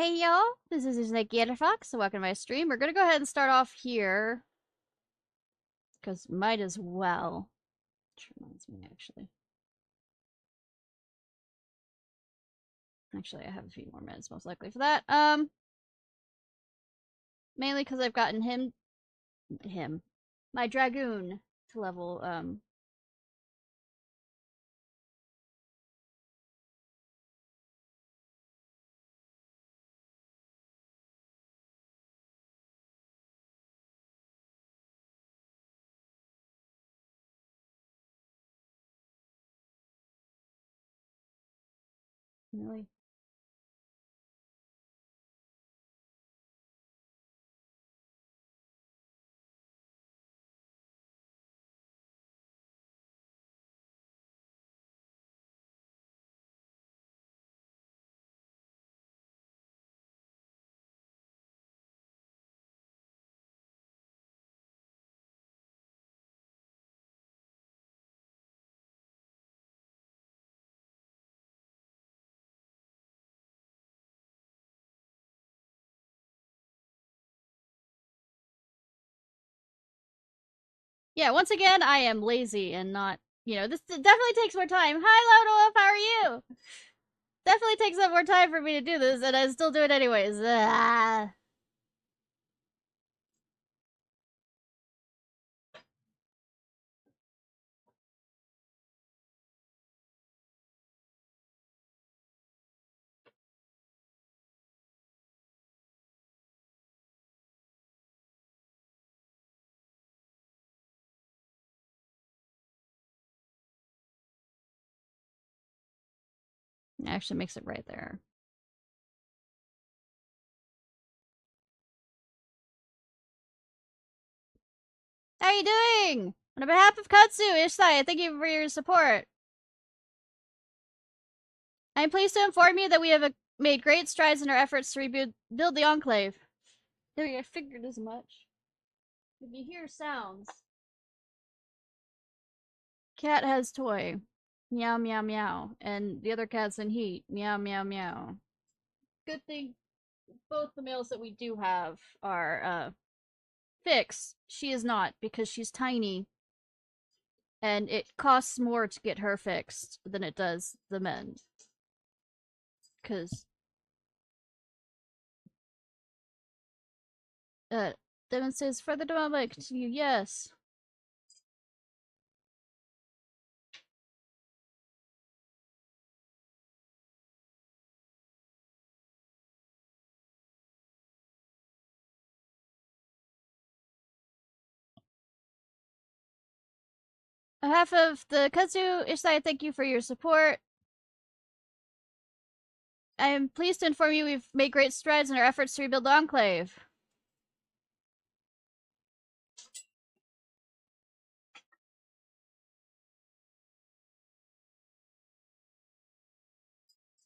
Hey y'all, this is Ishnai Ciarfox, so welcome to my stream. We're gonna go ahead and start off here, because might as well. Which reminds me, actually. Actually, I have a few more minutes, most likely, for that. Mainly because I've gotten my Dragoon to level, really. Yeah, once again, I am lazy and not, this definitely takes more time. Hi, Lodo, how are you? Definitely takes up more time for me to do this, and I still do it anyways. Ah. It actually makes it right there. How are you doing? On behalf of Katsu, Ishnai, thank you for your support. I am pleased to inform you that we have made great strides in our efforts to rebuild the Enclave. There, I figured as much. If you hear sounds. Cat has toy. Meow, meow, meow. And the other cat's in heat. Meow, meow, meow. Good thing both the males that we do have are, fixed. She is not, because she's tiny. And it costs more to get her fixed than it does the men. Because Devin says, further development, continue, yes. On behalf of the Katsu, Ishnai, thank you for your support. I am pleased to inform you we've made great strides in our efforts to rebuild the Enclave.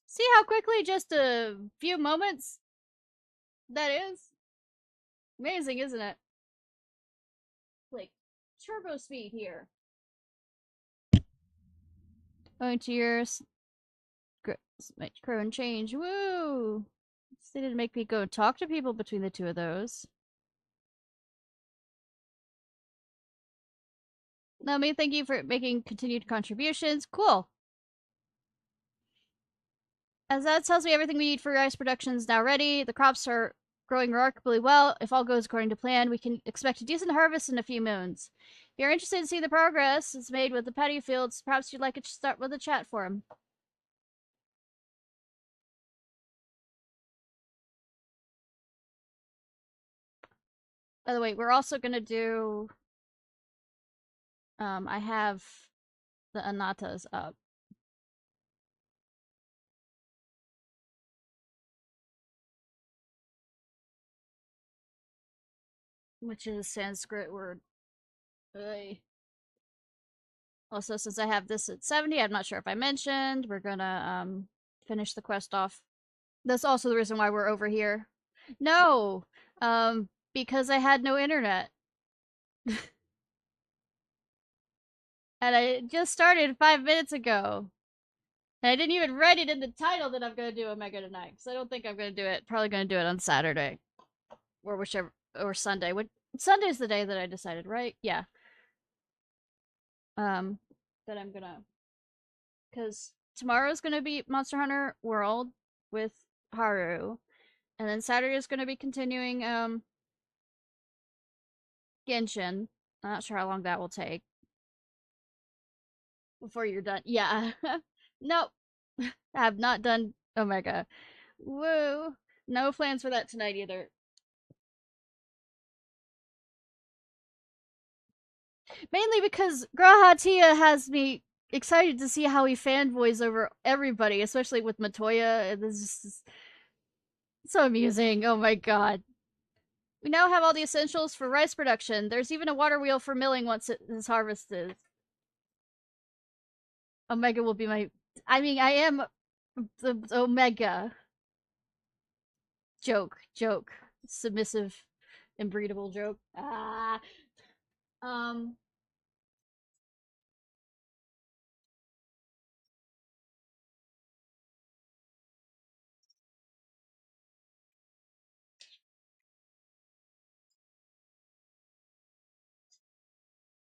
See how quickly just a few moments that is? Amazing, isn't it? Like, turbo speed here. Going to your crew and change. Woo! They didn't make me go talk to people between the two of those. Naomi, thank you for making continued contributions. Cool. As that tells me everything we need for rice production is now ready. The crops are growing remarkably well. If all goes according to plan, we can expect a decent harvest in a few moons. If you're interested in seeing the progress it's made with the paddy fields, perhaps you'd like to start with a chat forum. By the way, we're also gonna do I have the anatas up. Which is a Sanskrit word. Also, since I have this at 70, I'm not sure if I mentioned, we're gonna finish the quest off. That's also the reason why we're over here. No! Because I had no internet. And I just started 5 minutes ago. And I didn't even write it in the title that I'm gonna do Omega tonight, because I don't think I'm gonna do it. Probably gonna do it on Saturday. Or whichever, or Sunday. Sunday's the day that I decided, right? Yeah. That I'm gonna, because tomorrow's gonna be Monster Hunter World with Haru, and then Saturday is gonna be continuing Genshin. I'm not sure how long that will take before you're done. Yeah. Nope. I have not done Omega. Woo. No plans for that tonight either. Mainly because Grahatia has me excited to see how he fanboys over everybody, especially with Matoya. This is just so amusing. Oh my god. We now have all the essentials for rice production. There's even a water wheel for milling once it is harvested. Omega will be my... I mean, I am the Omega. Joke. Submissive, inbreedable joke. Ah. Um...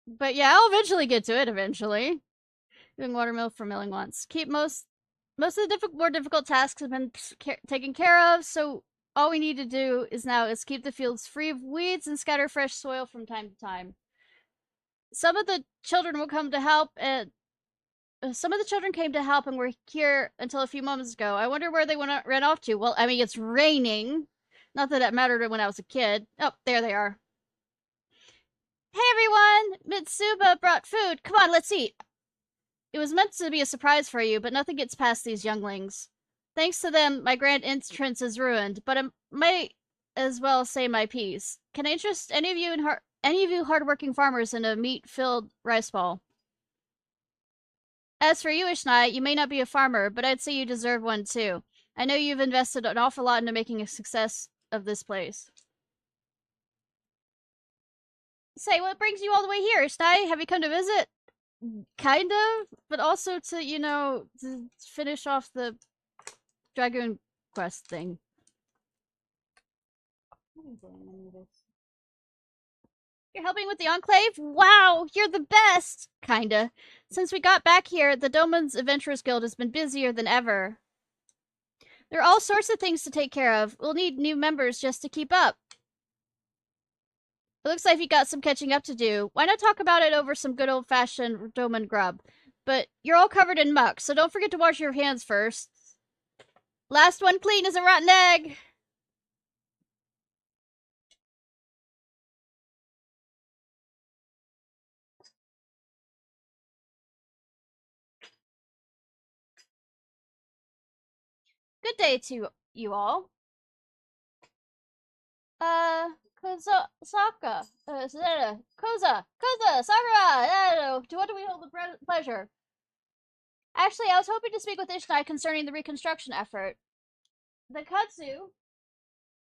But yeah, I'll eventually get to it eventually. Doing watermill for milling once. Keep most of the more difficult tasks have been taken care of, so all we need to do is keep the fields free of weeds and scatter fresh soil from time to time. Some of the children will come to help, and some of the children came to help and were here until a few moments ago. I wonder where they ran off to. Well, I mean, it's raining. Not that it mattered when I was a kid. Oh, there they are. Hey everyone! Mitsuba brought food. Come on, let's eat. It was meant to be a surprise for you, but nothing gets past these younglings. Thanks to them, my grand entrance is ruined, but I might as well say my piece. Can I interest any of you hardworking farmers in a meat-filled rice ball? As for you, Ishnai, you may not be a farmer, but I'd say you deserve one too. I know you've invested an awful lot into making a success of this place. Say, what brings you all the way here, Ishnai? Have you come to visit? Kind of, but also to, to finish off the Dragoon quest thing. You're helping with the Enclave? Wow, you're the best! Kinda. Since we got back here, the Doman's Adventurers Guild has been busier than ever. There are all sorts of things to take care of. We'll need new members just to keep up. It looks like you got some catching up to do. Why not talk about it over some good old-fashioned Doman grub? But you're all covered in muck, so don't forget to wash your hands first. Last one clean is a rotten egg! Good day to you all. Koza, Saka, Koza, Sakura, to what do we hold the pleasure? Actually, I was hoping to speak with Ishnai concerning the reconstruction effort. The Kutsu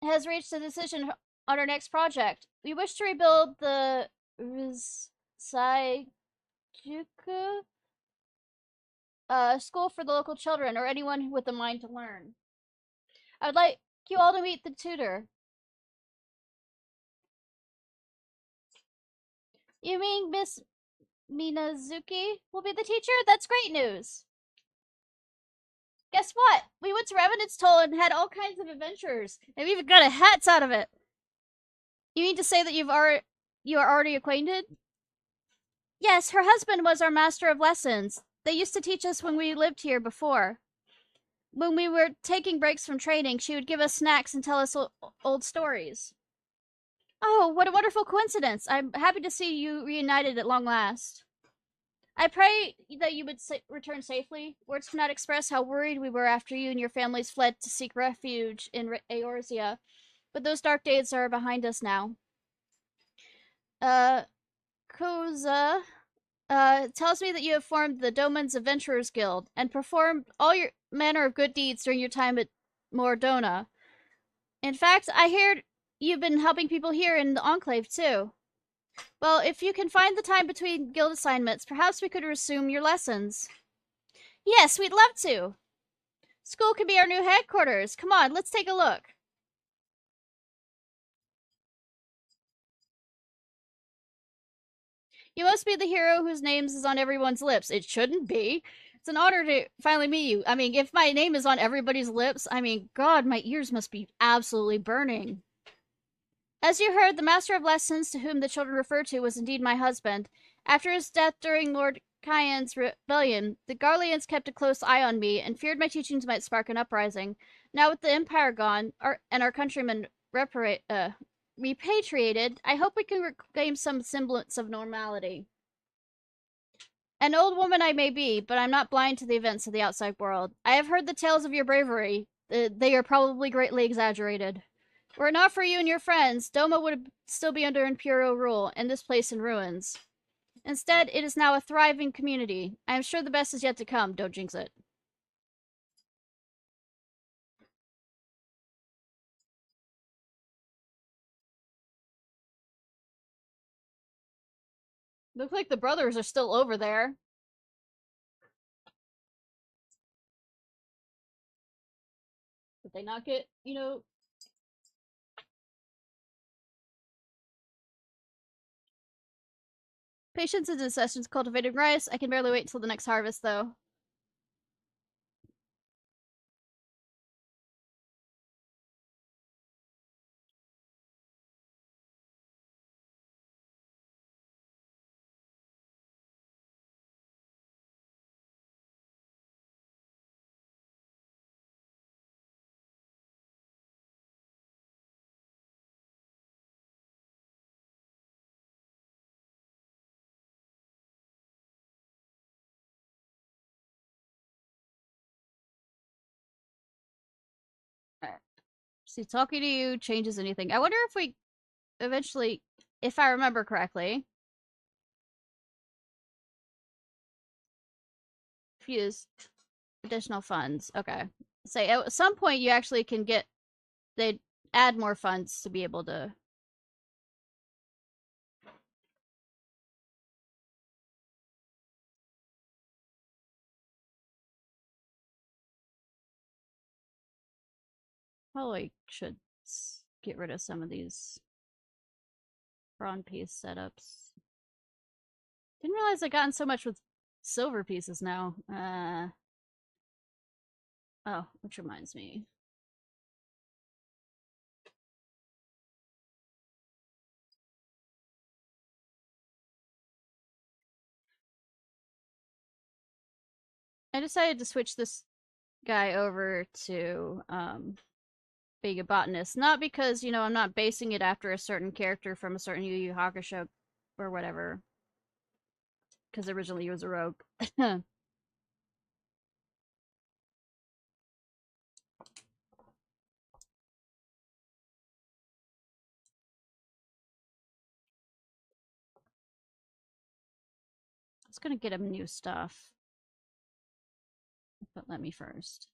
has reached a decision on our next project. We wish to rebuild the Saijuku school for the local children or anyone with a mind to learn. I'd like you all to meet the tutor. You mean Miss Minazuki will be the teacher? That's great news. Guess what? We went to Revenant's Toll and had all kinds of adventures. And we even got a hats out of it. You mean to say that you are already acquainted? Yes, her husband was our master of lessons. They used to teach us when we lived here before. When we were taking breaks from training, she would give us snacks and tell us old stories. Oh, what a wonderful coincidence. I'm happy to see you reunited at long last. I pray that you would return safely. Words cannot express how worried we were after you and your families fled to seek refuge in Eorzea. But those dark days are behind us now. Koza, tells me that you have formed the Doman's Adventurers Guild and performed all your manner of good deeds during your time at Mordona. In fact, I heard you've been helping people here in the Enclave, too. Well, if you can find the time between guild assignments, perhaps we could resume your lessons. Yes, we'd love to. School could be our new headquarters. Come on, let's take a look. You must be the hero whose name is on everyone's lips. It shouldn't be. It's an honor to finally meet you. I mean, if my name is on everybody's lips, I mean, God, my ears must be absolutely burning. As you heard, the Master of Lessons, to whom the children refer to, was indeed my husband. After his death during Lord Cyan's rebellion, the Garleans kept a close eye on me and feared my teachings might spark an uprising. Now, with the Empire gone and our countrymen repatriated, I hope we can reclaim some semblance of normality. An old woman I may be, but I'm not blind to the events of the outside world. I have heard the tales of your bravery. They are probably greatly exaggerated. Were it not for you and your friends, Doma would still be under Imperial rule, and this place in ruins. Instead, it is now a thriving community. I am sure the best is yet to come. Don't jinx it. Look like the brothers are still over there. Did they not get, patience is in sessions cultivating rice. I can barely wait until the next harvest, though. Alright. See, talking to you changes anything. I wonder if we eventually, if I remember correctly, use additional funds. Okay. Say at some point you actually can get, they add more funds to be able to. Probably should get rid of some of these prawn piece setups. Didn't realize I gotten so much with silver pieces now. Oh, which reminds me. I decided to switch this guy over to being a botanist. Not because, I'm not basing it after a certain character from a certain Yu Yu Hakusho or whatever. Because originally he was a rogue. I was gonna get him new stuff. But let me first.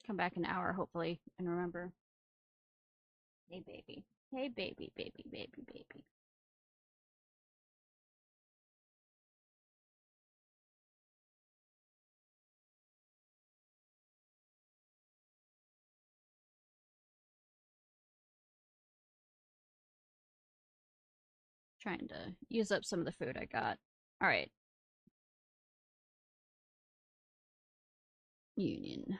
Come back an hour, hopefully, and remember. Hey, baby. Hey, baby, baby, baby, baby. Trying to use up some of the food I got. Alright. Union.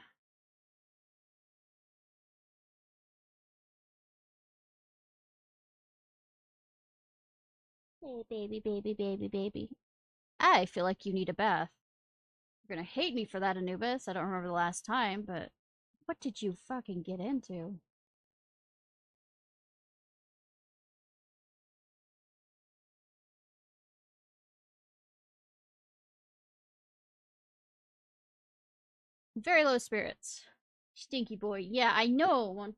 Hey, baby, baby, baby, baby. I feel like you need a bath. You're gonna hate me for that, Anubis. I don't remember the last time, but what did you fucking get into? Very low spirits. Stinky boy. Yeah, I know.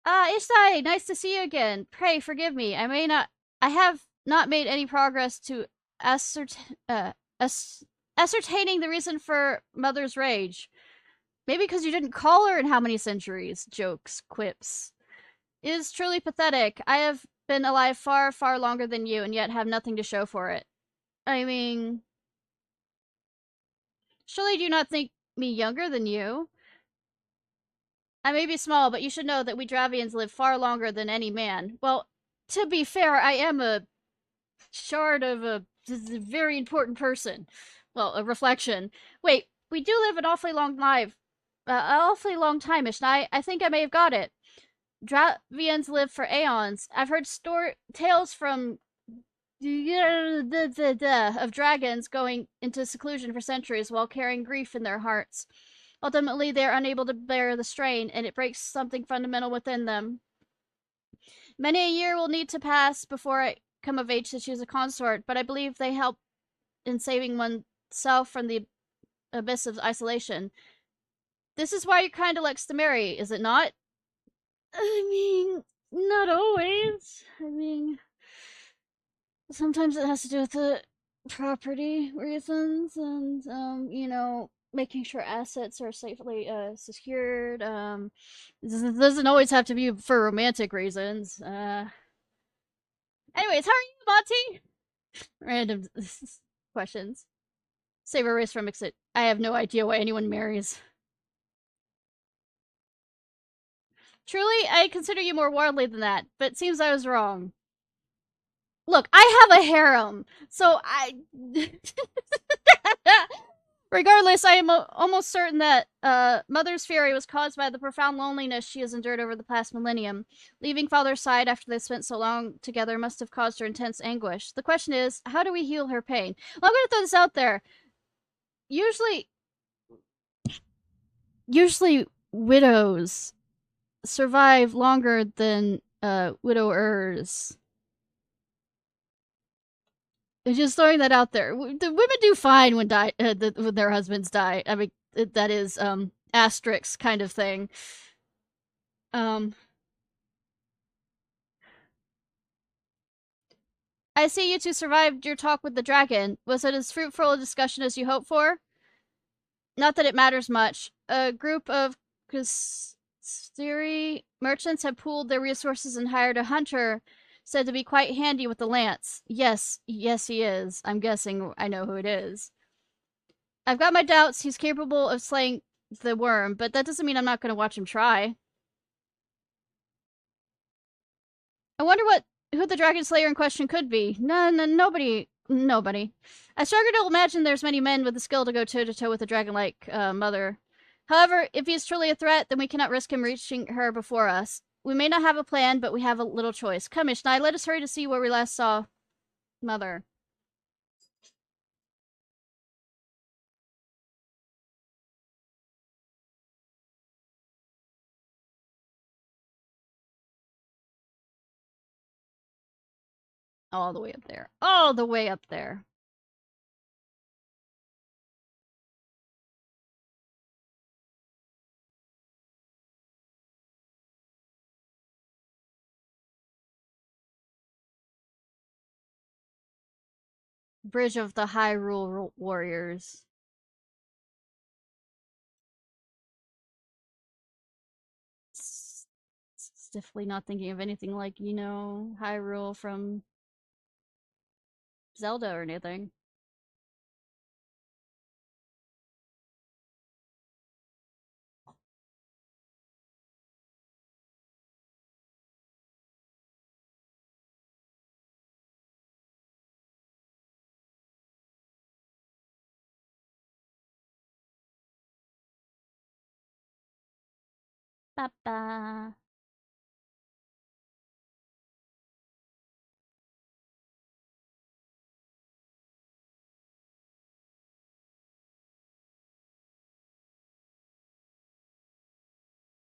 Ishnai, nice to see you again. Pray forgive me. I have not made any progress to as ascertaining the reason for Mother's rage. Maybe because you didn't call her in how many centuries? Jokes, quips. It is truly pathetic. I have been alive far, far longer than you, and yet have nothing to show for it. I mean, surely do you not think me younger than you? I may be small, but you should know that we Dravians live far longer than any man. Well, to be fair, I am a shard of a very important person. Well, a reflection. Wait, we do live an awfully long life. An awfully long time, Ishnai. I think I may have got it. Dravians live for aeons. I've heard tales from of dragons going into seclusion for centuries while carrying grief in their hearts. Ultimately, they are unable to bear the strain, and it breaks something fundamental within them. Many a year will need to pass before I come of age to choose a consort, but I believe they help in saving oneself from the abyss of isolation. This is why your kind elects to marry, is it not? I mean, not always. I mean, sometimes it has to do with the property reasons and, making sure assets are safely secured. This doesn't always have to be for romantic reasons. Anyways, how are you, Monty? Random questions. Save a race from exit. I have no idea why anyone marries. Truly, I consider you more worldly than that, but it seems I was wrong. Look, I have a harem, so I... Regardless, I am almost certain that Mother's fury was caused by the profound loneliness she has endured over the past millennium. Leaving Father's side after they spent so long together must have caused her intense anguish. The question is, how do we heal her pain? Well, I'm going to throw this out there. Usually widows survive longer than widowers. Just throwing that out there. The women do fine when when their husbands die. I mean, that is asterisk kind of thing. I see you two survived your talk with the dragon. Was it as fruitful a discussion as you hoped for? Not that it matters much. A group of Kustiri merchants have pooled their resources and hired a hunter said to be quite handy with the lance. Yes, he is. I'm guessing I know who it is. I've got my doubts he's capable of slaying the worm, but that doesn't mean I'm not going to watch him try. I wonder who the dragon slayer in question could be. Nobody. I struggle to imagine there's many men with the skill to go toe-to-toe with a dragon-like mother. However, if he is truly a threat, then we cannot risk him reaching her before us. We may not have a plan, but we have a little choice. Come, Ishnai, let us hurry to see where we last saw Mother. All the way up there. All the way up there. Bridge of the Hyrule Warriors. Stiffly not thinking of anything like, Hyrule from Zelda or anything. Ba-ba.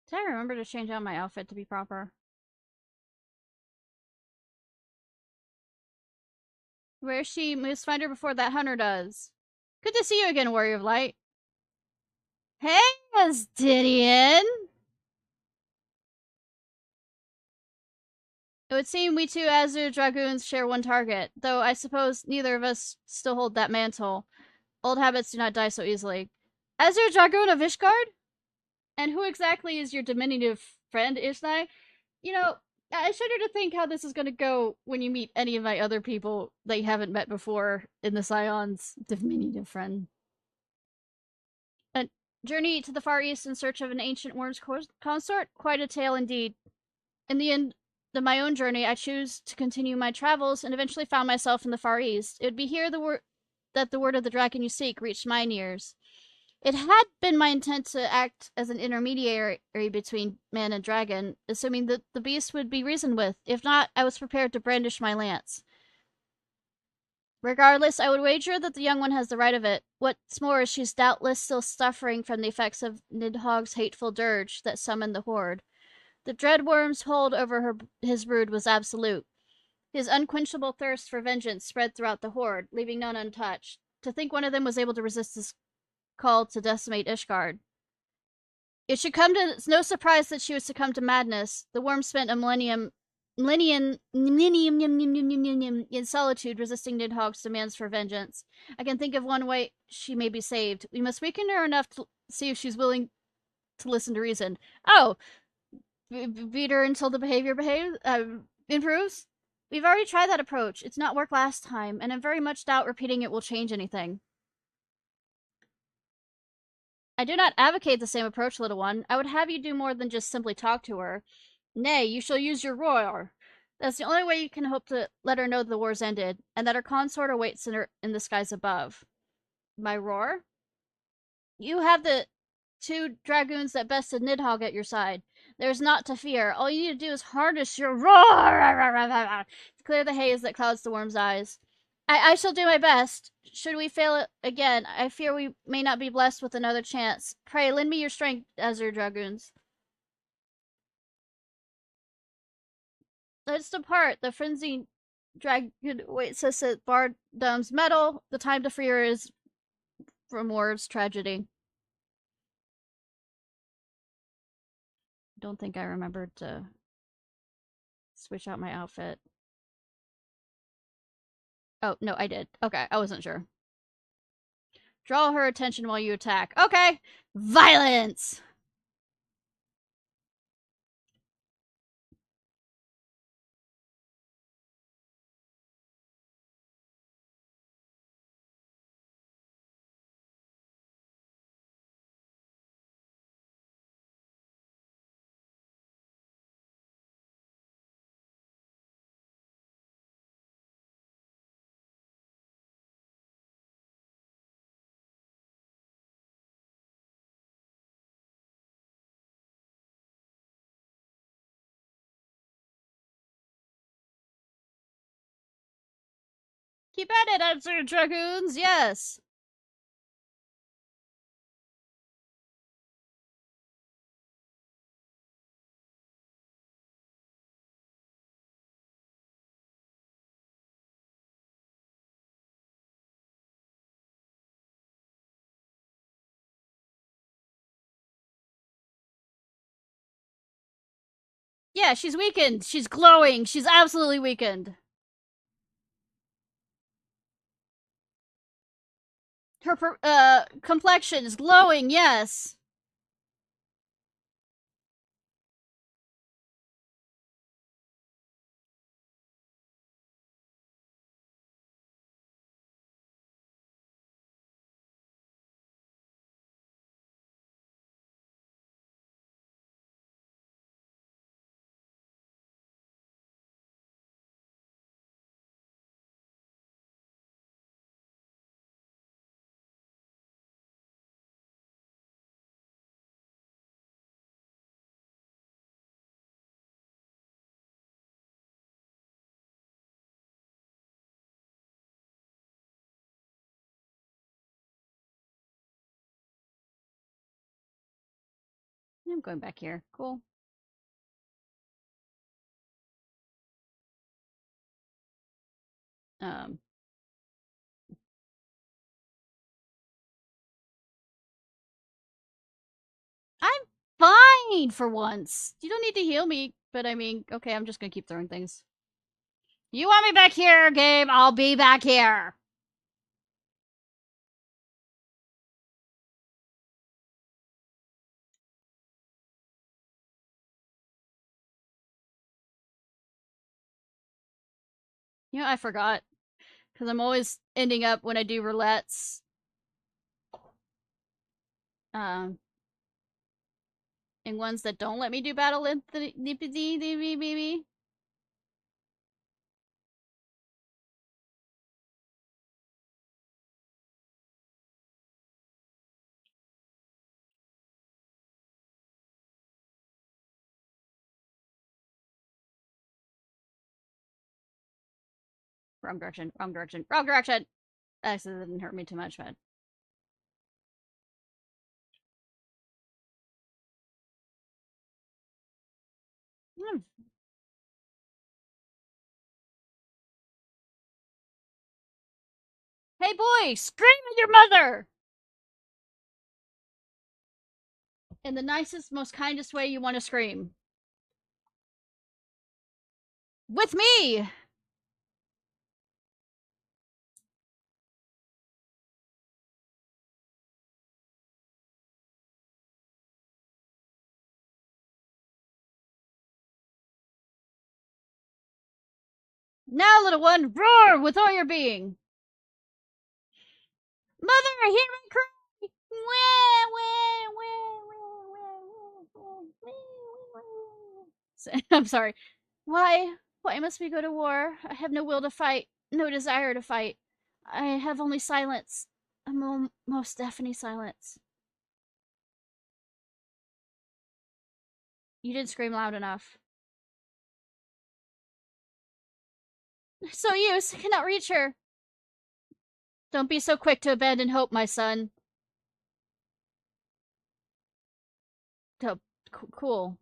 Did I remember to change out my outfit to be proper? Where is she? Moose, find her before that hunter does. Good to see you again, Warrior of Light. Hey, Asdidian! It would seem we two Azure Dragoons share one target, though I suppose neither of us still hold that mantle. Old habits do not die so easily. Azure Dragoon of Ishgard? And who exactly is your diminutive friend, Ishnai? You know, I shudder to think how this is going to go when you meet any of my other people that you haven't met before in the Scions. Diminutive friend. A journey to the Far East in search of an ancient worm's consort? Quite a tale indeed. In the end of my own journey, I choose to continue my travels and eventually found myself in the Far East. It would be here that the word of the dragon you seek reached mine ears. It had been my intent to act as an intermediary between man and dragon, assuming that the beast would be reasoned with. If not, I was prepared to brandish my lance. Regardless, I would wager that the young one has the right of it. What's more, she's doubtless still suffering from the effects of Nidhogg's hateful dirge that summoned the horde. The dreadworm's hold over his brood was absolute. His unquenchable thirst for vengeance spread throughout the horde, leaving none untouched. To think one of them was able to resist his call to decimate Ishgard. It should come to no surprise that she would succumb to madness. The worm spent a millennium in solitude, resisting Nidhogg's demands for vengeance. I can think of one way she may be saved. We must weaken her enough to see if she's willing to listen to reason. Oh, beat her until the behavior improves? We've already tried that approach. It's not worked last time, and I very much doubt repeating it will change anything. I do not advocate the same approach, little one. I would have you do more than just simply talk to her. Nay, you shall use your roar. That's the only way you can hope to let her know the war's ended, and that her consort awaits in the skies above. My roar? You have the two dragoons that bested Nidhogg at your side. There's naught to fear. All you need to do is harness your roar to clear the haze that clouds the worm's eyes. I shall do my best. Should we fail again, I fear we may not be blessed with another chance. Pray, lend me your strength, Azure Dragoons. Let's depart. The frenzied dragon waits us at Bardum's meadow. The time to free her is from war's tragedy. Don't think I remembered to switch out my outfit. Oh, no, I did. Okay, I wasn't sure. Draw her attention while you attack. Okay! Violence! Keep at it, Azure Dragoons, yes! Yeah, she's weakened. She's glowing. She's absolutely weakened. Her complexion is glowing, yes. I'm going back here. Cool. Um, I'm fine for once. You don't need to heal me. But I mean, okay, I'm just gonna keep throwing things. You want me back here, game? I'll be back here. You know, I forgot. Because I'm always ending up when I do roulettes. Um, in ones that don't let me do battle in the wrong direction, wrong direction, wrong direction. Actually, that didn't hurt me too much, but hmm. Hey boy, scream at your mother! In the nicest, most kindest way you want to scream. With me! Now, little one, roar with all your being! Mother, hear me cry! I'm sorry. Why must we go to war? I have no will to fight, no desire to fight. I have only silence. A most deafening silence. You didn't scream loud enough. So use, cannot reach her. Don't be so quick to abandon hope, my son. Oh, cool.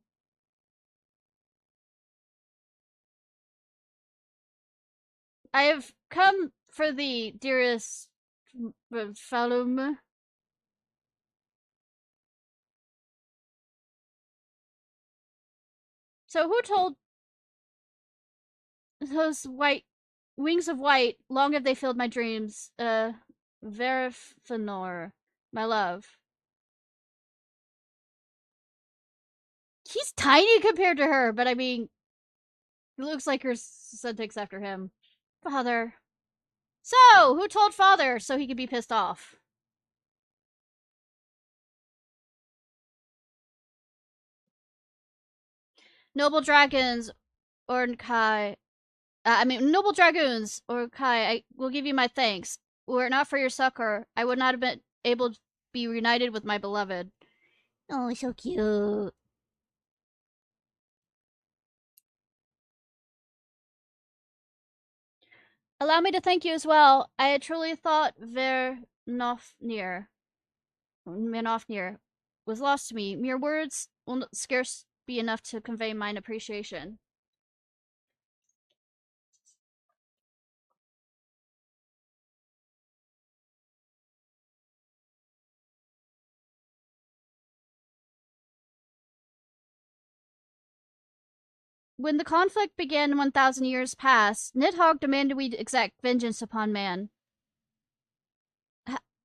I have come for thee, dearest Falum. So who told those white wings of white? Long have they filled my dreams. Verifanor, my love. He's tiny compared to her, but I mean, he looks like her son takes after him. Father. So, who told father so he could be pissed off? Noble dragons, or Kai. Noble dragoons, or Kai, I will give you my thanks. Were it not for your succor, I would not have been able to be reunited with my beloved. Oh, so cute. Allow me to thank you as well. I had truly thought Vernofnir was lost to me. Mere words will scarce be enough to convey mine appreciation. When the conflict began 1,000 years past, Nidhogg demanded we exact vengeance upon man.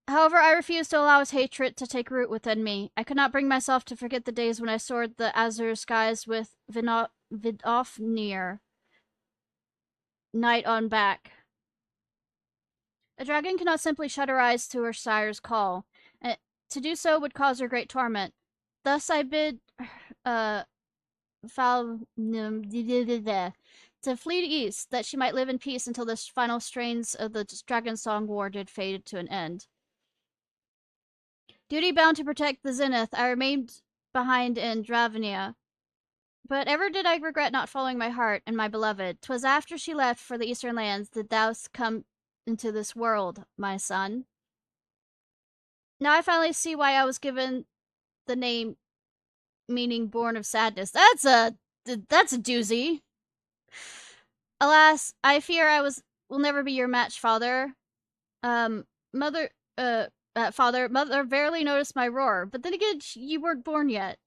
However, I refused to allow his hatred to take root within me. I could not bring myself to forget the days when I soared the azure skies with Vidofnir, night on back. A dragon cannot simply shut her eyes to her sire's call. To do so would cause her great torment. Thus I bid to flee east, that she might live in peace until the final strains of the Dragon Song War did fade to an end. Duty bound to protect the Zenith, I remained behind in Dravnia. But ever did I regret not following my heart and my beloved. 'Twas after she left for the eastern lands that thou come into this world, my son. Now I finally see why I was given the name meaning born of sadness. That's a doozy. Alas, I fear will never be your match, father. Mother, father, mother barely noticed my roar, but then again, you weren't born yet.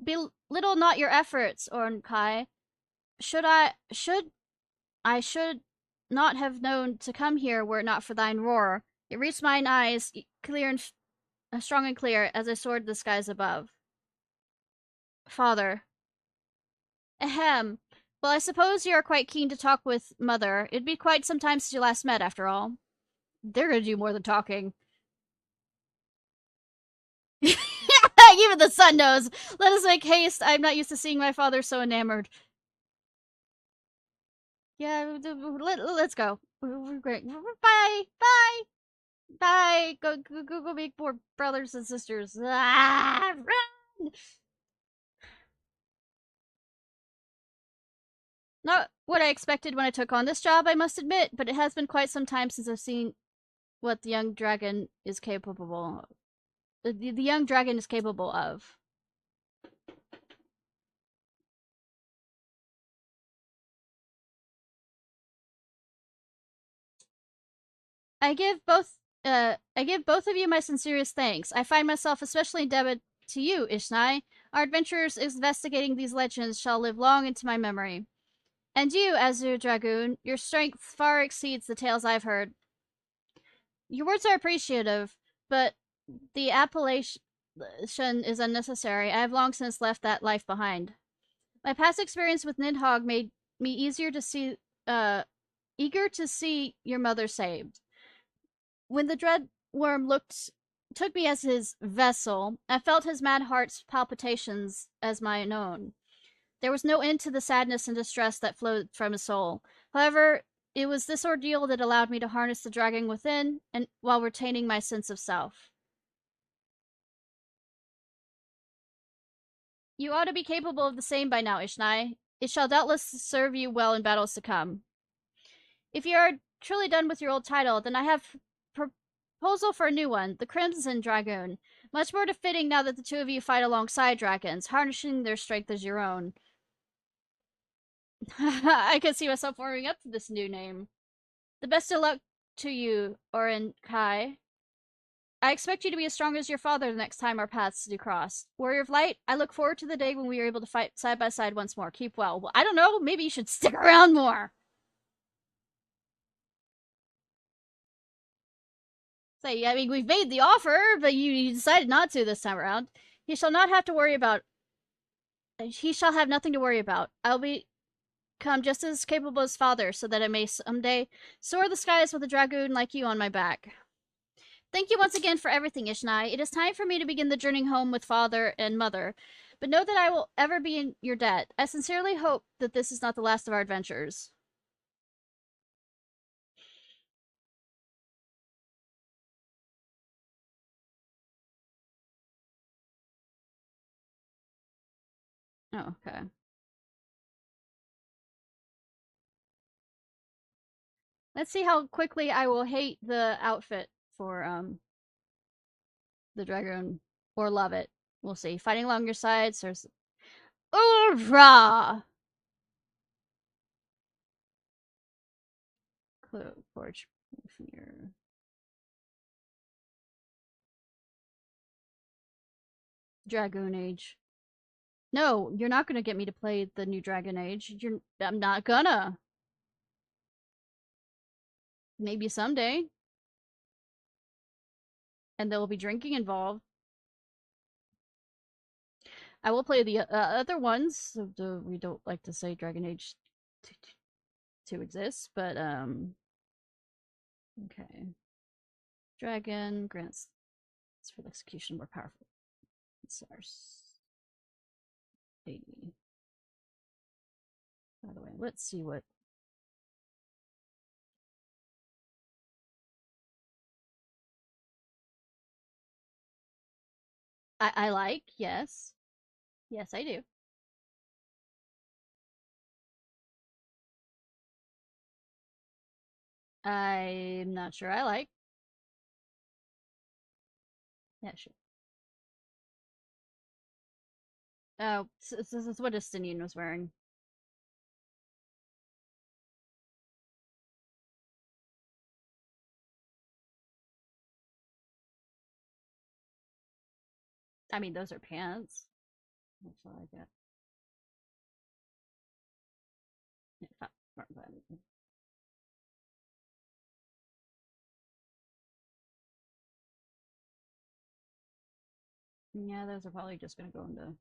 belittle not your efforts, Ornkai. Should not have known to come here were it not for thine roar. It reached mine eyes clear and strong and clear as I soared the skies above. Father. Ahem. Well, I suppose you are quite keen to talk with Mother. It'd be quite some time since you last met, after all. They're gonna do more than talking. Even the sun knows. Let us make haste. I'm not used to seeing my father so enamored. Yeah, let's go. We're great. Bye. Bye. Bye. Go make more brothers and sisters. Ah, run! Not what I expected when I took on this job, I must admit, but it has been quite some time since I've seen what the young dragon is capable. The young dragon is capable of. I give both of you my sincerest thanks. I find myself especially indebted to you, Ishnai. Our adventures investigating these legends shall live long into my memory. And you, Azure Dragoon, your strength far exceeds the tales I've heard. Your words are appreciative, but the appellation is unnecessary. I have long since left that life behind. My past experience with Nidhogg made me eager to see your mother saved. When the dread worm took me as his vessel, I felt his mad heart's palpitations as mine own. There was no end to the sadness and distress that flowed from his soul. However, it was this ordeal that allowed me to harness the dragon within and while retaining my sense of self. You ought to be capable of the same by now, Ishnai. It shall doubtless serve you well in battles to come. If you are truly done with your old title, then I have proposal for a new one, the Crimson Dragoon. Much more fitting now that the two of you fight alongside dragons, harnessing their strength as your own. I can see myself warming up to this new name. The best of luck to you, Orin Kai. I expect you to be as strong as your father the next time our paths do cross. Warrior of Light, I look forward to the day when we are able to fight side by side once more. Keep well. Well, I don't know. Maybe you should stick around more. Say, I mean, we've made the offer, but you decided not to this time around. He shall not have to worry about. He shall have nothing to worry about. I'll become just as capable as father, so that I may someday soar the skies with a dragoon like you on my back. Thank you once again for everything, Ishnai. It is time for me to begin the journey home with father and mother, but know that I will ever be in your debt. I sincerely hope that this is not the last of our adventures. Oh, okay. Let's see how quickly I will hate the outfit for the dragoon or love it. We'll see. Fighting along your sides, there's Oorah! Forge here. Dragoon Age. No, you're not gonna get me to play the new Dragon Age. I'm not gonna. Maybe someday. And there will be drinking involved. I will play the other ones. So we don't like to say Dragon Age to exist, but okay. Dragon grants for the execution more powerful. Source 80. By the way, let's see what. I like, yes. Yes, I do. I'm not sure I like. Yeah, sure. Oh, this is what Estinian was wearing. I mean, those are pants. That's all I get. Yeah, those are probably just gonna go into.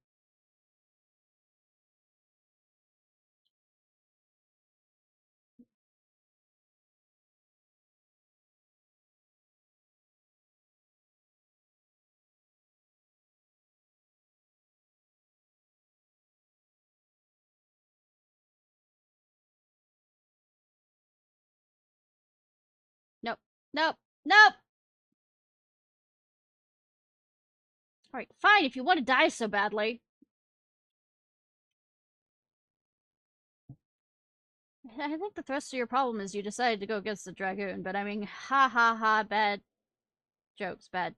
Nope. Nope. Nope. Alright, fine, if you want to die so badly. I think the thrust of your problem is you decided to go against the Dragoon, but I mean, ha ha ha, bad jokes, bad.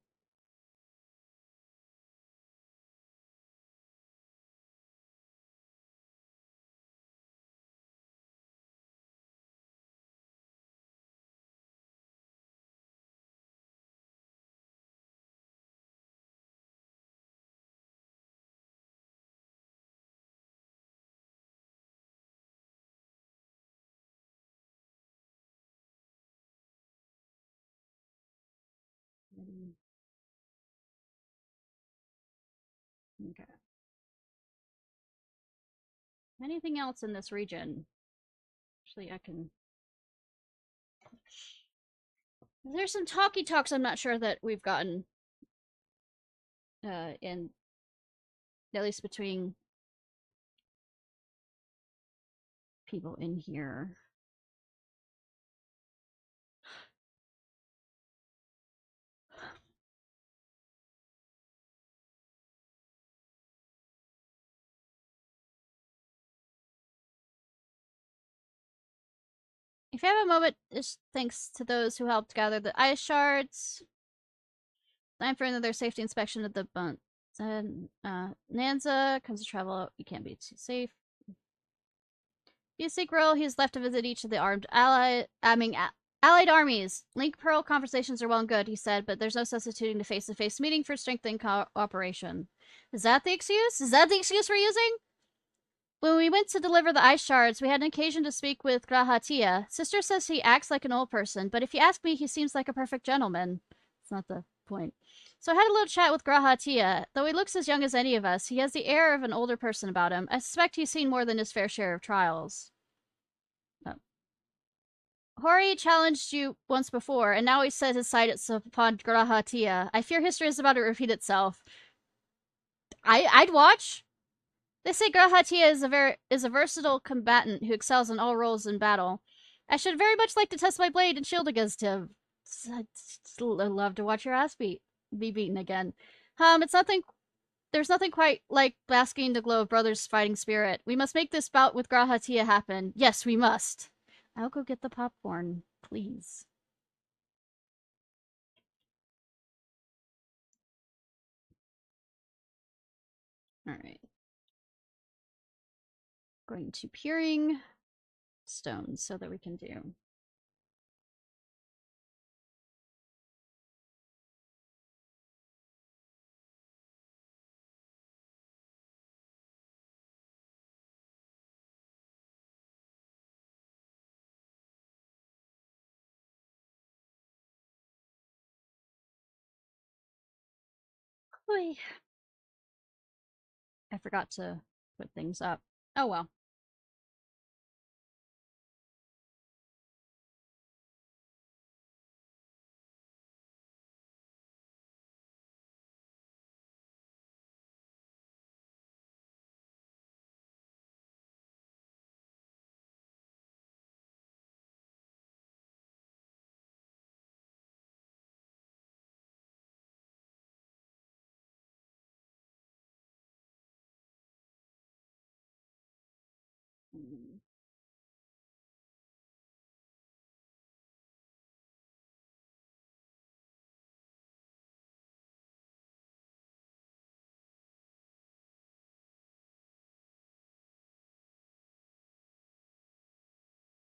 Okay. Anything else in this region? Actually, I can. There's some talky talks I'm not sure that we've gotten in at least between people in here. If you have a moment, thanks to those who helped gather the ice shards. Time for another safety inspection of the bunt. Nanza comes to travel. You can't be too safe. Be a sick role. He has left to visit each of the allied armies. Link Pearl conversations are well and good, he said, but there's no substituting the face-to-face meeting for strengthening cooperation. Is that the excuse? Is that the excuse we're using? When we went to deliver the ice shards, we had an occasion to speak with Grahatia. Sister says he acts like an old person, but if you ask me, he seems like a perfect gentleman. It's not the point. So I had a little chat with Grahatia. Though he looks as young as any of us, he has the air of an older person about him. I suspect he's seen more than his fair share of trials. Oh. Hori challenged you once before, and now he set his sights upon Grahatia. I fear history is about to repeat itself. I'd watch. They say Grahatia is a versatile combatant who excels in all roles in battle. I should very much like to test my blade and shield against him. I'd love to watch your ass be beaten again. It's nothing. There's nothing quite like basking in the glow of brothers' fighting spirit. We must make this bout with Grahatia happen. Yes, we must. I'll go get the popcorn, please. All right. Going to Peering Stones so that we can do. Oy. I forgot to put things up. Oh well.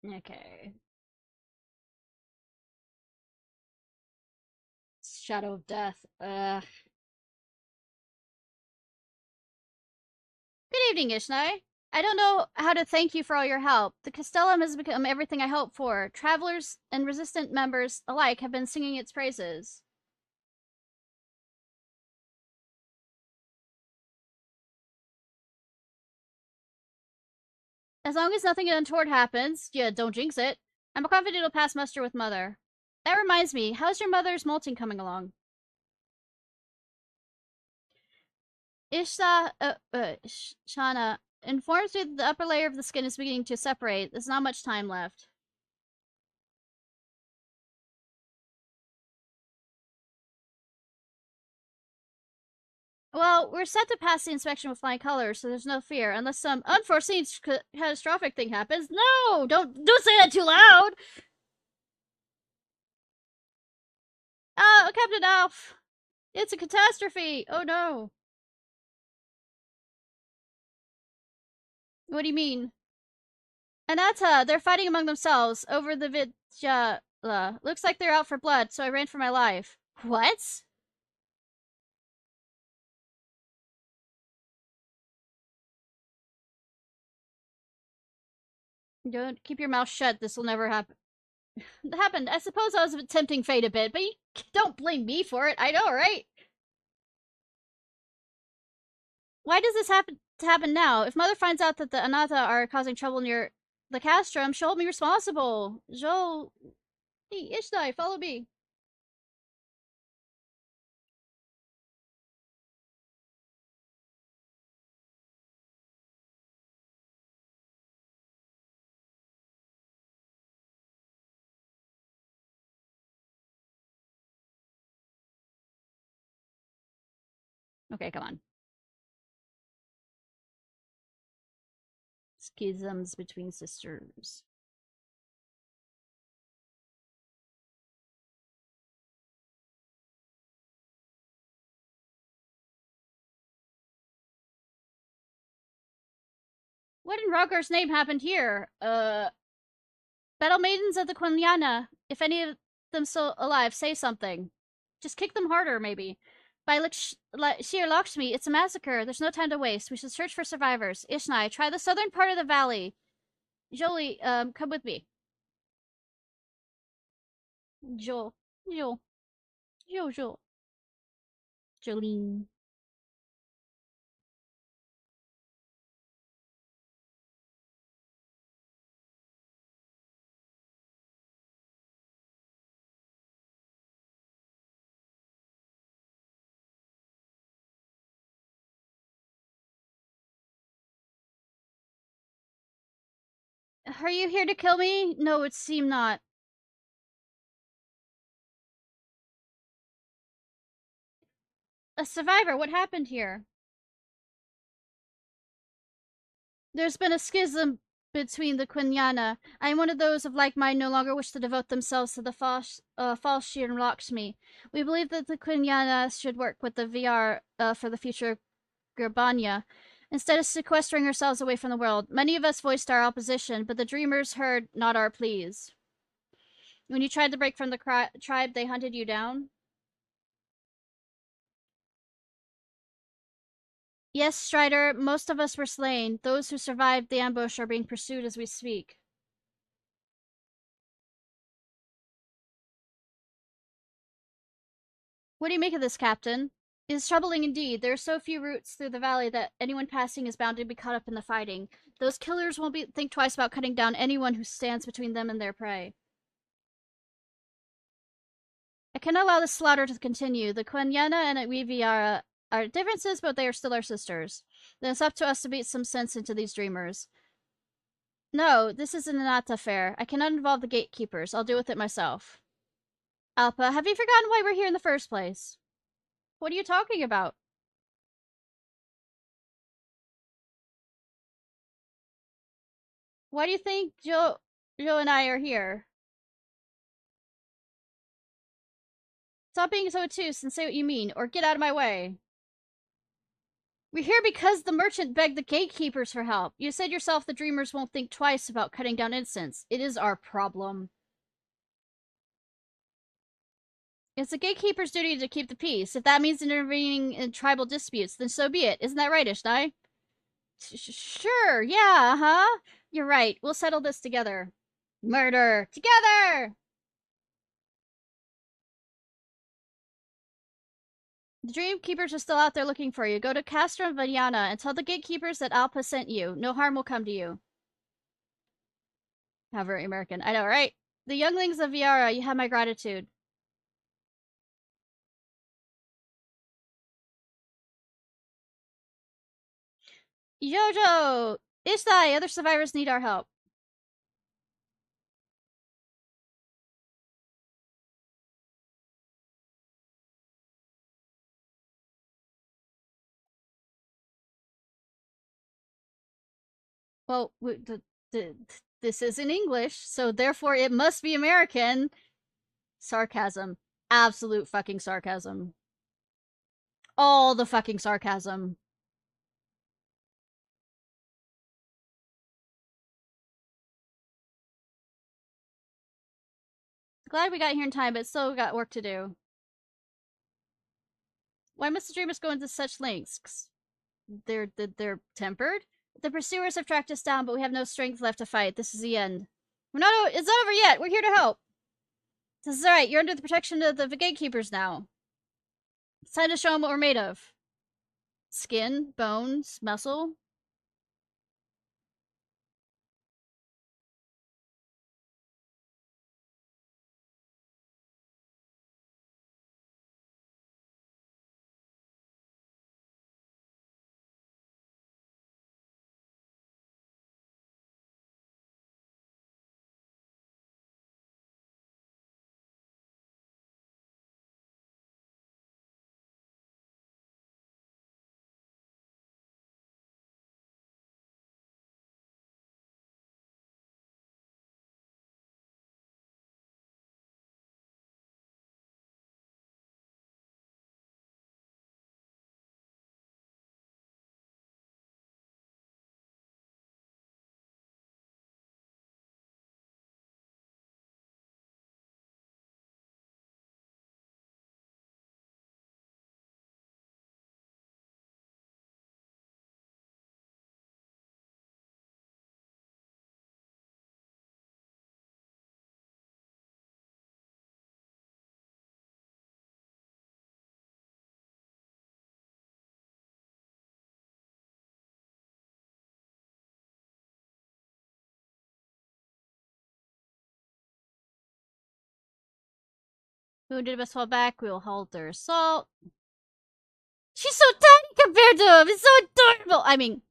Okay. Shadow of Death. Good evening, Ishnai. I don't know how to thank you for all your help. The Castellum has become everything I hoped for. Travelers and resistant members alike have been singing its praises. As long as nothing untoward happens, yeah, don't jinx it, I'm confident it'll pass muster with Mother. That reminds me, how's your mother's molting coming along? Shana informs me that the upper layer of the skin is beginning to separate. There's not much time left. Well, we're set to pass the inspection with flying colors, so there's no fear, unless some unforeseen catastrophic thing happens. No! Don't say that too loud! Captain Alf! It's a catastrophe! Oh no. What do you mean? Anata, they're fighting among themselves over the looks like they're out for blood, so I ran for my life. What? Don't keep your mouth shut. This will never happen. Happened. I suppose I was tempting fate a bit, but you don't blame me for it. I know, right? Why does this happen now? If Mother finds out that the Anata are causing trouble near the castrum, she'll hold me responsible. Joel, hey, Ishnai, follow me. Okay, come on. Schisms between sisters. What in Rogar's name happened here? Battle Maidens of the Quiliana. If any of them still alive, say something. Just kick them harder, maybe. By sheer Lakshmi, it's a massacre. There's no time to waste. We should search for survivors. Ishnai, try the southern part of the valley. Jolie, come with me. Joel. Joel. Joel. Jolene. Are you here to kill me? No, it seemed not. A survivor, what happened here? There's been a schism between the Quinyana. I am one of those of like mind no longer wish to devote themselves to the false and Lakshmi. We believe that the Quinyana should work with the VR for the future Gerbanya. Instead of sequestering ourselves away from the world, many of us voiced our opposition, but the dreamers heard not our pleas. When you tried to break from the tribe, they hunted you down? Yes, Strider, most of us were slain. Those who survived the ambush are being pursued as we speak. What do you make of this, Captain? It is troubling indeed. There are so few routes through the valley that anyone passing is bound to be caught up in the fighting. Those killers won't think twice about cutting down anyone who stands between them and their prey. I cannot allow this slaughter to continue. The Quenyana and Weavy are differences, but they are still our sisters. Then it's up to us to beat some sense into these dreamers. No, this is an Anata affair. I cannot involve the gatekeepers. I'll deal with it myself. Alpa, have you forgotten why we're here in the first place? What are you talking about? Why do you think Joe and I are here? Stop being so obtuse and say what you mean, or get out of my way. We're here because the merchant begged the gatekeepers for help. You said yourself the dreamers won't think twice about cutting down innocents. It is our problem. It's the gatekeeper's duty to keep the peace. If that means intervening in tribal disputes, then so be it. Isn't that right, Ishnai? Sure, yeah, huh? You're right. We'll settle this together. Murder together! The Dreamkeepers are still out there looking for you. Go to Castra and Vajana and tell the gatekeepers that Alpa sent you. No harm will come to you. How very American. I know, right? The younglings of Viara, you have my gratitude. Jojo! Ishnai, other survivors need our help. Well, the, this is in English, so therefore it must be American. Sarcasm. Absolute fucking sarcasm. All the fucking sarcasm. Glad we got here in time, but still got work to do. Why must the dreamers go into such lengths? They're tempered? The pursuers have tracked us down, but we have no strength left to fight. This is the end. It's not over yet. We're here to help. This is alright. You're under the protection of the gatekeepers now. It's time to show them what we're made of. Skin, bones, muscle. Wounded must fall back. We will halt their assault. She's so tiny compared to him. It's so adorable. I mean,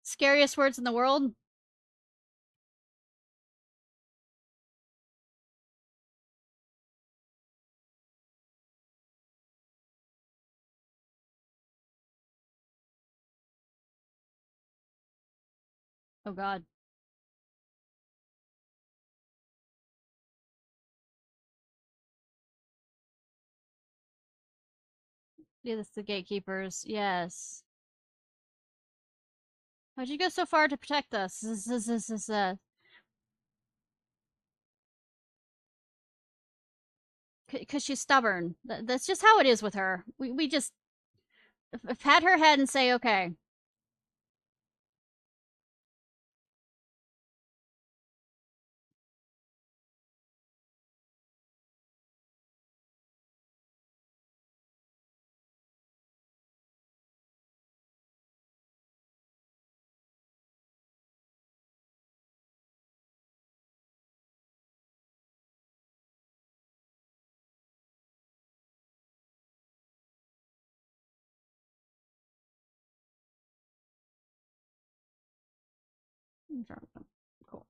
scariest words in the world. Oh god. Yeah, that's the gatekeepers. Yes. Why'd you go so far to protect us? Because she's stubborn. That's just how it is with her. We just pat her head and say, okay. Cool.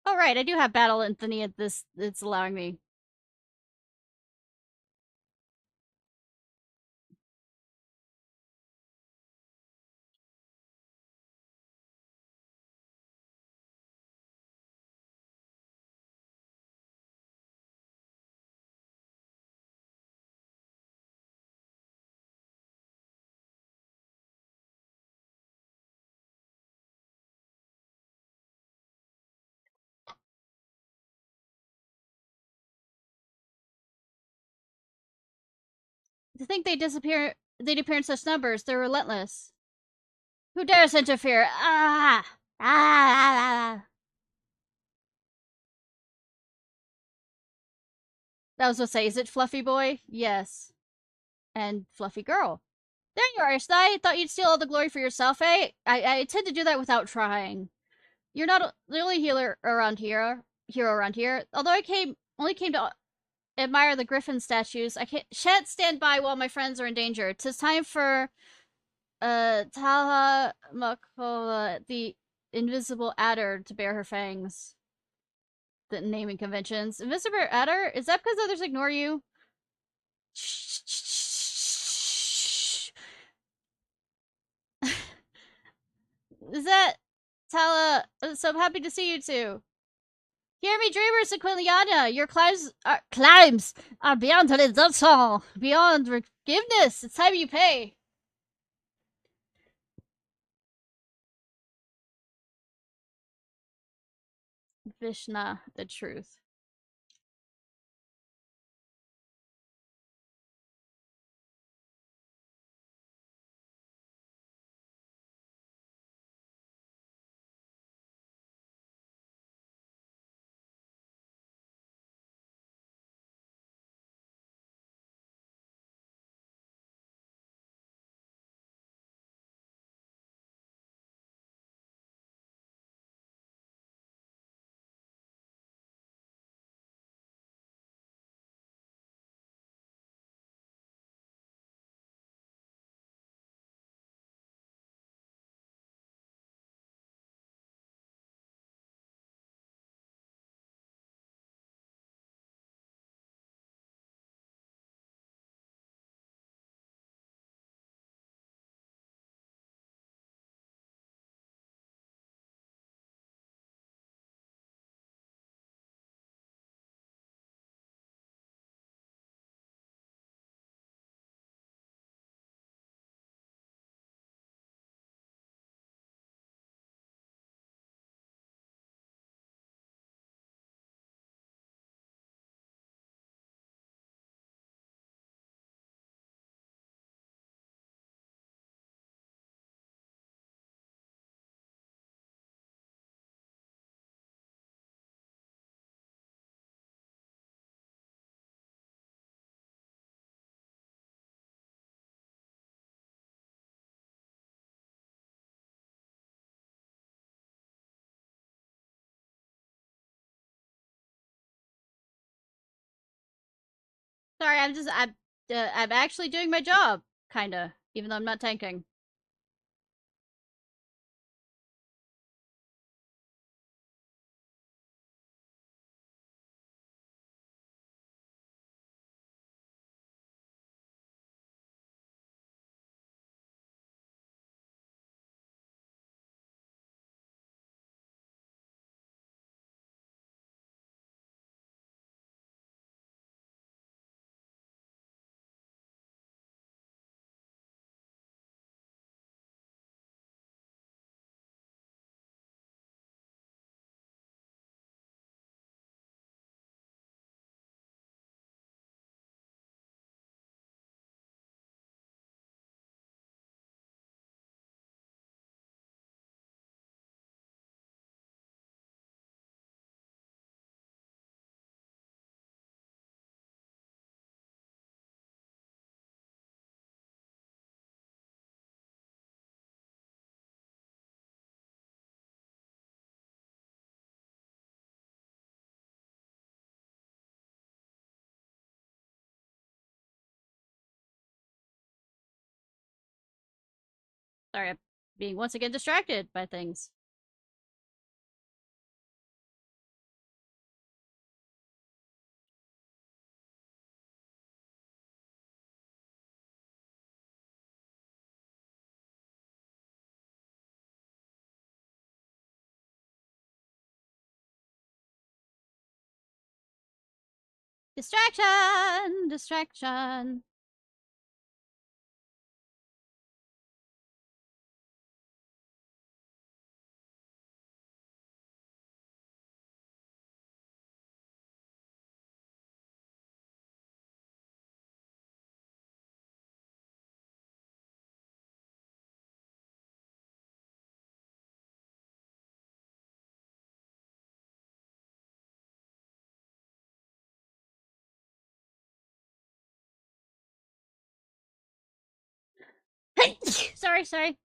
Oh right, I do have Battle Anthony at this. It's allowing me. To think they disappear. They'd appear in such numbers. They're relentless. Who dares interfere? Ah! Ah! That was what I say. Is it Fluffy Boy? Yes. And Fluffy Girl. There you are, Ishnai. Thought you'd steal all the glory for yourself, eh? I tend to do that without trying. You're not the only hero around here. Although only came to admire the griffin statues, I shan't stand by while my friends are in danger. 'Tis time for Taha Makola, the invisible adder, to bear her fangs. The naming conventions. Invisible adder? Is that because others ignore you? Is that Tala? So I'm happy to see you two. Hear me, dreamers of Quiliana. Your climbs are beyond redemption, beyond forgiveness. It's time you pay. Vishna, the truth. Sorry, I'm actually doing my job, kinda, even though I'm not tanking. Sorry, I'm being once again distracted by things. Distraction! Distraction! Sorry, sorry.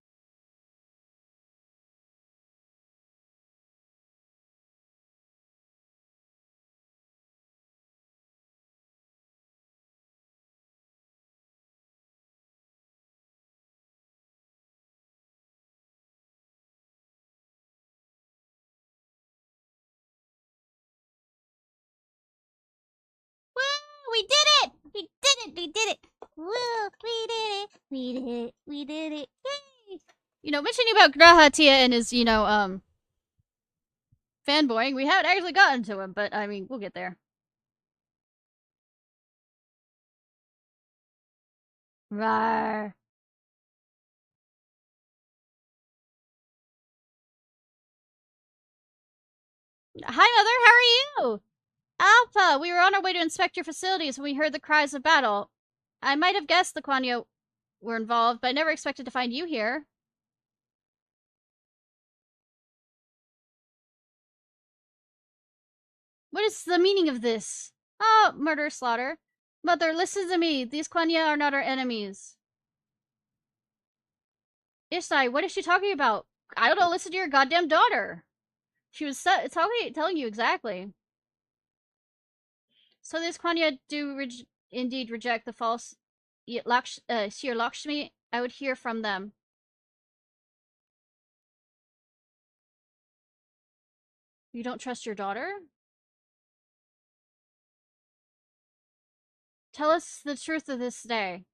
Woo! We did it! We did it! We did it! Woo! We did it! We did it! We did it! Yay! You know, mentioning about Grahatia and his, fanboying, we haven't actually gotten to him, but I mean, we'll get there. Rawr. Hi, Mother, how are you? Alpha, we were on our way to inspect your facilities when we heard the cries of battle. I might have guessed the Quanya were involved, but I never expected to find you here. What is the meaning of this? Oh, murder, slaughter. Mother, listen to me. These Quanya are not our enemies. Ishnai, what is she talking about? I don't know, listen to your goddamn daughter. She was telling you exactly. So these Quanya do indeed reject the false Shir Lakshmi. I would hear from them. You don't trust your daughter? Tell us the truth of this day.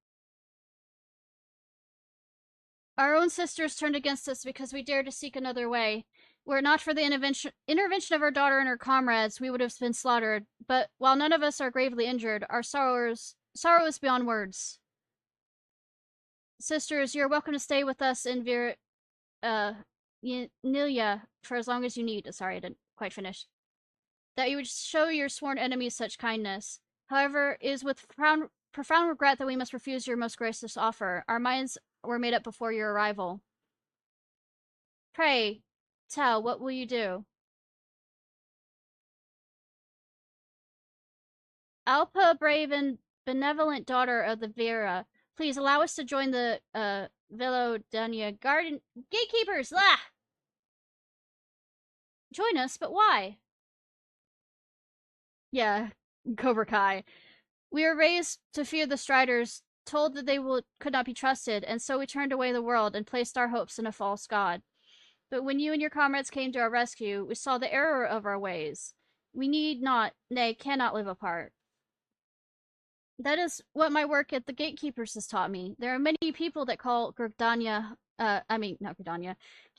Our own sisters turned against us because we dared to seek another way. Were it not for the intervention of our daughter and her comrades, we would have been slaughtered. But while none of us are gravely injured, our sorrow is beyond words. Sisters, you're welcome to stay with us in Nilia for as long as you need. Sorry, I didn't quite finish. That you would show your sworn enemies such kindness. However, it is with profound regret that we must refuse your most gracious offer. Our minds were made up before your arrival. Pray, tell, what will you do? Alpa, brave and benevolent daughter of the Vera, please allow us to join the Velodania Garden Gatekeepers! Lah! Join us, but why? Yeah, Cobra Kai. We were raised to fear the Striders, told that they could not be trusted, and so we turned away the world and placed our hopes in a false god. But when you and your comrades came to our rescue, we saw the error of our ways. We need not, nay, cannot live apart. That is what my work at the Gatekeepers has taught me. There are many people that call not Gridania,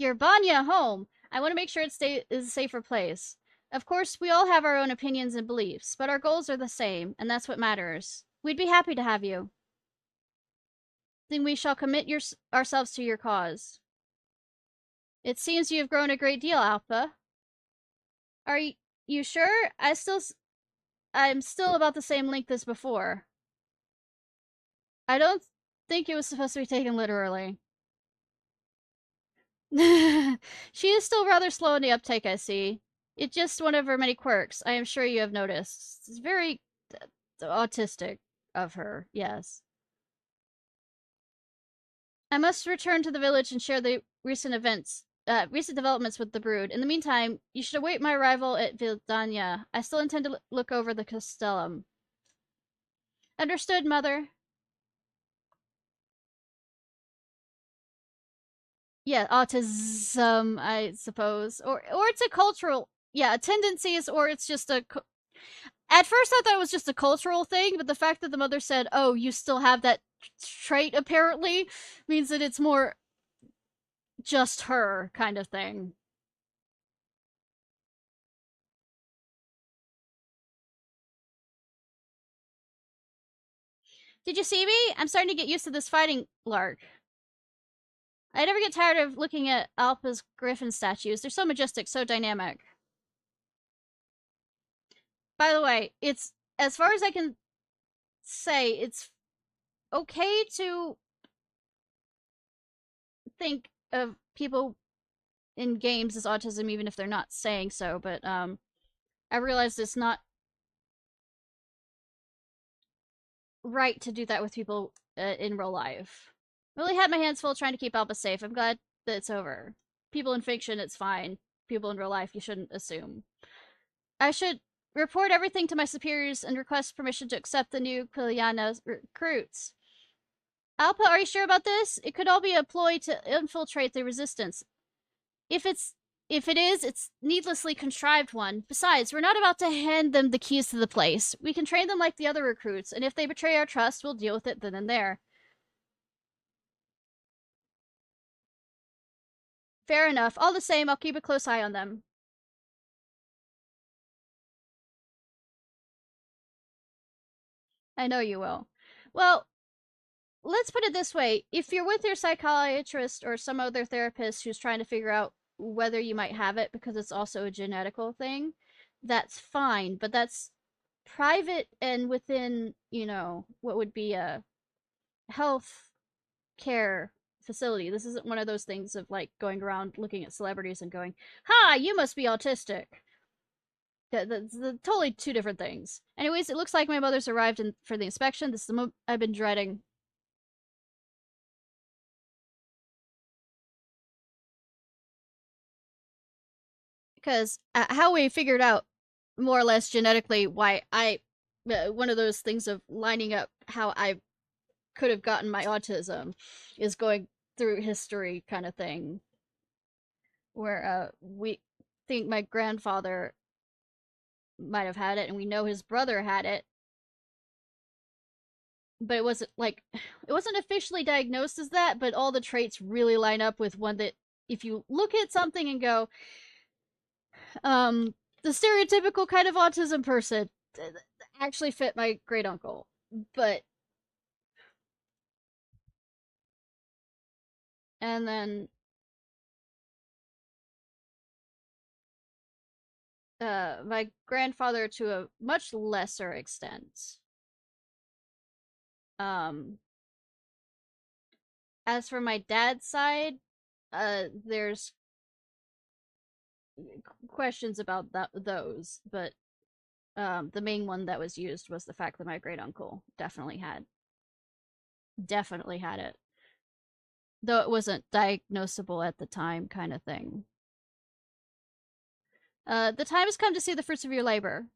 Gerbanya home. I want to make sure it is a safer place. Of course, we all have our own opinions and beliefs, but our goals are the same, and that's what matters. We'd be happy to have you. Then we shall commit ourselves to your cause. It seems you have grown a great deal, Alpha. Are you sure? I'm still about the same length as before. I don't think it was supposed to be taken literally. She is still rather slow in the uptake, I see. It's just one of her many quirks. I am sure you have noticed. It's very autistic of her, yes. I must return to the village and share the recent developments with the brood. In the meantime, you should await my arrival at Vildania. I still intend to look over the castellum. Understood, Mother. yeah, autism, I suppose, or it's a cultural, yeah, tendencies, or it's just a. At first, I thought it was just a cultural thing, but the fact that the mother said, "Oh, you still have that trait," apparently means that it's more just her kind of thing. Did you see me? I'm starting to get used to this fighting lark. I never get tired of looking at Alpa's griffin statues. They're so majestic, so dynamic. By the way, it's as far as I can say, it's okay to think of people in games as autism, even if they're not saying so. But I realized it's not right to do that with people in real life. I really had my hands full trying to keep Alba safe. I'm glad that it's over. People in fiction, it's fine. People in real life, you shouldn't assume. I should report everything to my superiors and request permission to accept the new Quiliana recruits. Alpa, are you sure about this? It could all be a ploy to infiltrate the resistance. If it's if it is, it's needlessly contrived one. Besides, we're not about to hand them the keys to the place. We can train them like the other recruits, and if they betray our trust, we'll deal with it then and there. Fair enough. All the same, I'll keep a close eye on them. I know you will. Well, let's put it this way. If you're with your psychiatrist or some other therapist who's trying to figure out whether you might have it because it's also a genetical thing, that's fine, but that's private and within, what would be a health care facility. This isn't one of those things of like going around looking at celebrities and going, "Hi, you must be autistic." That's totally two different things. Anyways, it looks like my mother's arrived for the inspection. This is the moment I've been dreading. Because how we figured out more or less genetically why one of those things of lining up how I could have gotten my autism is going through history kind of thing, where we think my grandfather might have had it, and we know his brother had it, but it wasn't officially diagnosed as that, but all the traits really line up with one that if you look at something and go, the stereotypical kind of autism person actually fit my great uncle. But and then my grandfather to a much lesser extent. Um as for my dad's side, there's questions about those, but the main one that was used was the fact that my great uncle definitely had it, though it wasn't diagnosable at the time, kind of thing. The time has come to see the fruits of your labor.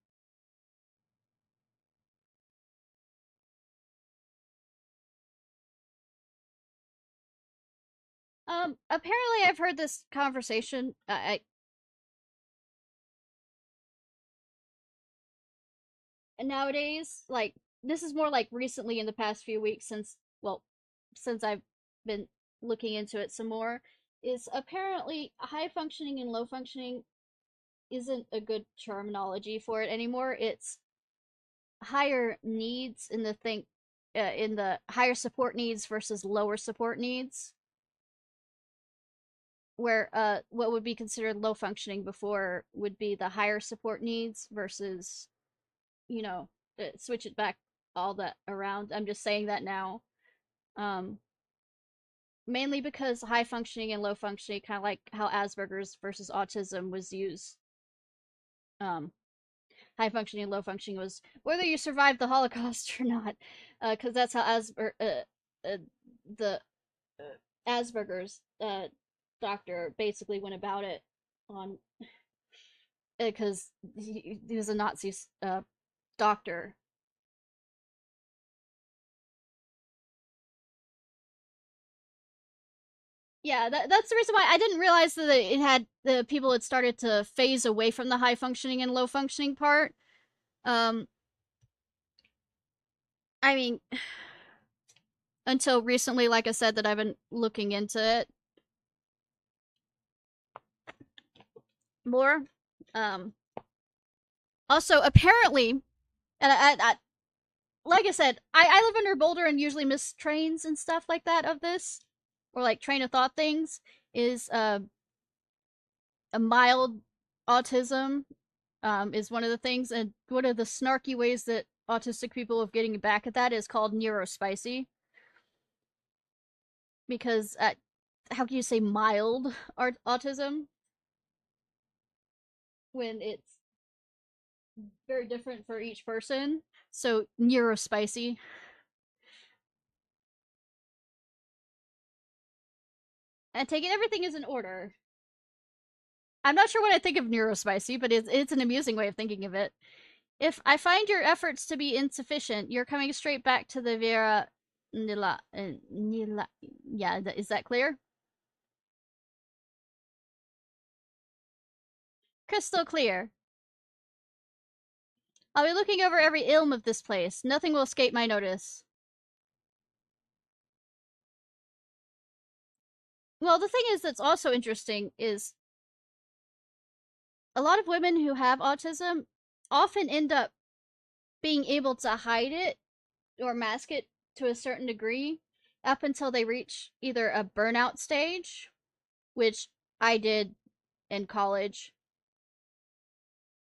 Apparently, I've heard this conversation. Nowadays, like this is more like recently in the past few weeks since I've been looking into it some more. Is apparently high functioning and low functioning isn't a good terminology for it anymore. It's higher needs in the higher support needs versus lower support needs, where what would be considered low functioning before would be the higher support needs versus, you know switch it back all that around. I'm just saying that now. um Mainly because high functioning and low functioning, kind of like how Asperger's versus autism was used. um High functioning and low functioning was whether you survived the Holocaust or not, because that's how the Asperger's doctor basically went about it on, because he was a Nazi doctor. Yeah, that's the reason why I didn't realize that it had the people had started to phase away from the high functioning and low functioning part. Um, I mean, until recently, like I said, that I've been looking into it more. Um, Also, apparently, and like I said, I live under Boulder and usually miss trains and stuff like that of this, or like train of thought things, is a mild autism is one of the things, and one of the snarky ways that autistic people of getting back at that is called neurospicy, because how can you say mild autism when it's very different for each person? So neurospicy. And taking everything is in order. I'm not sure what I think of neurospicy, but it's an amusing way of thinking of it. If I find your efforts to be insufficient, you're coming straight back to the Vera Nila. Nila. Yeah, is that clear? Crystal clear. I'll be looking over every ilm of this place. Nothing will escape my notice. Well, the thing is that's also interesting is a lot of women who have autism often end up being able to hide it or mask it to a certain degree up until they reach either a burnout stage, which I did in college.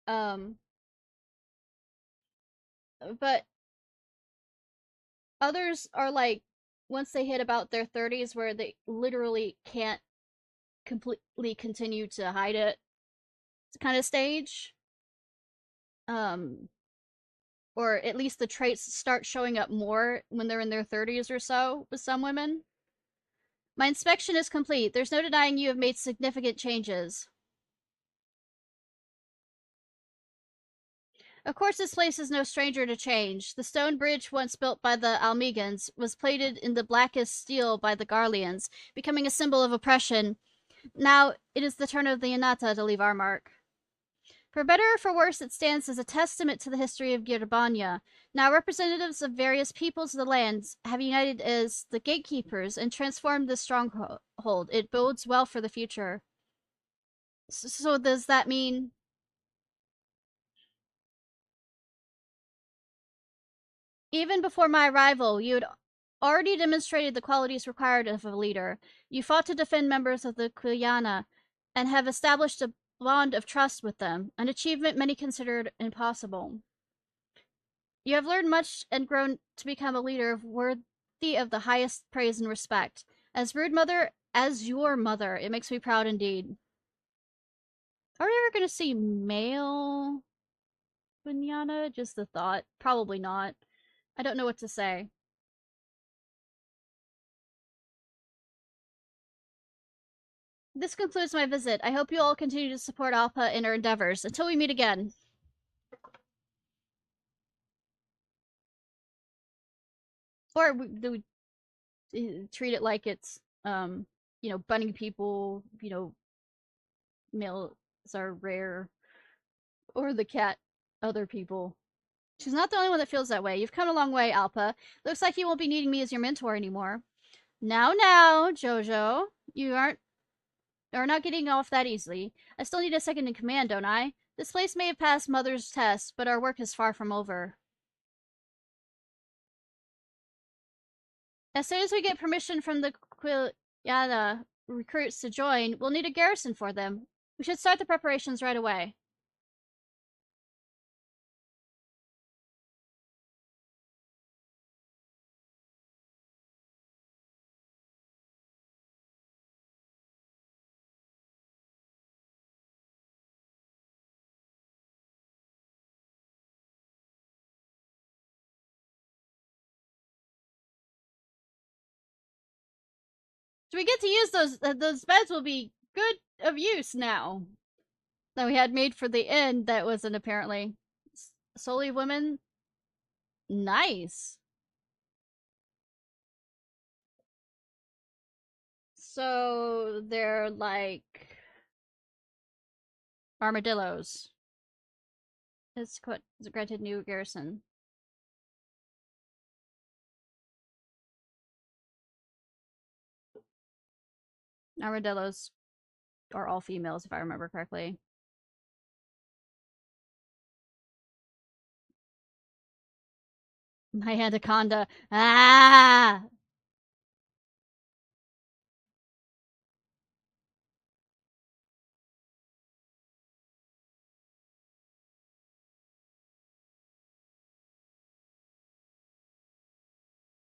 Um, but others are like once they hit about their 30s where they literally can't completely continue to hide it kind of stage. Um, or at least the traits start showing up more when they're in their 30s or so with some women. My inspection is complete. There's no denying you have made significant changes. Of course, this place is no stranger to change. The stone bridge once built by the Almegans was plated in the blackest steel by the Garleans, becoming a symbol of oppression. Now it is the turn of the Inata to leave our mark. For better or for worse, it stands as a testament to the history of Girbania. Now representatives of various peoples of the lands have united as the gatekeepers and transformed this stronghold. It bodes well for the future. So does that mean even before my arrival, you had already demonstrated the qualities required of a leader? You fought to defend members of the Quiliana and have established a bond of trust with them, an achievement many considered impossible. You have learned much and grown to become a leader worthy of the highest praise and respect. As Brood Mother, as your mother, it makes me proud indeed. Are we ever going to see male Quiliana? Just a thought. Probably not. I don't know what to say. This concludes my visit. I hope you all continue to support Alpa in her endeavors. Until we meet again. Or do we treat it like it's, bunny people, males are rare. Or the cat, other people. She's not the only one that feels that way. You've come a long way, Alpa. Looks like you won't be needing me as your mentor anymore. Now, Jojo. You are not getting off that easily. I still need a second in command, don't I? This place may have passed Mother's test, but our work is far from over. As soon as we get permission from the Quiliana recruits to join, we'll need a garrison for them. We should start the preparations right away. So we get to use those beds will be good of use now. That we had made for the inn that wasn't apparently solely women. Nice. So they're like armadillos. It's granted new garrison. Armadillos are all females, if I remember correctly. My anaconda. Ah!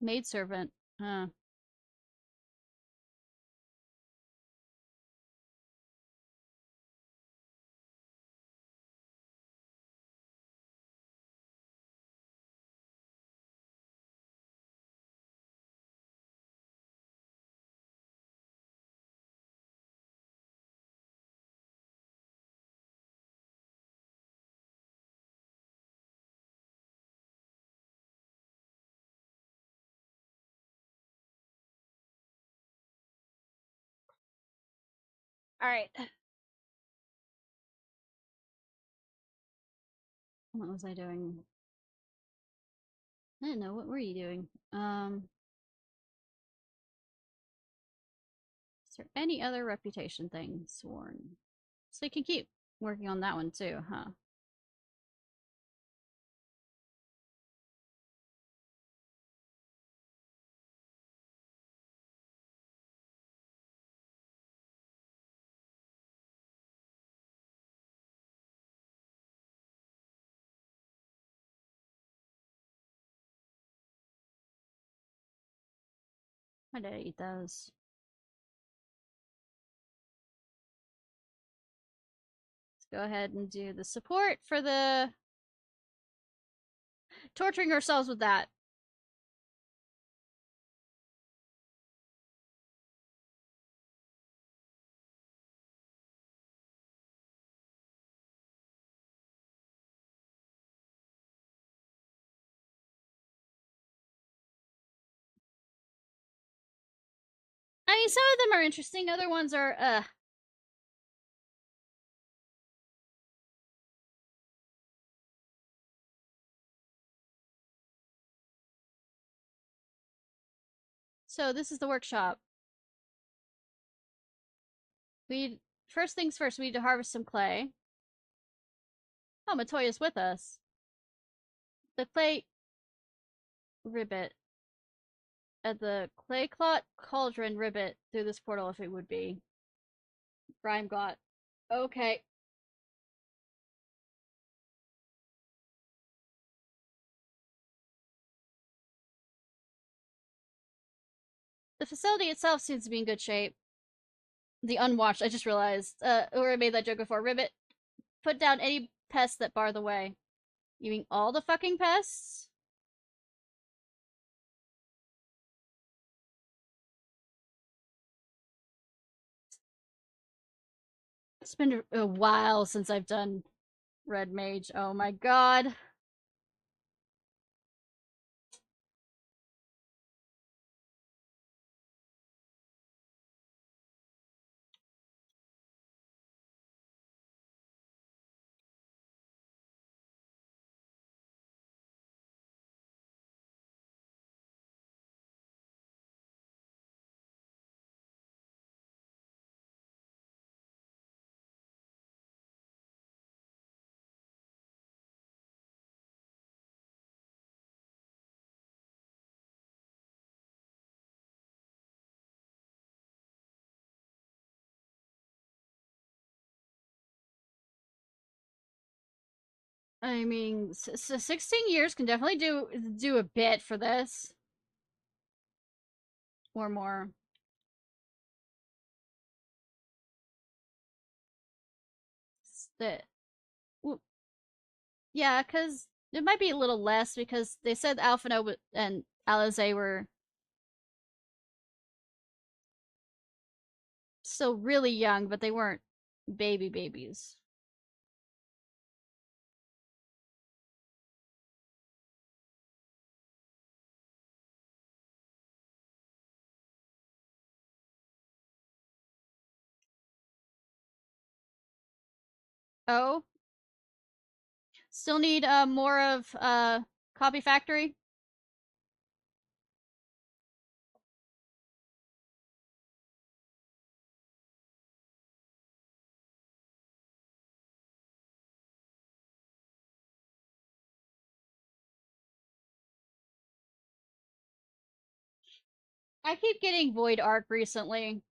Maidservant. Huh. Alright. What was I doing? I didn't know. What were you doing? Is there any other reputation thing sworn? So you can keep working on that one too, huh? I did eat those. Let's go ahead and do the support for the torturing ourselves with that. I mean, some of them are interesting, other ones are, So this is the workshop. We first things first, we need to harvest some clay. Oh, Matoya's with us. The clay ribbit at the clay clot cauldron ribbit through this portal if it would be. Grime got. Okay. The facility itself seems to be in good shape. The unwatched, I just realized. Or I made that joke before. Ribbit, put down any pests that bar the way. You mean all the fucking pests? It's been a while since I've done Red Mage. Oh my god. I mean, 16 years can definitely do a bit for this. Or more. That, well, yeah, because it might be a little less because they said Alphino and Alize were still really young, but they weren't babies. Oh, still need more of Copy Factory. I keep getting Void Arc recently.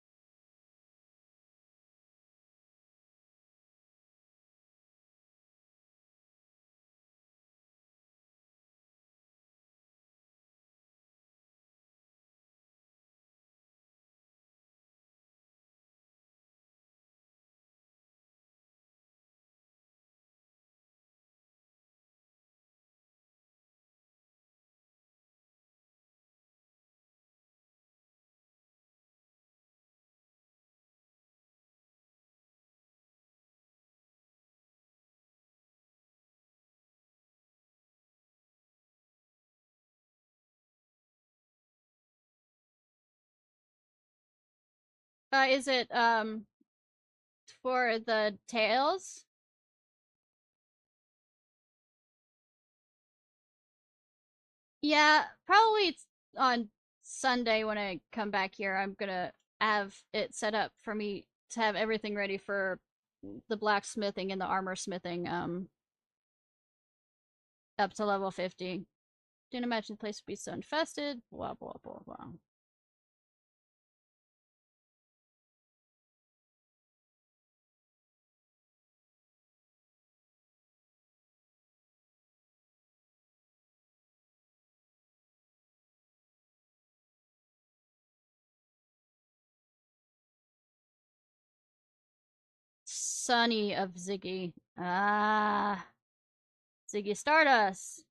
Is it for the tails? Yeah, probably on Sunday when I come back here. I'm gonna have it set up for me to have everything ready for the blacksmithing and the armor smithing. Up to level 50. Didn't imagine the place would be so infested. Blah blah blah blah. Sonny of Ziggy. Ah, Ziggy Stardust.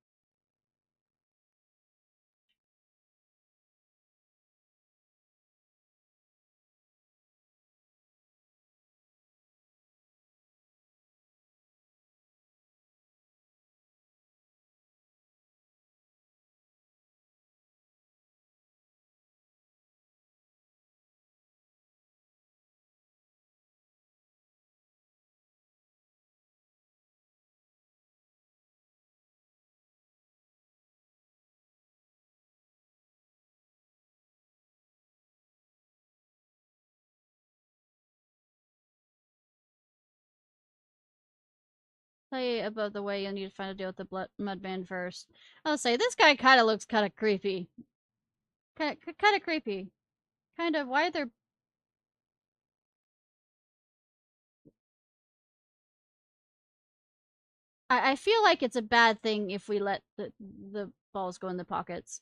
Play above the way. You'll need to find a deal with the Mudman first. I'll say this guy kind of looks kind of creepy. Kind of creepy. Kind of. Why are there? I feel like it's a bad thing if we let the balls go in the pockets.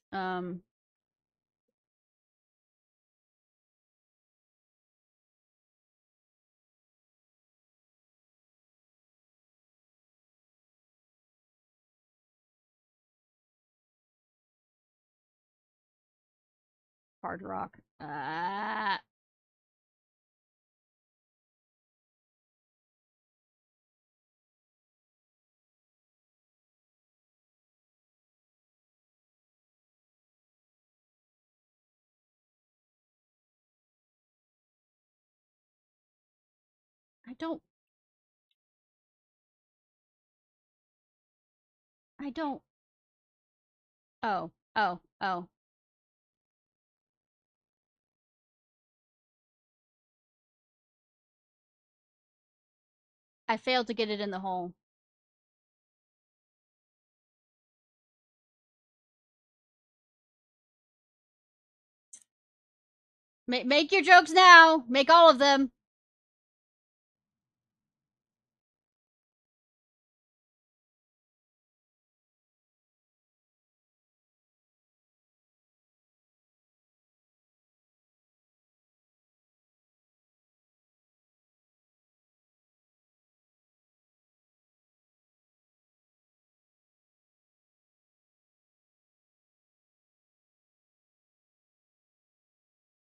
Hard rock. Ah. I don't. I don't. Oh. Oh. Oh. I failed to get it in the hole. Make your jokes now. Make all of them.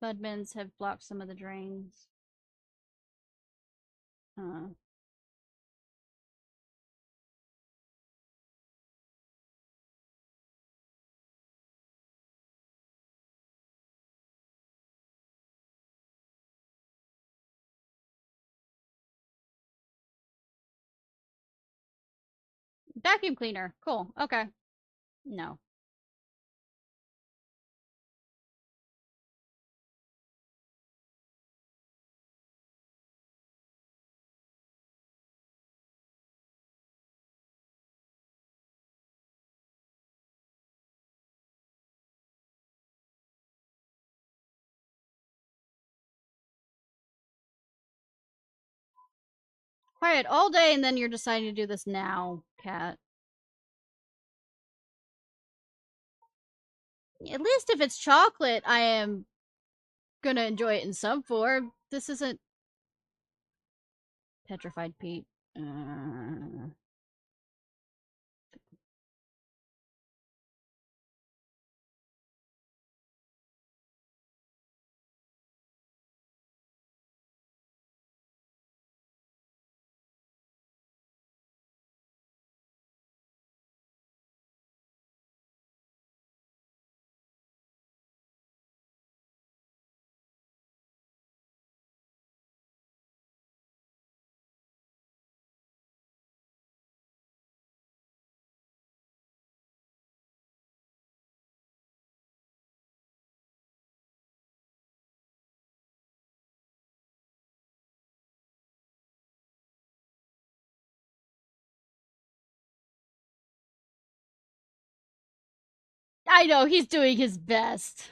Mudmens have blocked some of the drains. Uh, Vacuum cleaner. Cool. Okay. No. Quiet all day and then you're deciding to do this now, cat. At least if it's chocolate, I am gonna enjoy it in some form. This isn't petrified Pete. I know, he's doing his best.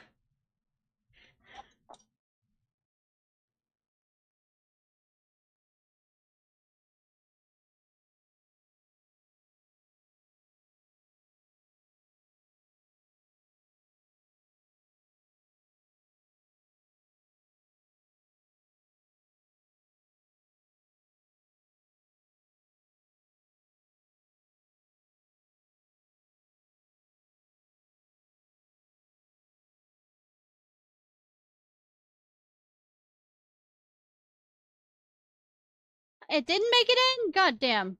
It didn't make it in? God damn.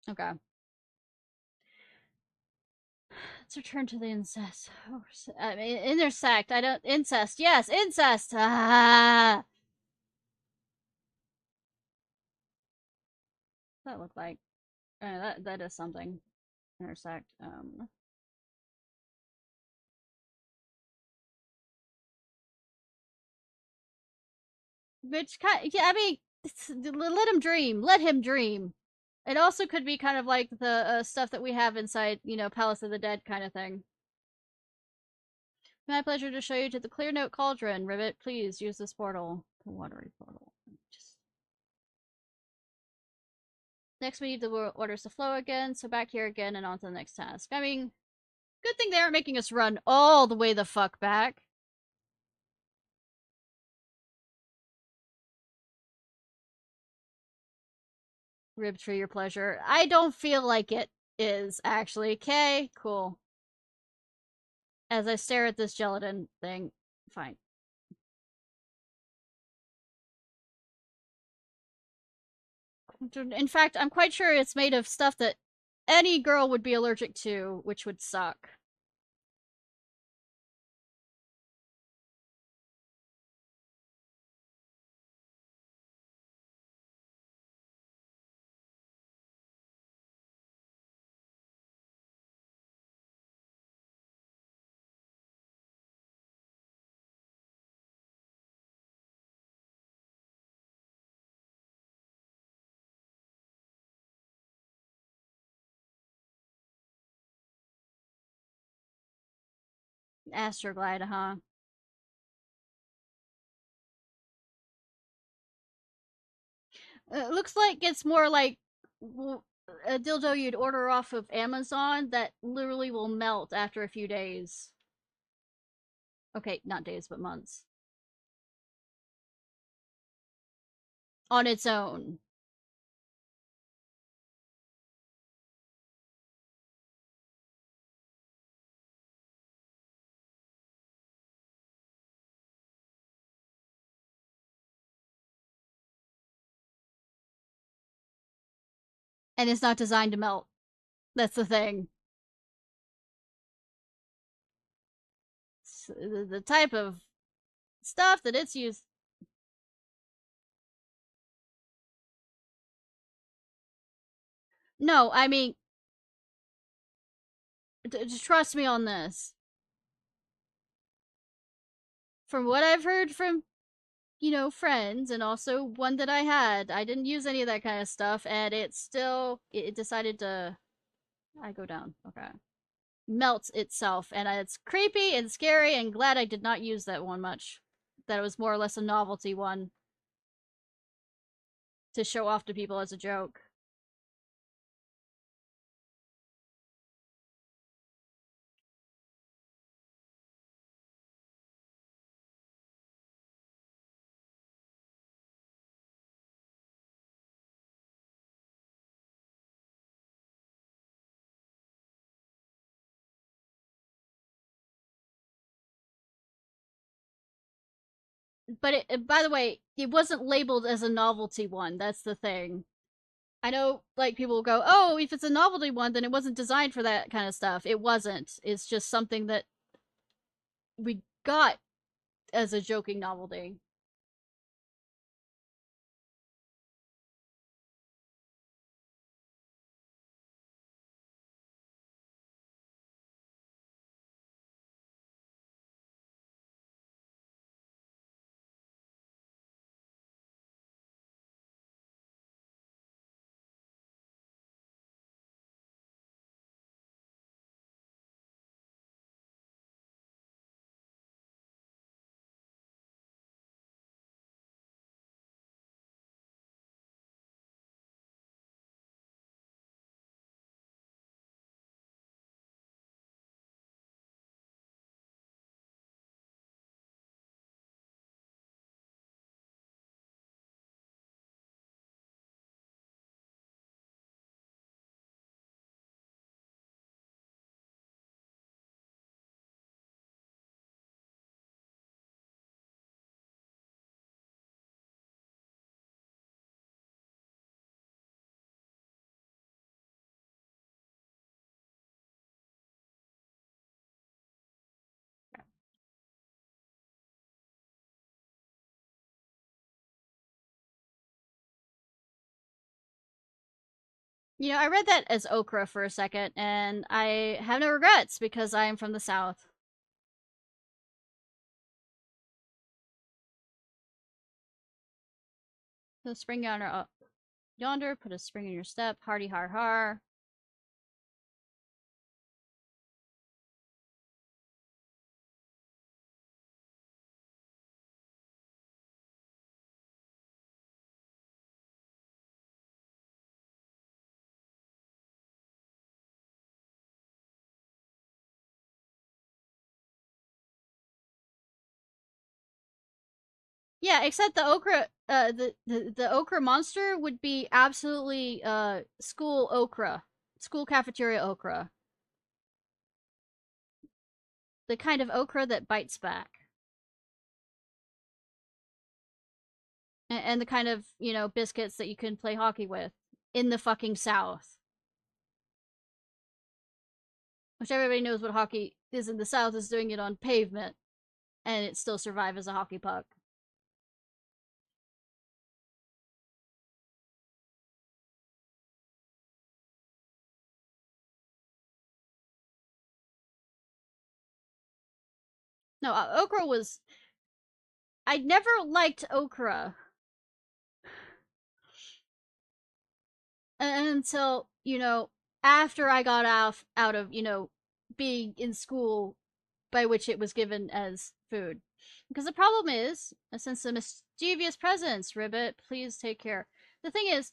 Okay. Let's return to the incest. I mean, intersect. I don't. Incest. Yes, incest. Ah. What's that look like? That is something. Intersect. Which kind? Yeah, I mean, let him dream. Let him dream. It also could be kind of like the stuff that we have inside, Palace of the Dead kind of thing. My pleasure to show you to the Clear Note Cauldron. Rivet, please use this portal. The watery portal. Just... Next, we need the orders to flow again, so back here again and on to the next task. I mean, good thing they aren't making us run all the way the fuck back. Ribbed for your pleasure. I don't feel like it is, actually. Okay, cool. As I stare at this gelatin thing, fine. In fact, I'm quite sure it's made of stuff that any girl would be allergic to, which would suck. Astroglide, huh? It looks like it's more like a dildo you'd order off of Amazon that literally will melt after a few days. Okay, not days, but months. On its own. And it's not designed to melt. That's the thing. The type of stuff that it's used. No, I mean, just trust me on this. From what I've heard from, friends, and also one that I had, I didn't use any of that kind of stuff, and it decided to. I go down. Okay. Melts itself, and it's creepy and scary, and glad I did not use that one much. That it was more or less a novelty one to show off to people as a joke. But by the way, it wasn't labeled as a novelty one. That's the thing. I know, like, people will go, oh, if it's a novelty one, then it wasn't designed for that kind of stuff. It wasn't. It's just something that we got as a joking novelty. I read that as okra for a second, and I have no regrets because I am from the South. The spring yonder, yonder, put a spring in your step, hardy har har. Yeah, except the okra, the okra monster would be absolutely school okra, school cafeteria okra, the kind of okra that bites back, and the kind of biscuits that you can play hockey with in the fucking South. Which everybody knows what hockey is in the South is doing it on pavement, and it still survive as a hockey puck. No, okra was. I never liked okra until after I got out of being in school, by which it was given as food. Because the problem is, since the mischievous presence, Ribbit, please take care. The thing is,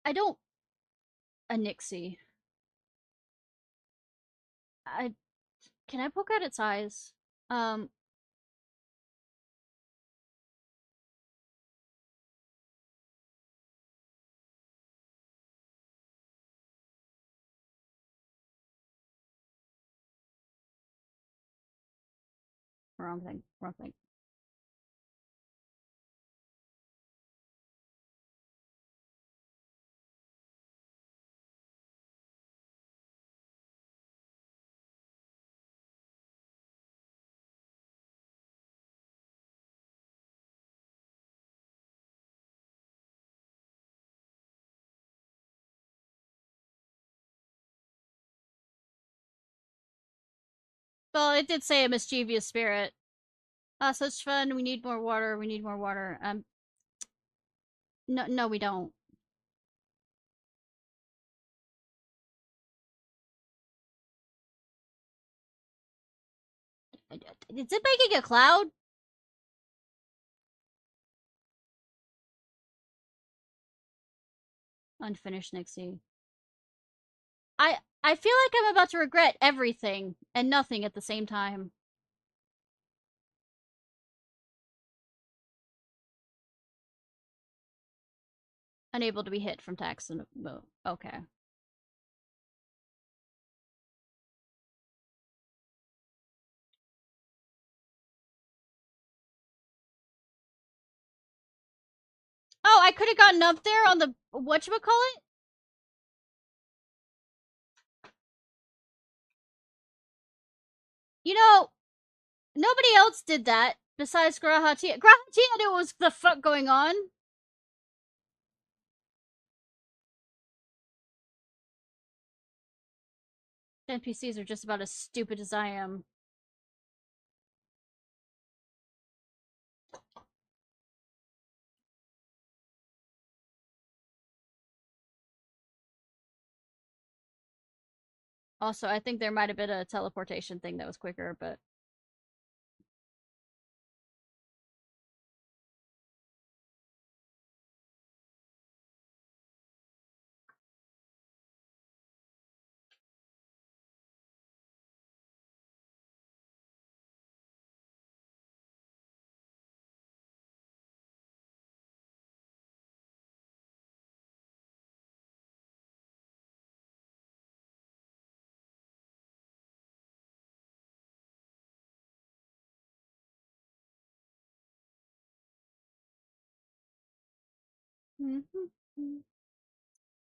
I don't a Nixie. I can I poke out its eyes? Um, wrong thing, wrong thing. Well, it did say a mischievous spirit. Ah, such fun. We need more water. We need more water. No, we don't. Is it making a cloud? Unfinished Nixie. I feel like I'm about to regret everything and nothing at the same time. Unable to be hit from tax and move. Okay. Oh, I could have gotten up there on the whatchamacallit? You know, nobody else did that besides Grahatia. Grahatia knew what was the fuck going on. NPCs are just about as stupid as I am. Also, I think there might have been a teleportation thing that was quicker, but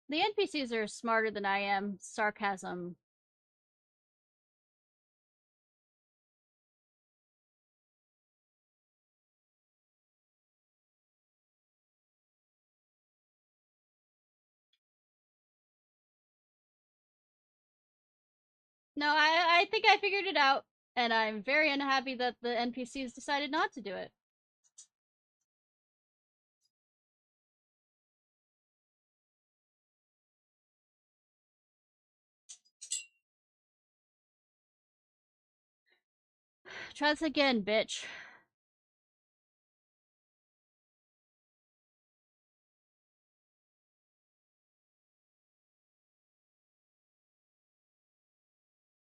the NPCs are smarter than I am. Sarcasm. No, I think I figured it out, and I'm very unhappy that the NPCs decided not to do it. Try this again, bitch.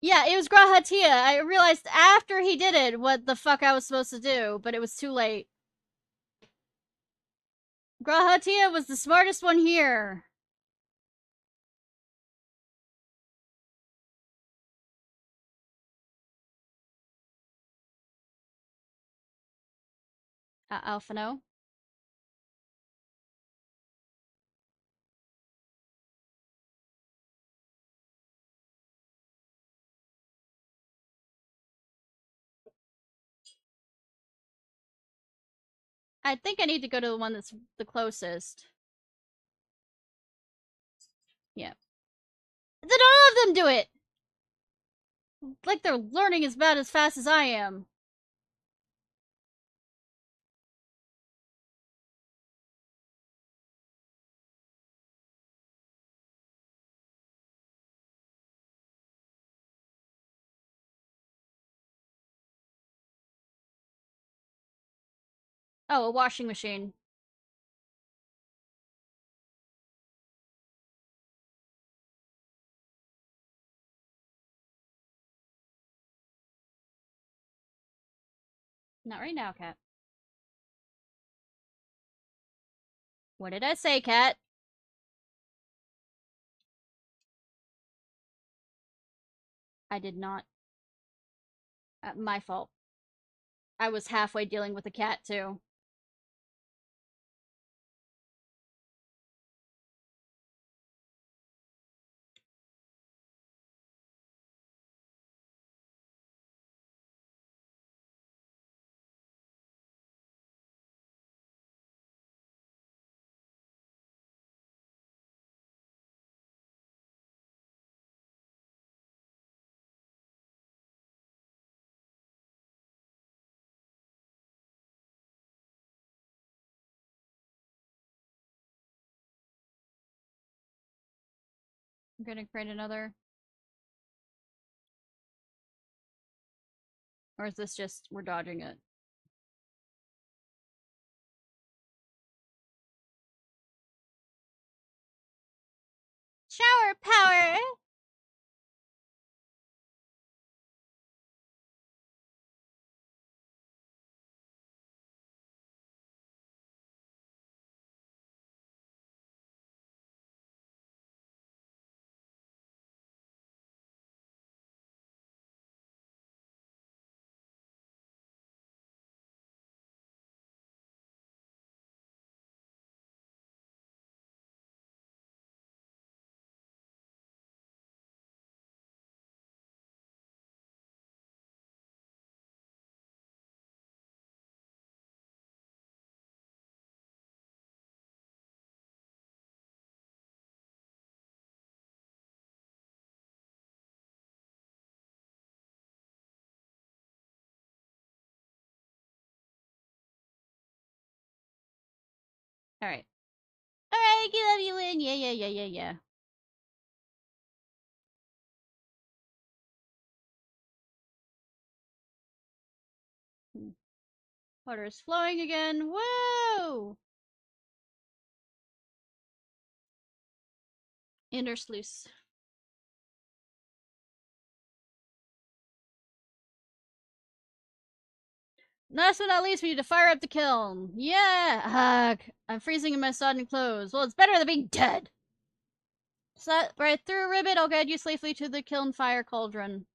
Yeah, it was Grahatia. I realized after he did it what the fuck I was supposed to do, but it was too late. Grahatia was the smartest one here. Alphano. I think I need to go to the one that's the closest. Yeah. Then all of them do it! Like they're learning about as fast as I am. Oh, a washing machine. Not right now, Cat. What did I say, Cat? I did not. My fault. I was halfway dealing with the cat, too. I'm gonna create another. Or is this just we're dodging it? Shower power! Alright. Alright, love you in. Yeah. Water is flowing again. Whoa! Inner sluice. Last but not least, we need to fire up the kiln. Yeah! Ugh. I'm freezing in my sodden clothes. Well, it's better than being dead. Set right through, Ribbit. I'll guide you safely to the kiln fire cauldron.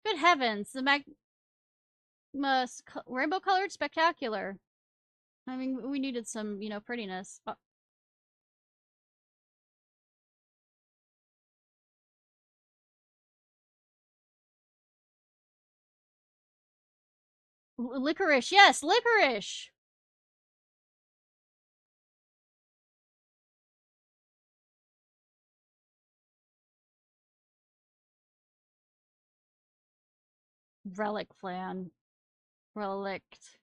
Good heavens, the magma rainbow colored spectacular. I mean, we needed some, prettiness. Licorice, yes, licorice! Relic flan. Relict.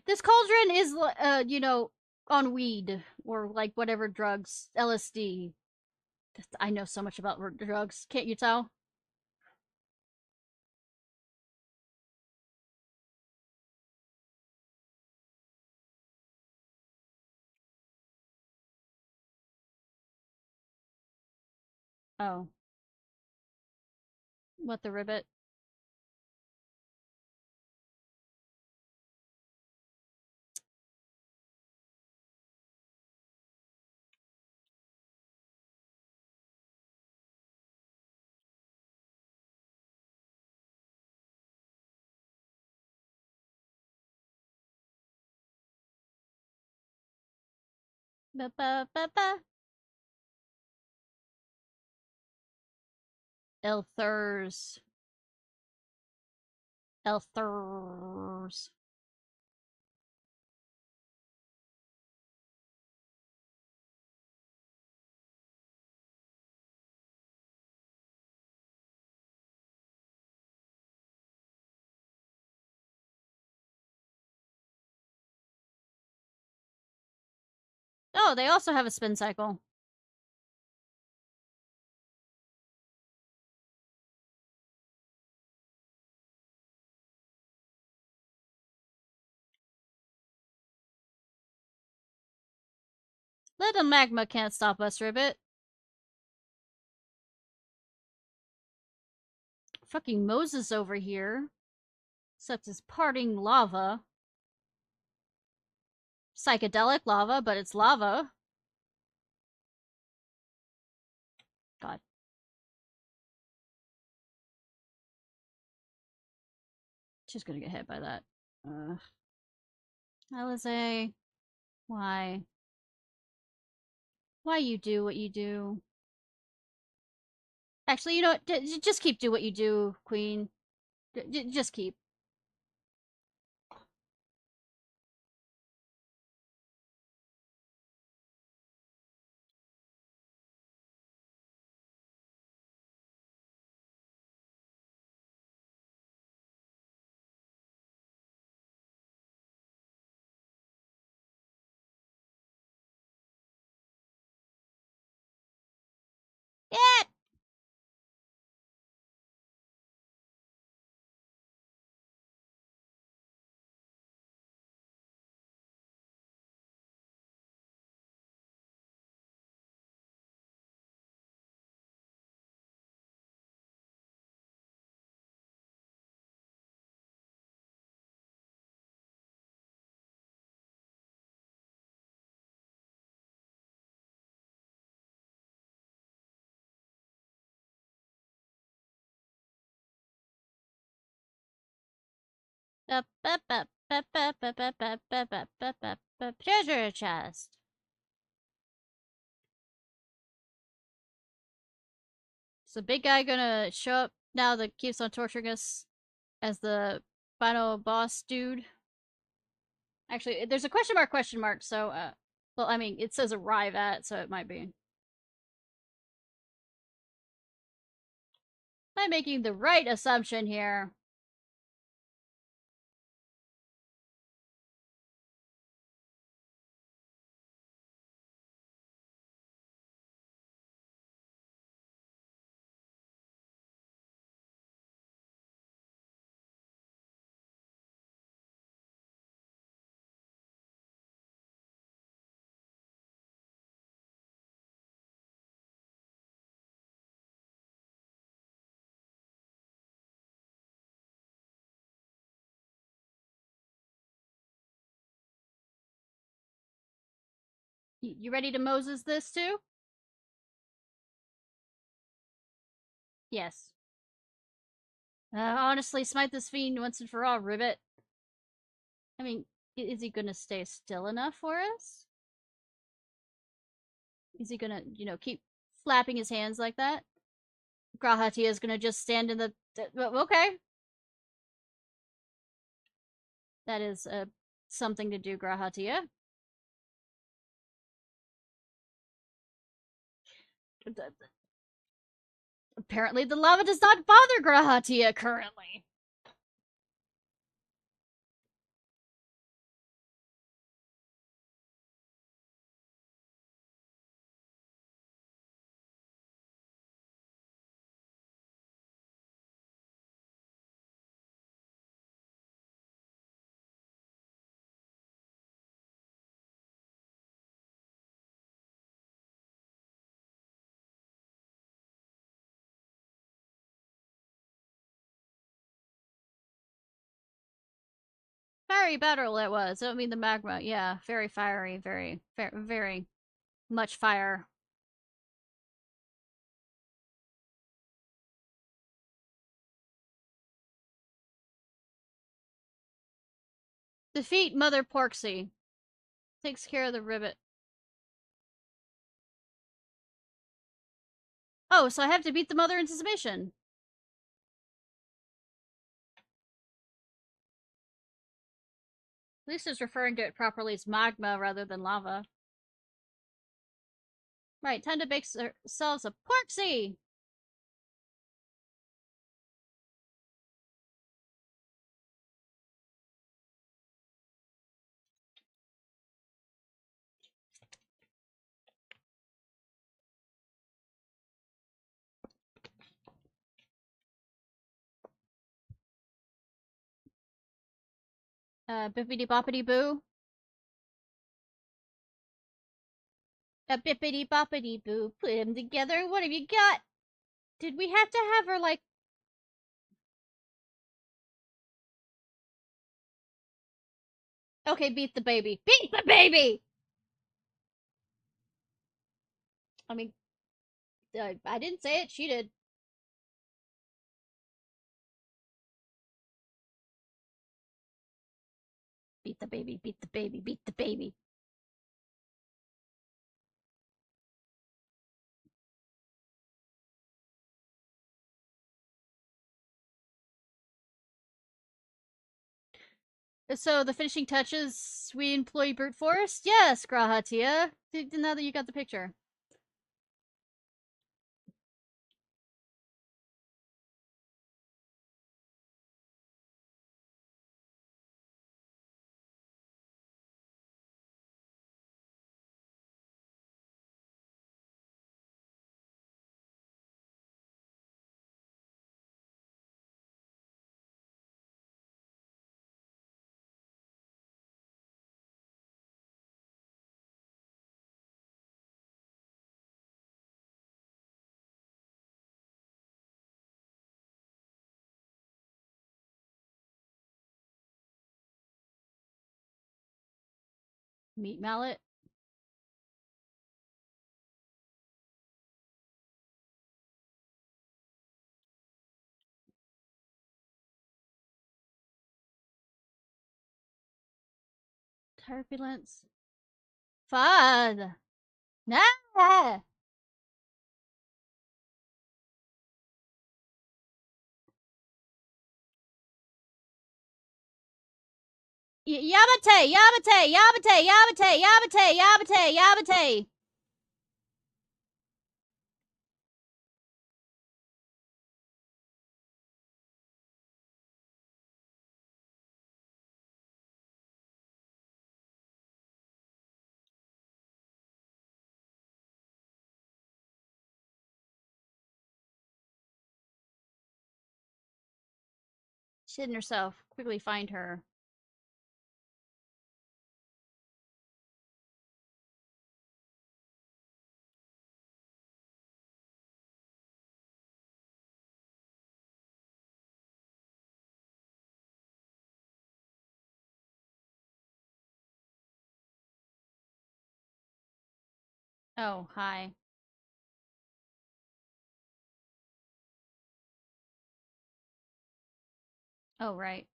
This cauldron is, on weed. Or, like, whatever drugs. LSD. I know so much about drugs. Can't you tell? Oh. What, the ribbit? Ba ba ba ba. Elthers. Elthers. Oh, they also have a spin cycle. Little magma can't stop us, Ribbit. Fucking Moses over here. Except his parting lava. Psychedelic lava, but it's lava. God. She's gonna get hit by that. Alize, why? Why you do what you do? Actually, you know what? Just keep do what you do, Queen. Just keep. Treasure chest. Is the big guy gonna show up now that keeps on torturing us as the final boss dude? Actually, there's a question mark, so, well, I mean, it says arrive at, so it might be. Am I making the right assumption here? You ready to Moses this too? Yes. Honestly, smite this fiend once and for all, Ribbit. I mean, is he gonna stay still enough for us? Is he gonna, keep flapping his hands like that? Grahatia is gonna just stand in the. Okay. That is something to do, Grahatia. Apparently, the lava does not bother Grahatia currently. Fiery battle it was. I mean, the magma. Yeah, very fiery, very, very, very much fire. Defeat Mother Porxie. Takes care of the ribbit. Oh, so I have to beat the mother into submission. At least it's referring to it properly as magma rather than lava. Right, time to make ourselves a Porxie! Bippity boppity boo. A bippity boppity boo. Put them together. What have you got? Did we have to have her, like. Okay, beat the baby. Beat the baby! I mean, I didn't say it, she did. Beat the baby, beat the baby, beat the baby. So the finishing touches, we employ brute force? Yes, Grahatia. Now that you got the picture. Meat mallet. Turbulence. Fun. Nah. Yabate, yabate, yabate, yabate, yabate, yabate, yabate. She hidden herself. Quickly find her. Oh, hi. Oh, right.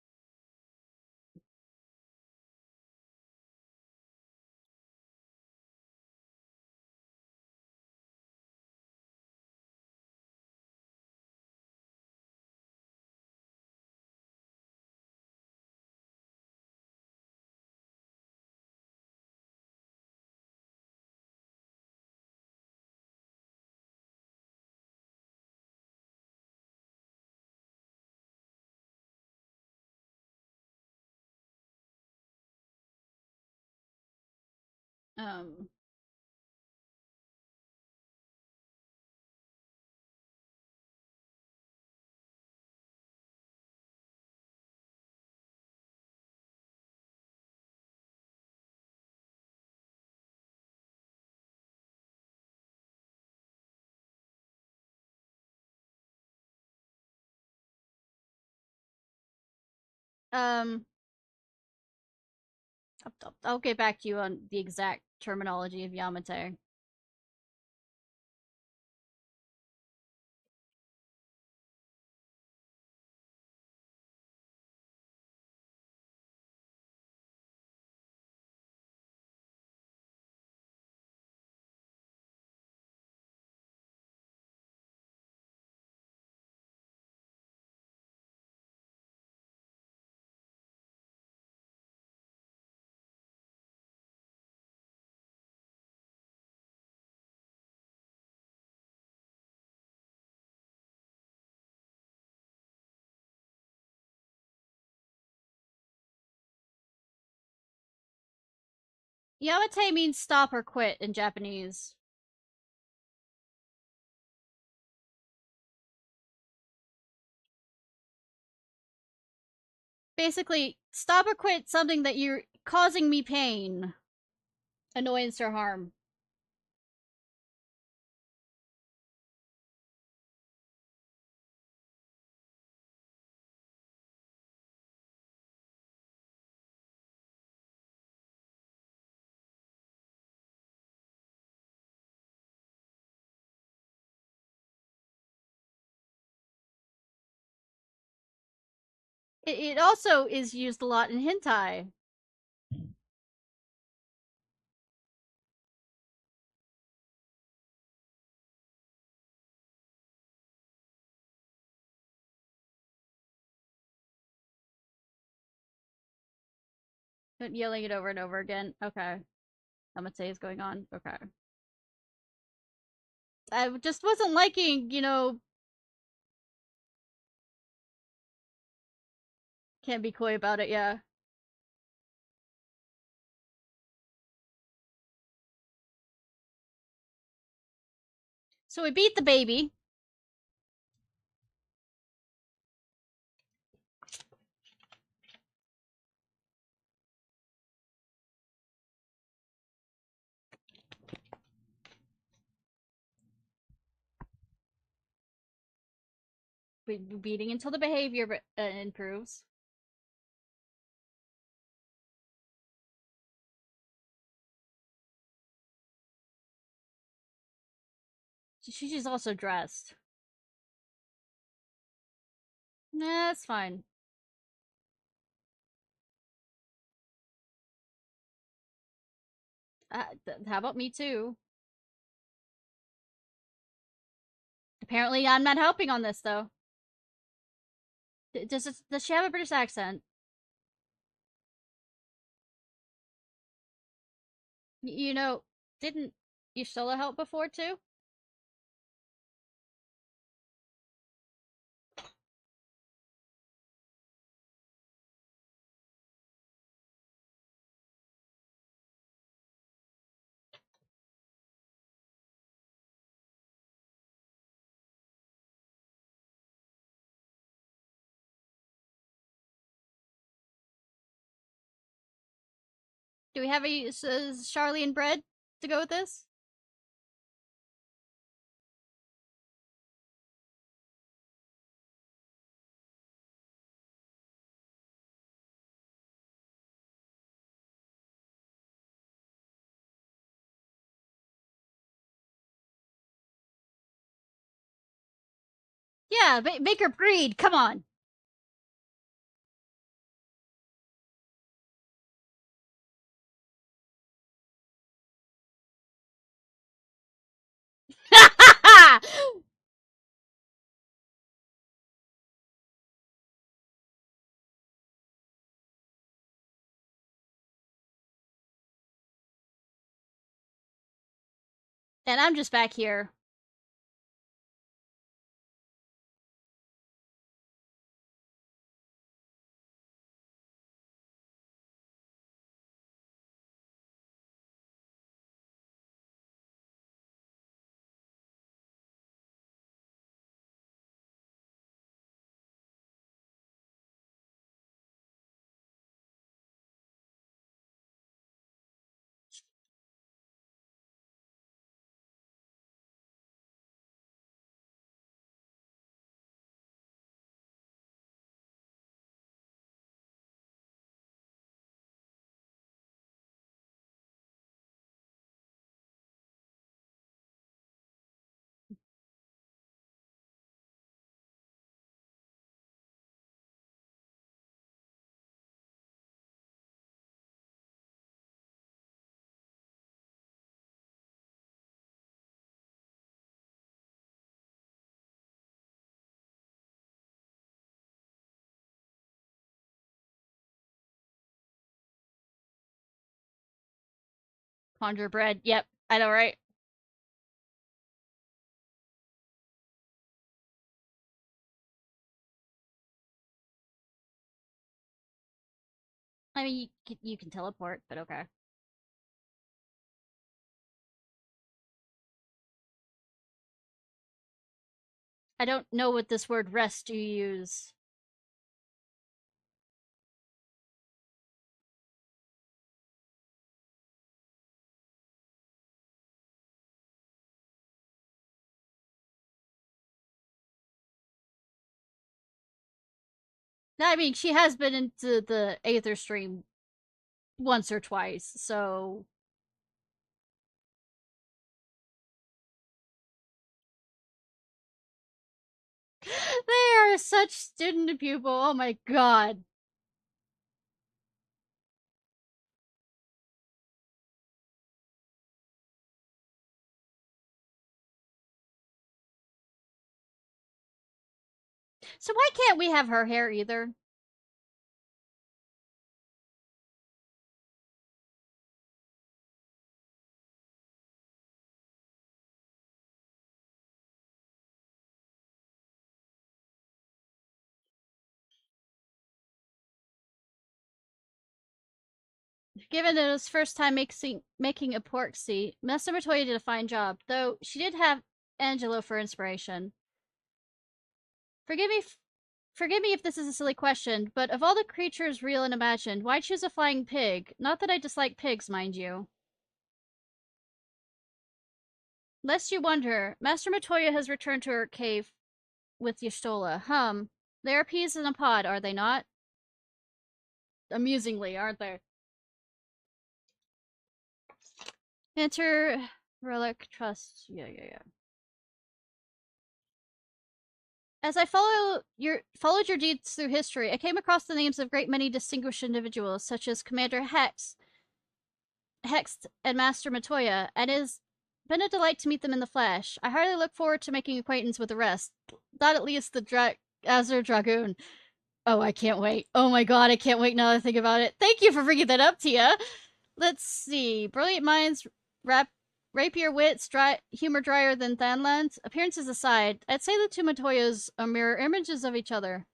Um, um, I'll get back to you on the exact terminology of Yamate. Yamate means stop or quit in Japanese. Basically, stop or quit something that you're causing me pain, annoyance, or harm. It also is used a lot in hentai. Yelling it over and over again. Okay. Yamate is going on. Okay. I just wasn't liking, can't be coy about it, yeah. So we beat the baby. We beating until the behavior improves. She's also dressed. Nah, that's fine. How about me too? Apparently, I'm not helping on this though. Does she have a British accent? You know, didn't Yustola help before too? Do we have a Charlene bread to go with this? Yeah, make her breed. Come on. And I'm just back here. Conjure bread. Yep, I know, right? I mean, you can teleport, but okay. I don't know what this word rest you use. I mean, she has been into the Aether stream once or twice, so they are such student to pupil. Oh my god. So why can't we have her hair either? Given it was first time making a porxie, Master Matoya did a fine job, though she did have Angelo for inspiration. Forgive me Forgive me if this is a silly question, but of all the creatures real and imagined, why choose a flying pig? Not that I dislike pigs, mind you. Lest you wonder, Master Matoya has returned to her cave with Y'shtola. They are peas in a pod, are they not? Amusingly, aren't they? Enter relic trust. Yeah. As I followed your deeds through history, I came across the names of a great many distinguished individuals, such as Commander Hex, Hext and Master Matoya, and it has been a delight to meet them in the flesh. I heartily look forward to making acquaintance with the rest. Not at least the Azure Dragoon. Oh, I can't wait. Oh my god, I can't wait now that I think about it. Thank you for bringing that up, Tia. Let's see. Brilliant minds, rapier wits, humor drier than Thanland. Appearances aside, I'd say the two Matoyas are mirror images of each other.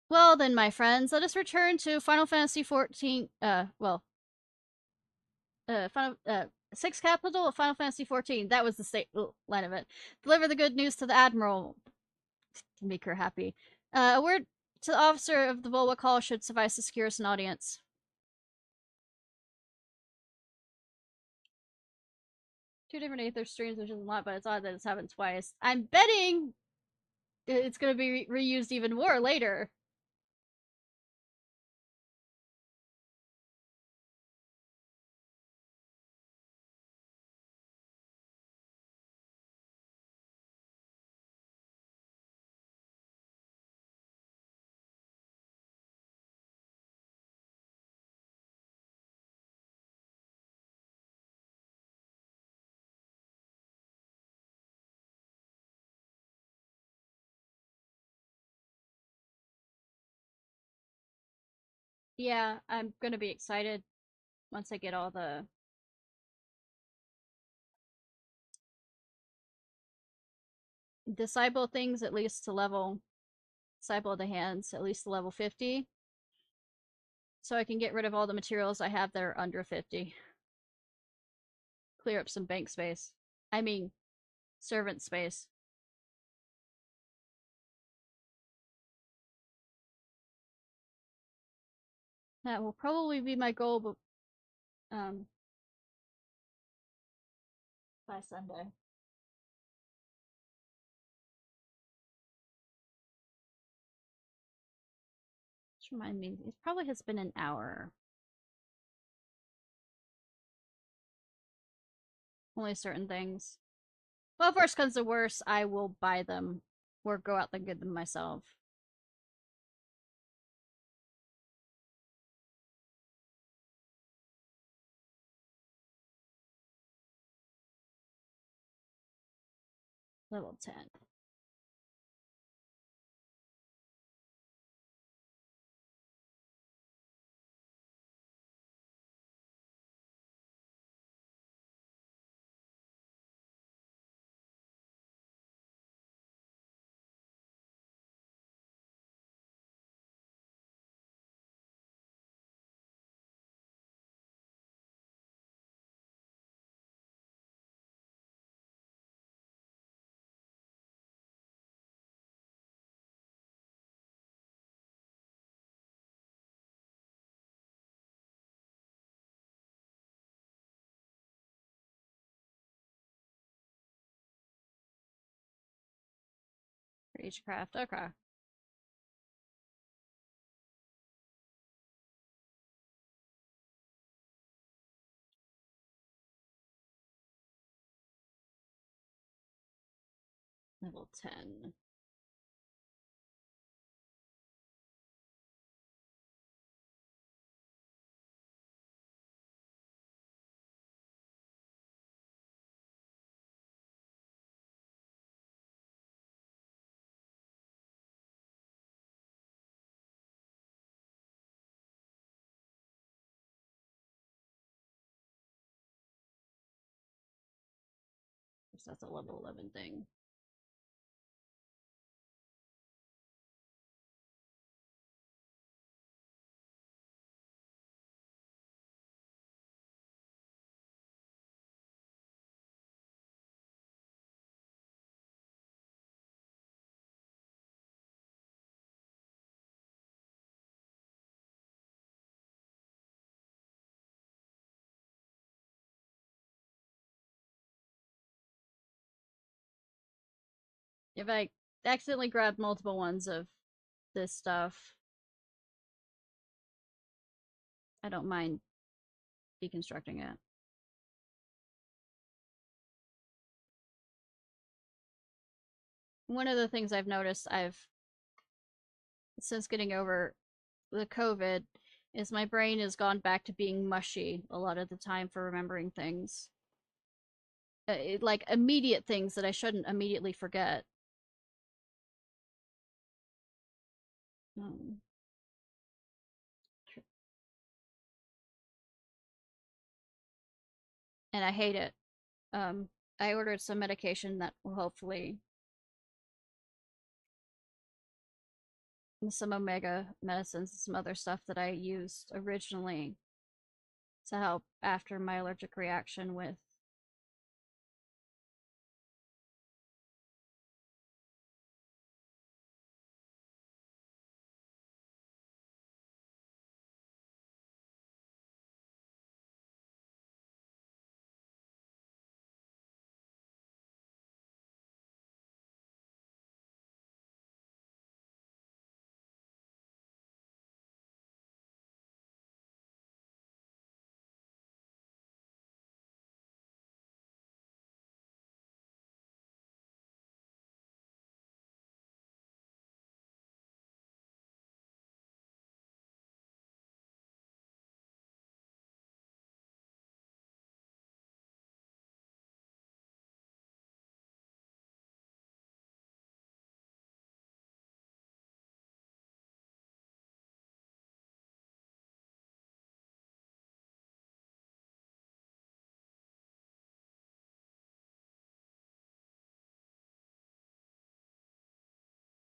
Well then, my friends, let us return to Final Fantasy XIV. Final, Sixth capital of Final Fantasy XIV. That was the line of it. Deliver the good news to the Admiral. Make her happy. A word to the officer of the Bulwark Hall should suffice to secure us an audience. Two different Aether streams, which is a lot, but it's odd that it's happened twice. I'm betting it's going to be reused even more later. Yeah, I'm going to be excited once I get all the disciple things at least to level disciple of the hands at least to level 50, so I can get rid of all the materials I have that are under 50. Clear up some bank space. I mean, servant space. That will probably be my goal, but by Sunday. Just remind me, it probably has been an hour. Only certain things. Well, if worse comes to worse, I will buy them or go out and get them myself. Level 10. Ragecraft, okay. Level 10. That's a level 11 thing. If I accidentally grabbed multiple ones of this stuff, I don't mind deconstructing it. One of the things I've noticed since getting over the COVID is my brain has gone back to being mushy a lot of the time for remembering things. Like immediate things that I shouldn't immediately forget. Um, and I hate it. I ordered some medication that will hopefully some omega medicines and some other stuff that I used originally to help after my allergic reaction with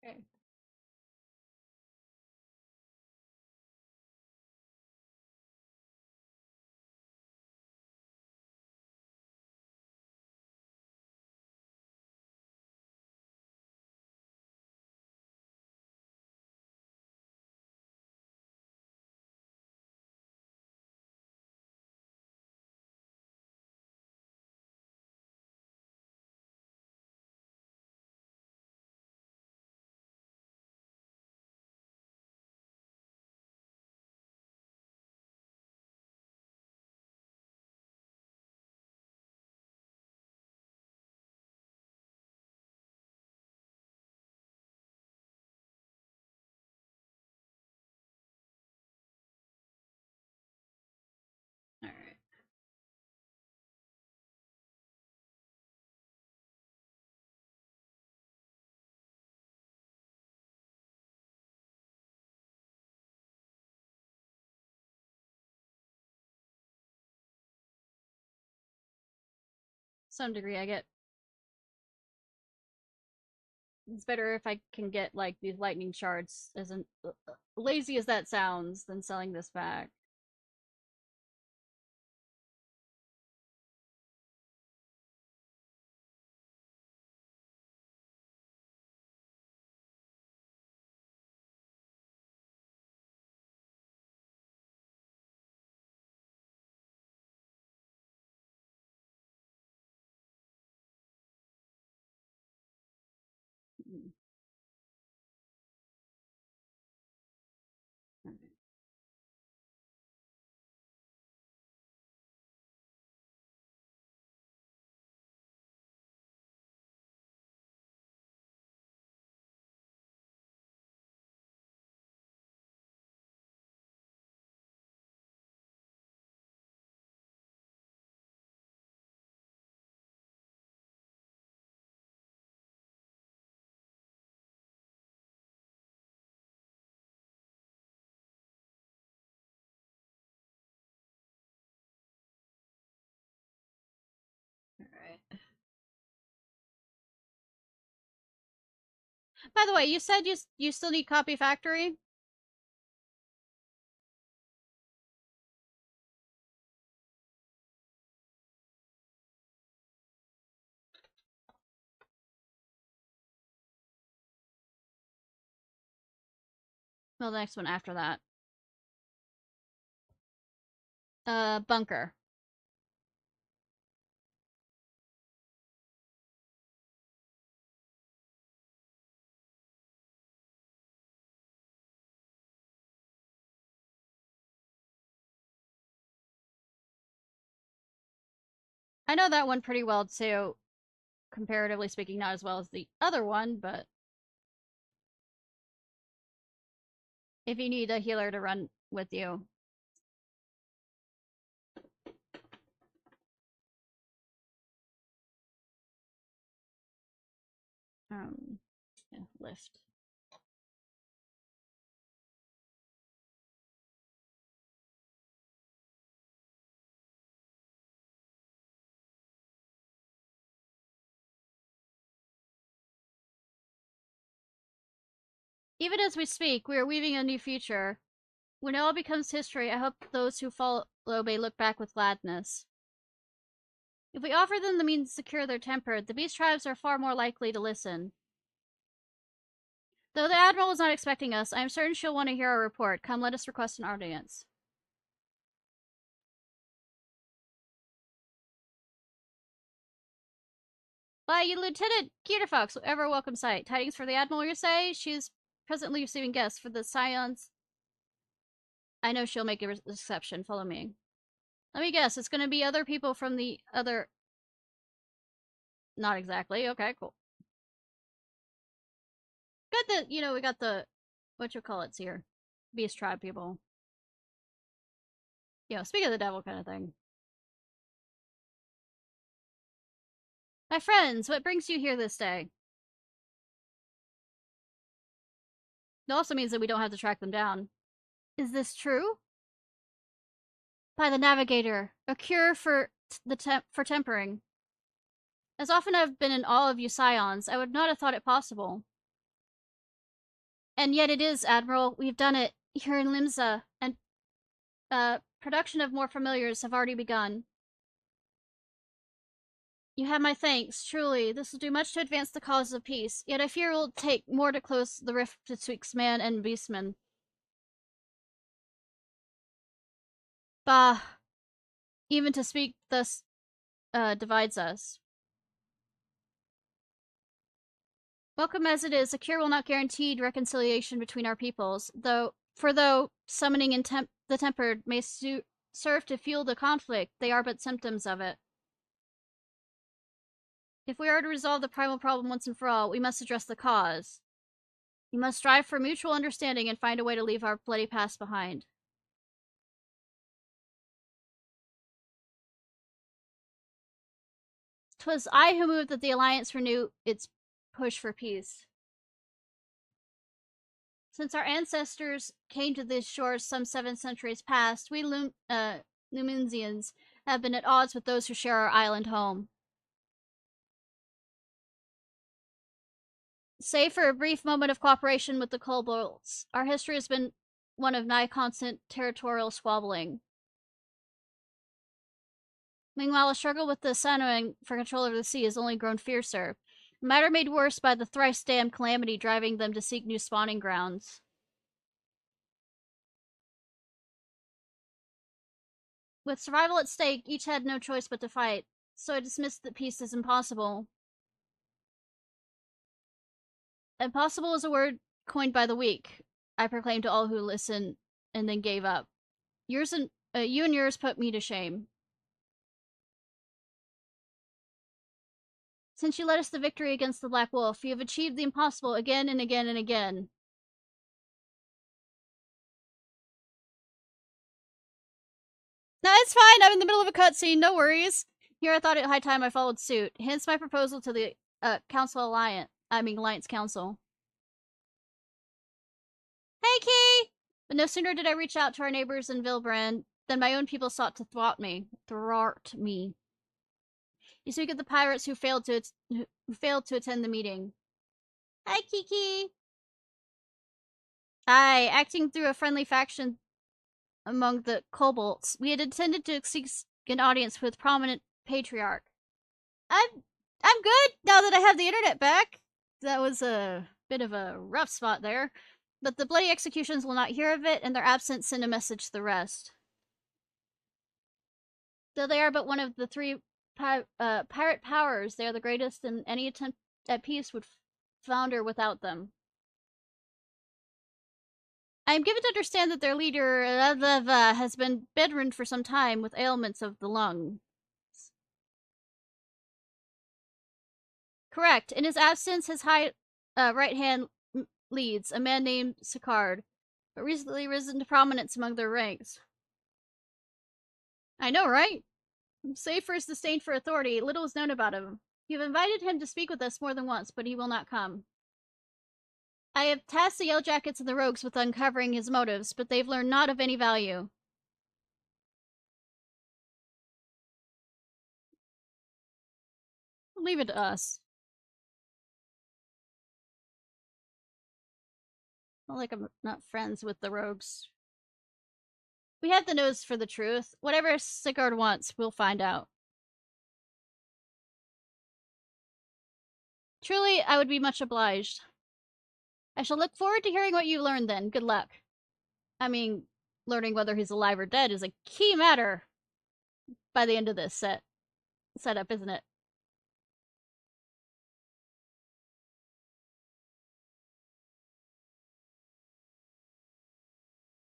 okay. All right. Some degree I get it's better if I can get like these lightning shards as an lazy as that sounds than selling this back. Mm. All right. By the way, you said you still need Copy Factory? Well, the next one after that. Bunker. I know that one pretty well too, comparatively speaking, not as well as the other one, but if you need a healer to run with you. Yeah, lift. Even as we speak, we are weaving a new future. When it all becomes history, I hope those who follow may look back with gladness. If we offer them the means to cure their temper, the beast tribes are far more likely to listen. Though the Admiral was not expecting us, I am certain she'll want to hear our report. Come, let us request an audience. Why, you Lieutenant Ciarfox, ever welcome sight. Tidings for the Admiral, you say? She is presently receiving guests for the Scions. I know she'll make a reception. Follow me. Let me guess, it's going to be other people from the other... Not exactly. Okay, cool. Good that, you know, we got the... Whatchamacallits here. Beast tribe people. You know, speak of the devil kind of thing. My friends, what brings you here this day? It also means that we don't have to track them down. Is this true? By the Navigator, a cure for for tempering. As often I've been in awe of you Scions, I would not have thought it possible. And yet it is, Admiral. We've done it here in Limsa, and production of more familiars have already begun. You have my thanks, truly. This will do much to advance the cause of peace, yet I fear it will take more to close the rift betwixt man and beastman. Bah, even to speak thus divides us. Welcome as it is, a cure will not guarantee reconciliation between our peoples, though summoning in the tempered may serve to fuel the conflict, they are but symptoms of it. If we are to resolve the primal problem once and for all, we must address the cause. We must strive for mutual understanding and find a way to leave our bloody past behind. 'Twas I who moved that the Alliance renew its push for peace. Since our ancestors came to these shores some 7 centuries past, we Luminsians have been at odds with those who share our island home. Save for a brief moment of cooperation with the kobolds, our history has been one of nigh constant territorial squabbling. Meanwhile, a struggle with the Sanoan for control of the sea has only grown fiercer, a matter made worse by the thrice-damned calamity driving them to seek new spawning grounds. With survival at stake, each had no choice but to fight, so I dismissed that peace is impossible. Impossible is a word coined by the weak, I proclaimed to all who listened, and then gave up. You and yours put me to shame. Since you led us to victory against the Black Wolf, you have achieved the impossible again and again and again. No, it's fine. I'm in the middle of a cutscene. No worries. Here, I thought it high time I followed suit. Hence my proposal to the Alliance Council. Hey, Key! But no sooner did I reach out to our neighbors in Vilbrand than my own people sought to thwart me. You speak of the pirates who failed to attend the meeting. Hi, Kiki. Aye, acting through a friendly faction among the kobolds, we had intended to seek an audience with prominent patriarch. I'm good now that I have the internet back. That was a bit of a rough spot there, but the bloody executions will not hear of it, and their absence send a message to the rest. Though they are but one of the 3 pirate powers, they are the greatest, and any attempt at peace would founder without them. I am given to understand that their leader has been bedridden for some time with ailments of the lung. Correct. In his absence, his right hand leads, a man named Sicard. but recently risen to prominence among their ranks. I know, right? Save for his disdain for authority, little is known about him. You've invited him to speak with us more than once, but he will not come. I have tasked the Yellowjackets and the Rogues with uncovering his motives, but they've learned naught of any value. Leave it to us. Not like I'm not friends with the Rogues. We have the nose for the truth. Whatever Sigurd wants, we'll find out. Truly, I would be much obliged. I shall look forward to hearing what you learn then. Good luck. I mean, learning whether he's alive or dead is a key matter by the end of this setup, isn't it?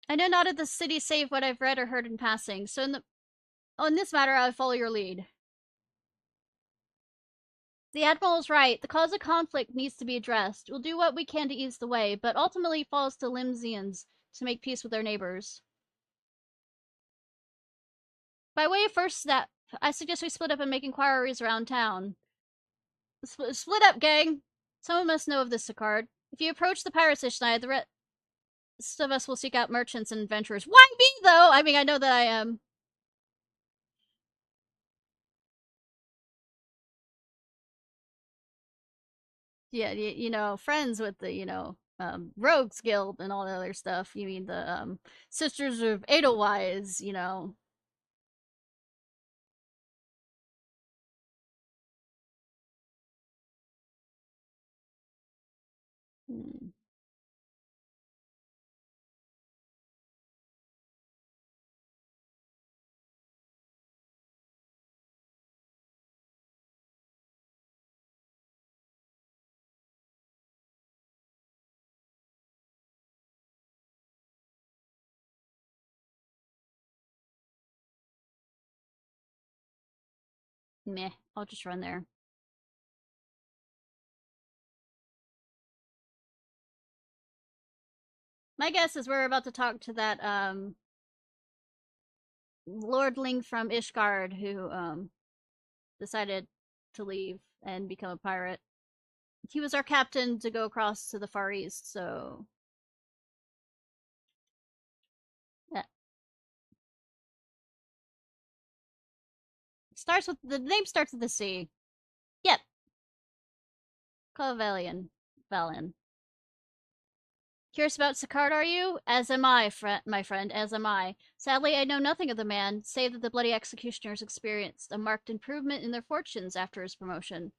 I know not of the city save what I've read or heard in passing, so in this matter I'll follow your lead. The Admiral is right. The cause of conflict needs to be addressed. We'll do what we can to ease the way, but ultimately falls to Limsians to make peace with their neighbors. By way of first step, I suggest we split up and make inquiries around town. Split up, gang! Someone must know of this, Sicard. If you approach the pirates, Ishnai, the rest of us will seek out merchants and adventurers. Why me, though? I mean, I know that I am. Yeah, you know, friends with the, Rogues Guild and all the other stuff. You mean the, Sisters of Edelweiss, you know. Hmm. Meh. I'll just run there. My guess is we're about to talk to that, lordling from Ishgard who, decided to leave and become a pirate. He was our captain to go across to the Far East, so yeah. Starts with the name starts with the C. Yep. Clavelian. Valen. Curious about Sicard, are you? As am I, my friend, as am I. Sadly, I know nothing of the man, save that the bloody executioners experienced a marked improvement in their fortunes after his promotion.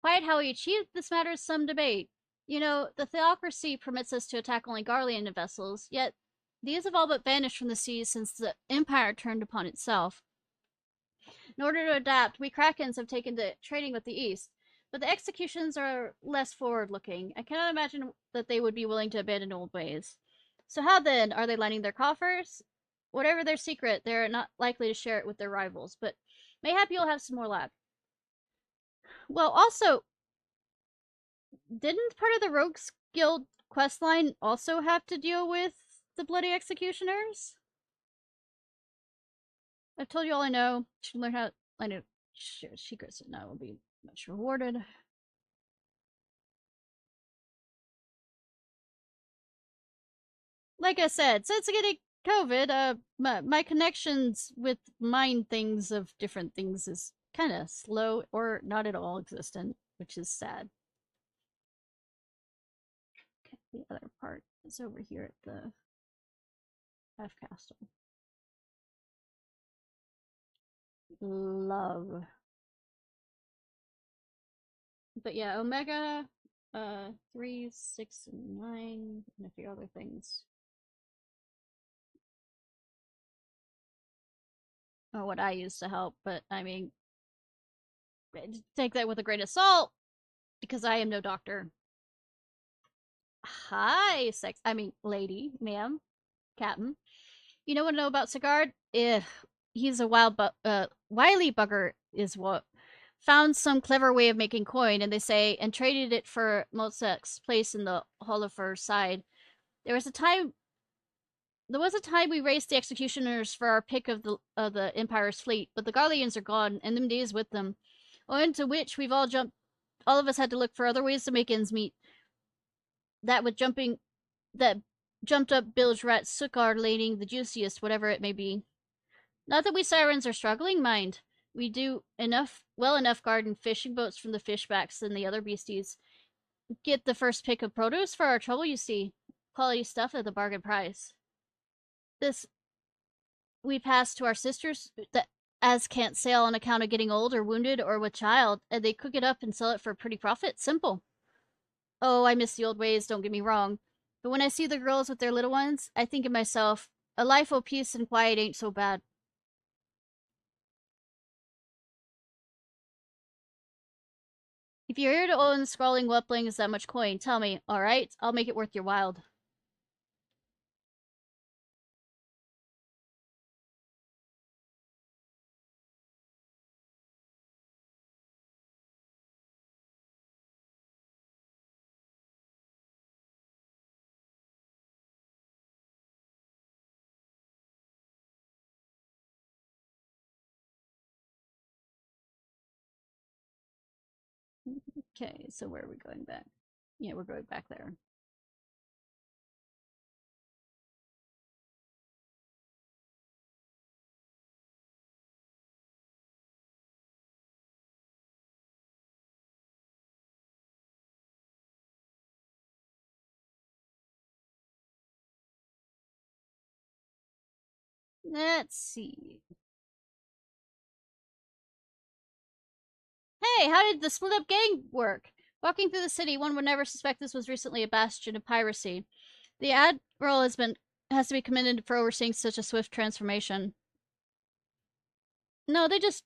Quite how he achieved this matter is some debate. You know, the theocracy permits us to attack only Garlean vessels, yet these have all but vanished from the seas since the Empire turned upon itself. In order to adapt, we Krakens have taken to trading with the East, but the executions are less forward-looking. I cannot imagine that they would be willing to abandon old ways. So how then? Are they lining their coffers? Whatever their secret, they're not likely to share it with their rivals, but mayhap you'll have some more luck. Well, also, didn't part of the Rogues Guild questline also have to deal with the bloody executioners? I've told you all I know. Should learn how I know share secrets and I will be much rewarded. Like I said, since getting COVID, my connections with mind things of different things is kind of slow or not at all existent, which is sad. Okay, the other part is over here at the F Castle. Love. But yeah, Omega, 3, 6, and 9, and a few other things. Or what I use to help, but I mean, take that with a grain of salt, because I am no doctor. Hi, lady, ma'am, captain. You know what I know about Sigurd? He's a wily bugger is what. Found some clever way of making coin, and they say, and traded it for Motsek's place in the Hollifer side. There was a time There was a time we raced the executioners for our pick of the Empire's fleet, but the Garleans are gone, and them days with them. Owing to which we've all of us had to look for other ways to make ends meet. That with jumping, that jumped up bilge rat sukkar laning the juiciest, whatever it may be. Not that we sirens are struggling, mind. We do well enough garden fishing boats from the fishbacks and the other beasties. Get the first pick of produce for our trouble, you see. Quality stuff at the bargain price. This we pass to our sisters that as can't sail on account of getting old or wounded or with child, and they cook it up and sell it for a pretty profit. Simple. Oh, I miss the old ways, don't get me wrong. But when I see the girls with their little ones, I think of myself, a life of peace and quiet ain't so bad. If you're here to own scrawling whelplings that much coin, tell me, alright? I'll make it worth your while. Okay, so where are we going back? Yeah, we're going back there. Let's see. Hey, how did the split up gang work? Walking through the city, one would never suspect this was recently a bastion of piracy. The admiral has to be commended for overseeing such a swift transformation. No, they just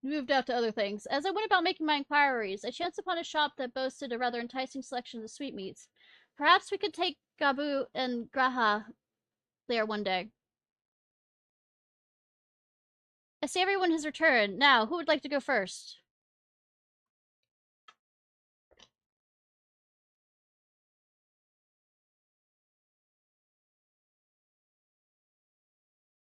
moved out to other things. As I went about making my inquiries, I chanced upon a shop that boasted a rather enticing selection of sweetmeats. Perhaps we could take Gabu and Graha there one day. I see everyone has returned. Now, who would like to go first?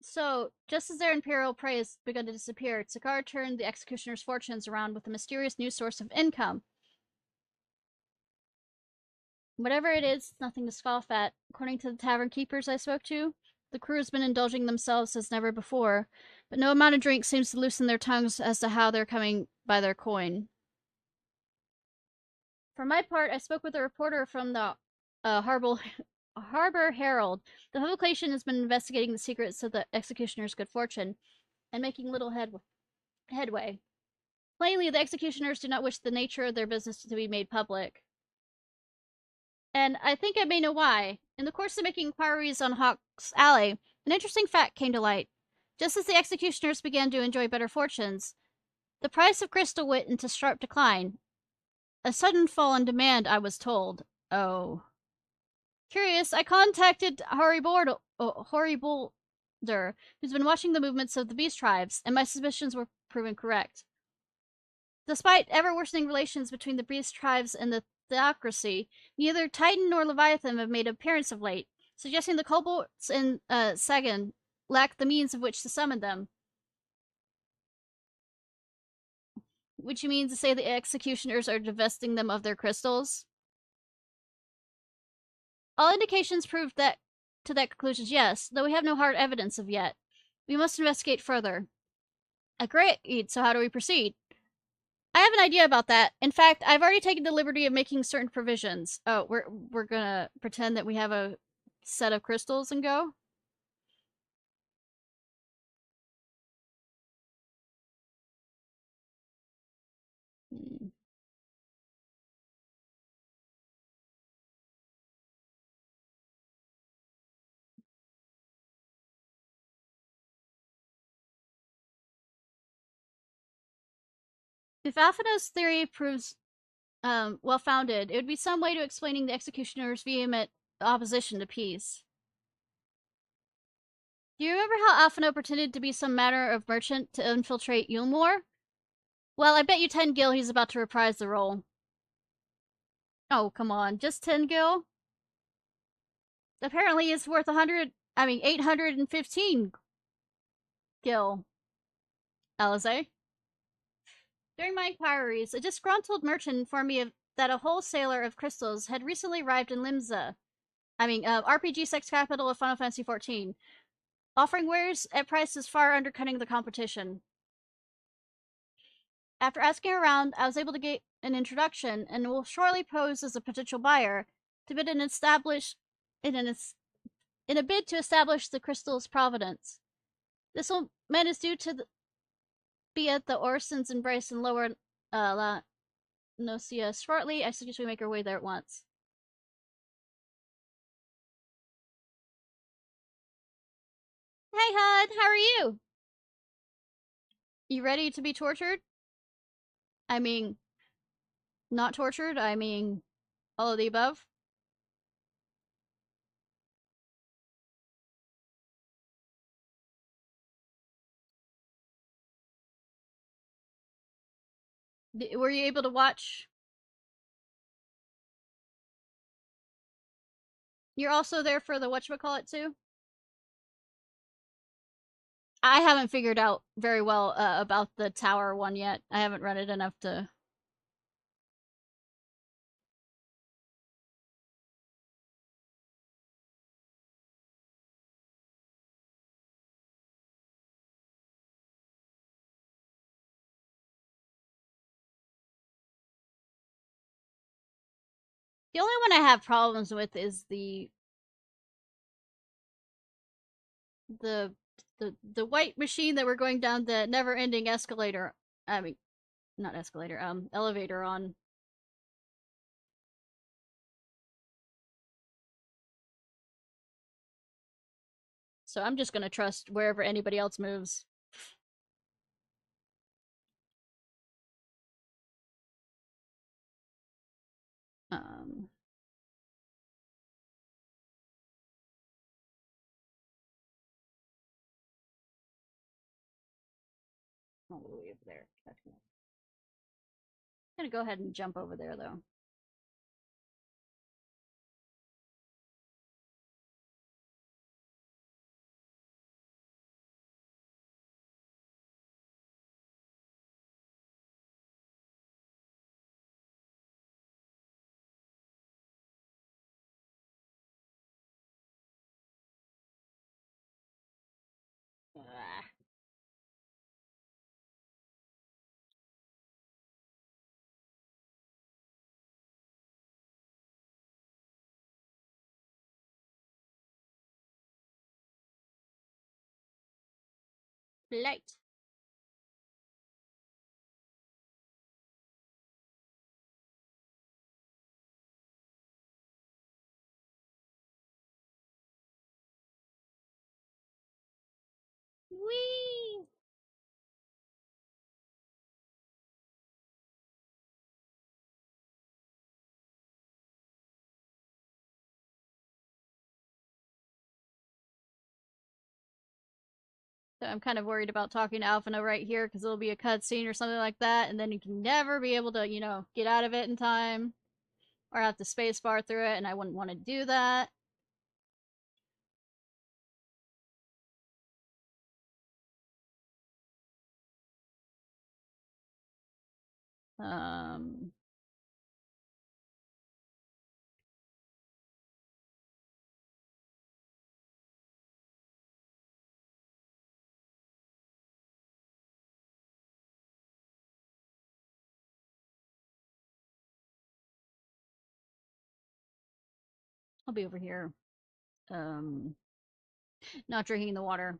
So, just as their imperial prey has begun to disappear, Tsakar turned the executioner's fortunes around with a mysterious new source of income. Whatever it is, nothing to scoff at. According to the tavern keepers I spoke to, the crew has been indulging themselves as never before, but no amount of drink seems to loosen their tongues as to how they're coming by their coin. For my part, I spoke with a reporter from the Harbor Herald. The publication has been investigating the secrets of the executioner's good fortune and making little headway. Plainly, the executioners do not wish the nature of their business to be made public. And I think I may know why. In the course of making inquiries on Hawk's Alley, an interesting fact came to light. Just as the executioners began to enjoy better fortunes, the price of crystal went into sharp decline. A sudden fall in demand, I was told. Oh. Curious, I contacted Horribolder, who's been watching the movements of the beast tribes, and my suspicions were proven correct. Despite ever-worsening relations between the beast tribes and the theocracy, neither Titan nor Leviathan have made an appearance of late, suggesting the kobolds in Sagan lack the means of which to summon them. Which you mean to say the executioners are divesting them of their crystals? All indications prove that to that conclusion, yes, though we have no hard evidence of yet. We must investigate further. Agreed, so how do we proceed? I have an idea about that. In fact, I've already taken the liberty of making certain provisions. Oh, we're gonna pretend that we have a set of crystals and go? Hmm. If Alphina's theory proves well founded, it would be some way to explaining the executioner's vehement opposition to peace. Do you remember how Alphino pretended to be some manner of merchant to infiltrate Yulmore? Well, I bet you 10 gil he's about to reprise the role. Oh, come on, just 10 gil? apparently it's worth 815 gil, Alize. During my inquiries, a disgruntled merchant informed me that a wholesaler of crystals had recently arrived in Limsa. RPG sex capital of Final Fantasy XIV, offering wares at prices far undercutting the competition. After asking around, I was able to get an introduction and will shortly pose as a potential buyer to bid and establish in a bid to establish the crystal's provenance. This man is due to be at the Orson's Embrace in Lower La Nocia shortly. I suggest we make our way there at once. Hey, Hud, how are you? You ready to be tortured? I mean, not tortured. I mean, all of the above. Were you able to watch? You're also there for the whatchamacallit too? I haven't figured out very well about the tower one yet. I haven't read it enough to. The only one I have problems with is the the white machine that we're going down the never-ending escalator. I mean, not escalator. Elevator on. So I'm just gonna trust wherever anybody else moves. Um, all the way over there. I'm gonna go ahead and jump over there though. Ah, light. Whee! So I'm kind of worried about talking to Alphina right here because it'll be a cutscene or something like that, and then you can never be able to, get out of it in time, or have to spacebar through it, and I wouldn't want to do that. Um, I'll be over here. Um, Not drinking the water.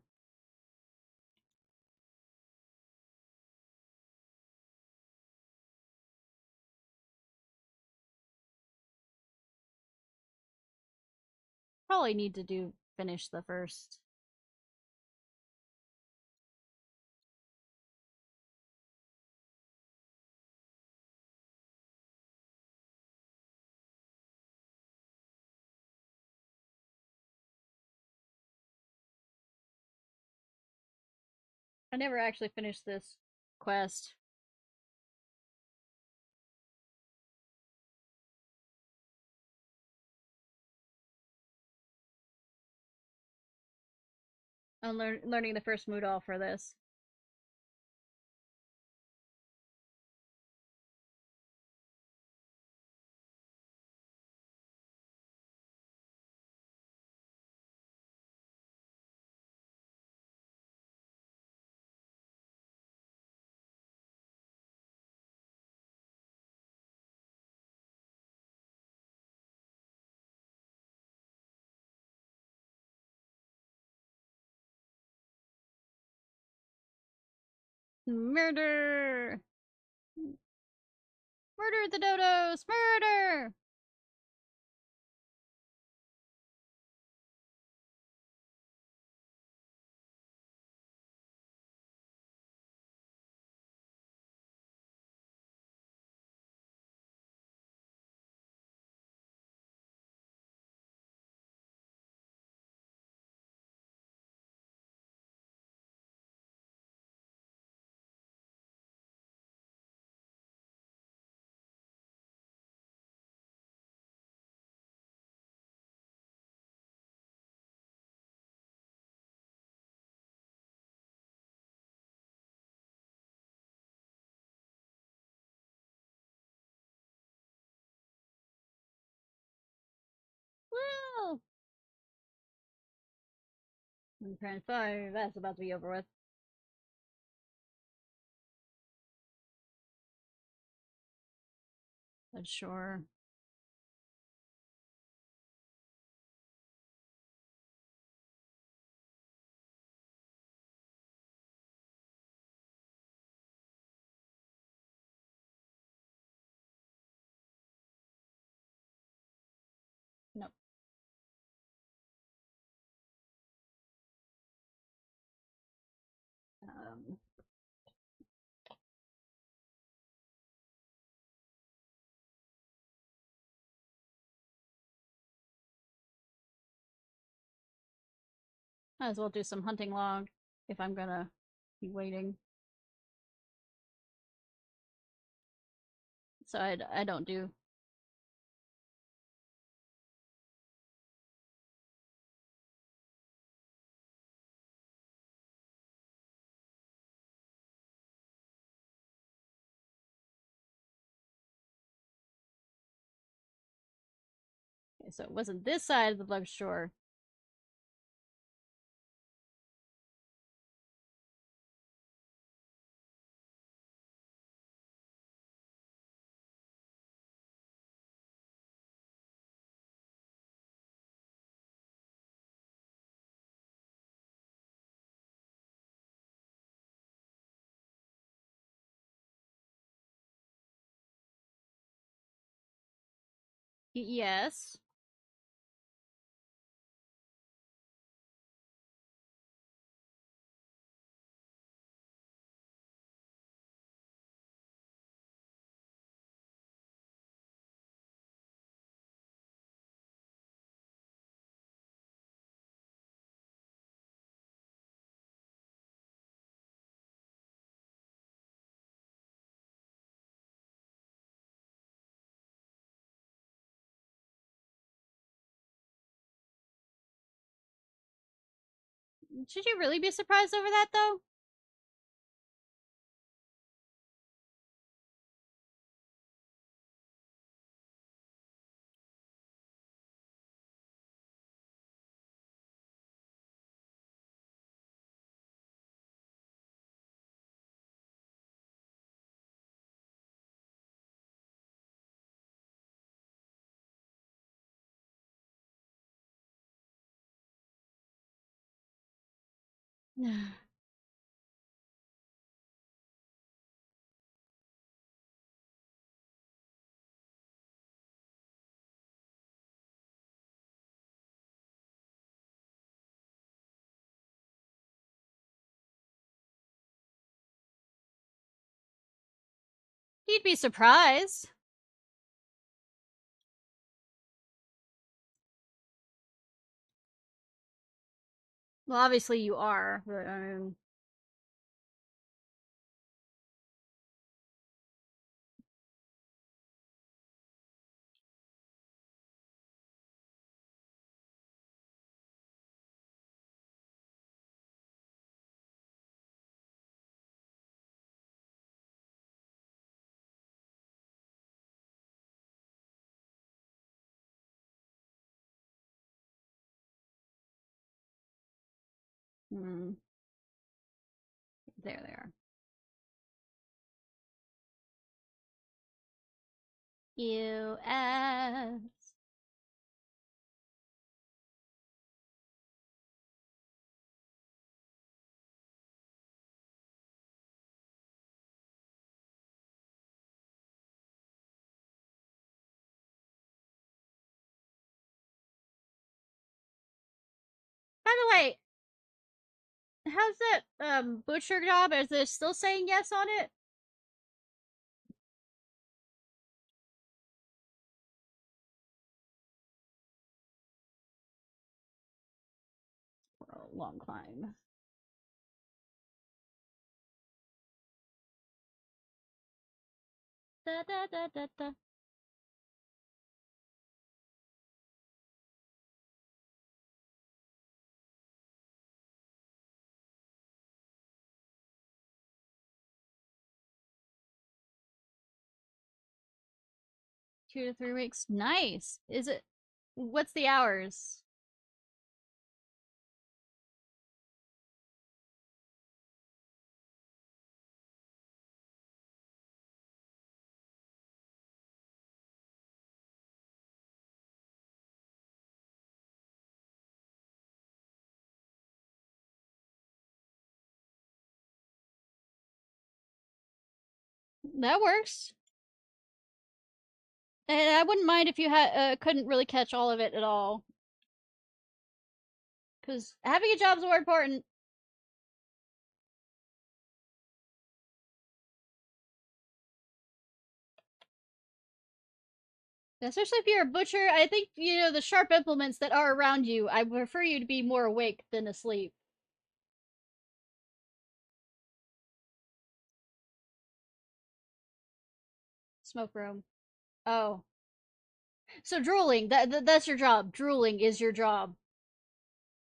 Probably need to finish the first. I never actually finished this quest. I'm learning the first mood all for this. Murder! Murder the dodos! Murder! Well, I'm trying to find that's about to be over with. But sure. Nope. Um, Might as well do some hunting log if I'm gonna be waiting. So I don't do. Okay, so it wasn't this side of the left shore. Yes. Should you really be surprised over that though? You'd be surprised. Well, obviously you are, but I mean, Hmm. There they are. U.S. By the way, how's that butcher job? Is it still saying yes on it? For a long climb. Da da da da da. 2 to 3 weeks. Nice. Is it? What's the hours? That works. And I wouldn't mind if you had couldn't really catch all of it at all, because having a job's more important. Especially if you're a butcher, I think the sharp implements that are around you. I prefer you to be more awake than asleep. Smoke room. Oh, so drooling. That's your job. Drooling is your job.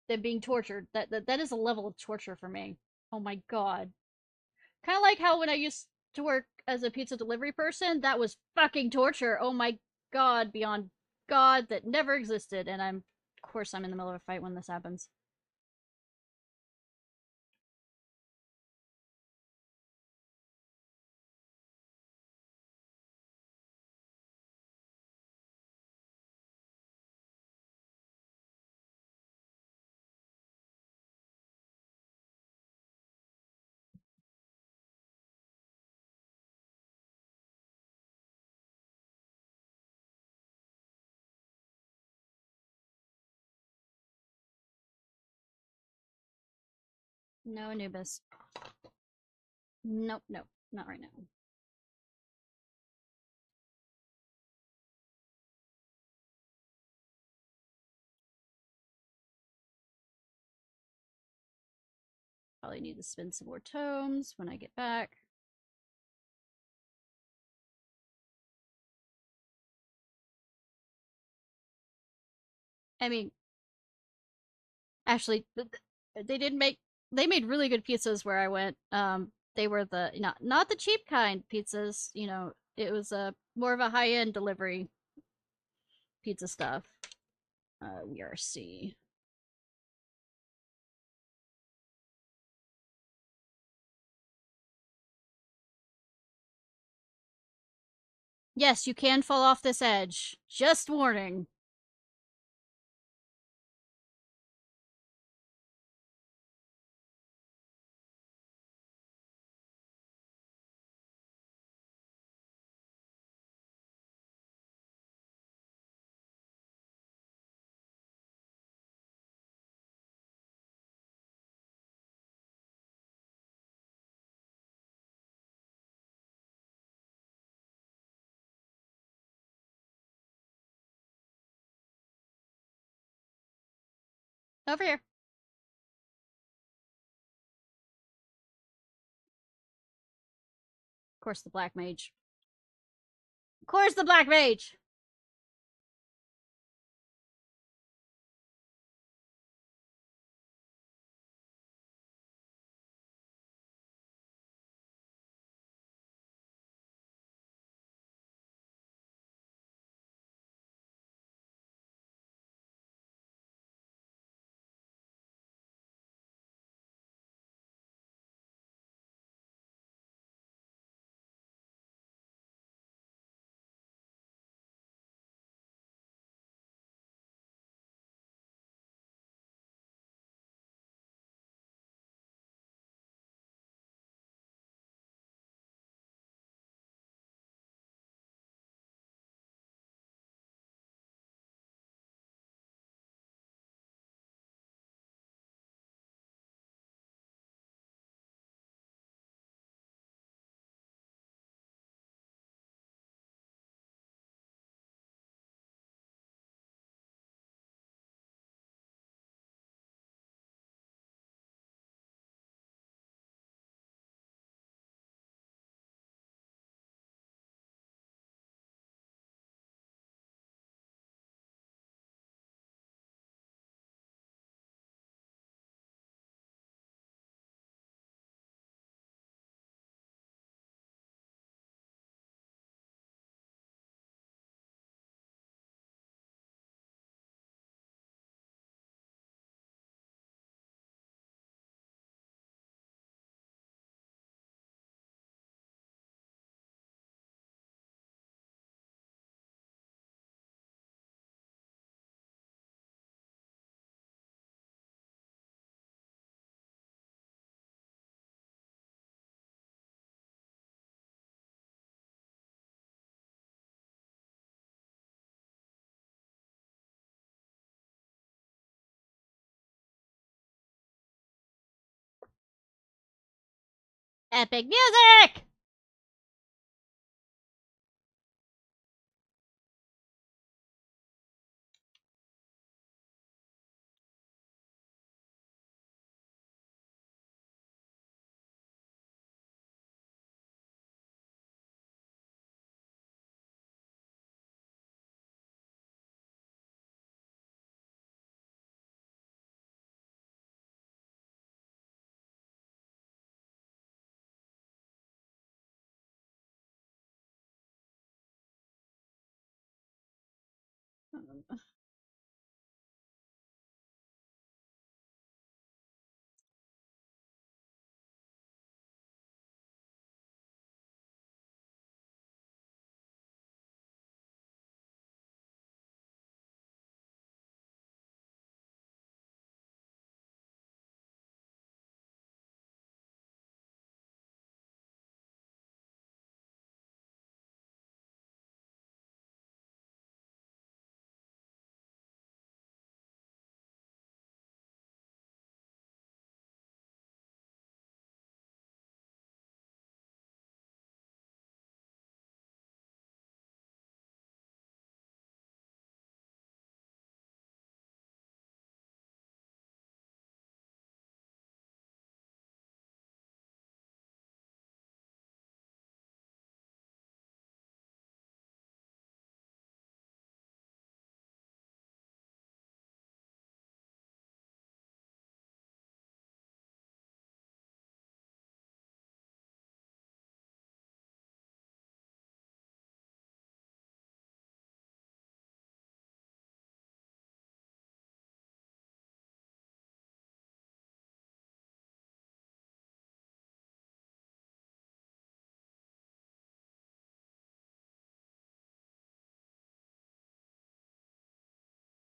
Than being tortured. That is a level of torture for me. Oh my god. Kind of like how when I used to work as a pizza delivery person, that was fucking torture. Oh my god, beyond god, that never existed. And of course, I'm in the middle of a fight when this happens. No Anubis. Nope, nope, not right now. Probably need to spin some more tomes when I get back. I mean, actually, they did make they made really good pizzas where I went. They were the not the cheap kind pizzas. It was a more of a high end delivery pizza stuff. We are C. Yes, you can fall off this edge. Just warning. Over here. Of course, the black mage. Of course, the black mage. Epic music!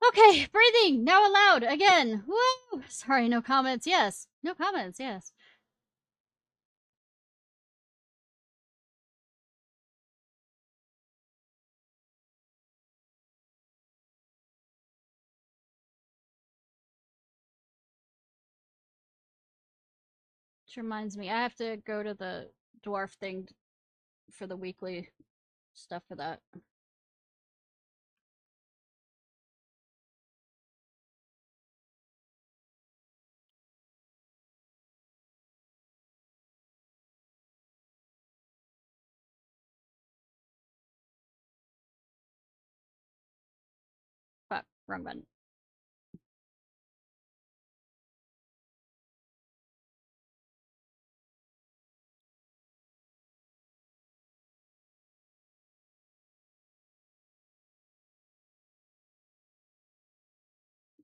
Okay, breathing now allowed again. Woo! Sorry, no comments. Yes, no comments. Yes. Which reminds me, I have to go to the dwarf thing for the weekly stuff for that. Fuck, wrong button.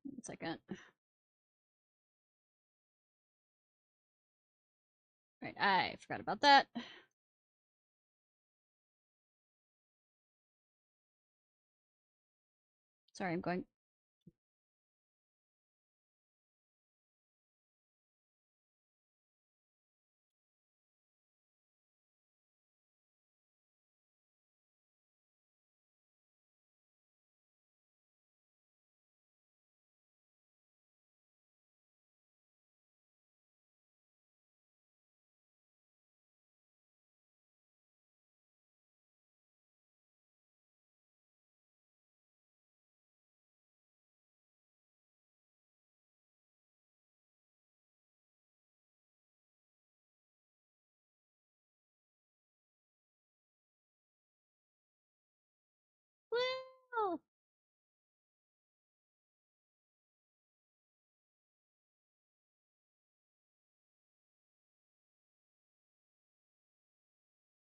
One second. Right, I forgot about that. Sorry, I'm going.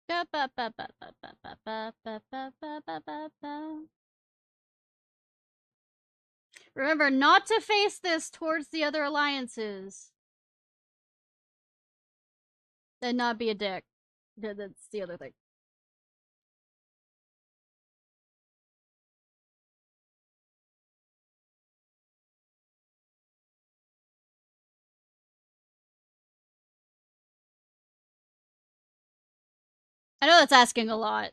Well, remember not to face this towards the other alliances. And not be a dick. That's the other thing. I know that's asking a lot.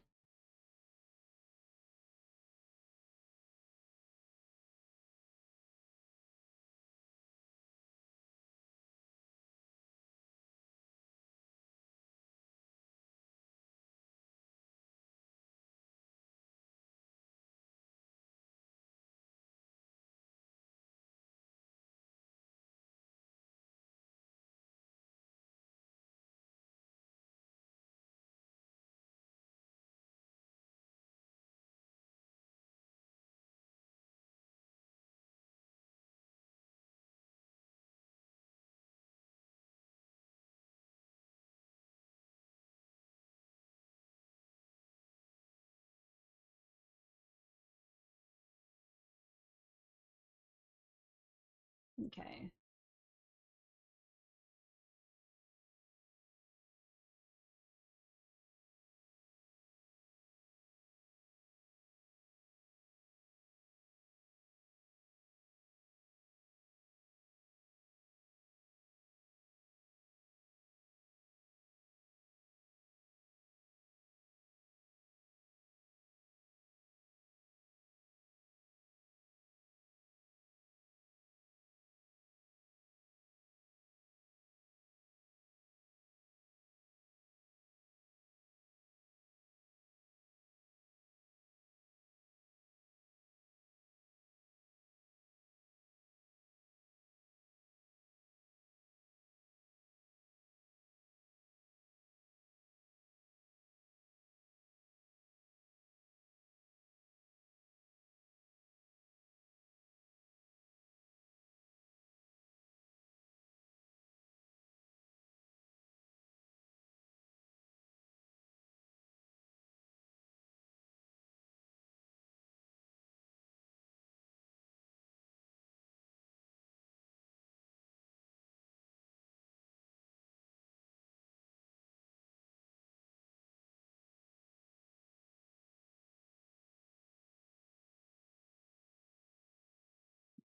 Okay.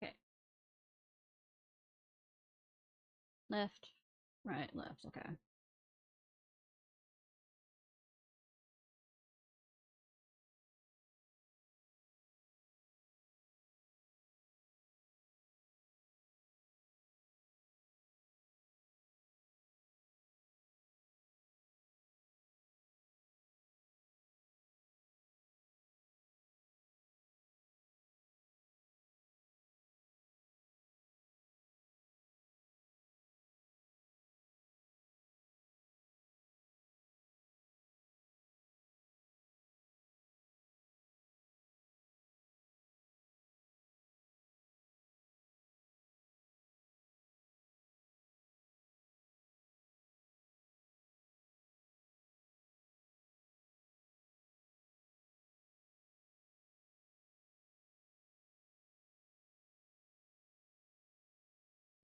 Okay. Left. Right, left. Okay.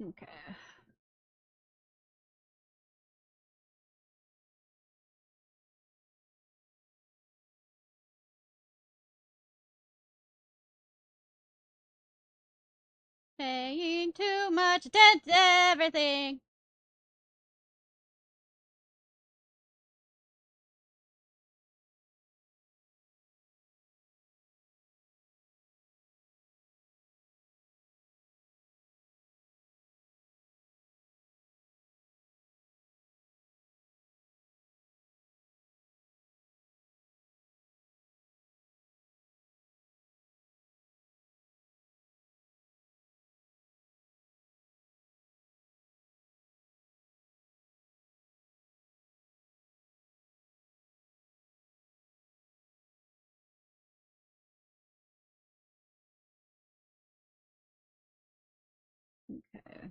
Okay. Paying too much attention to everything. Okay.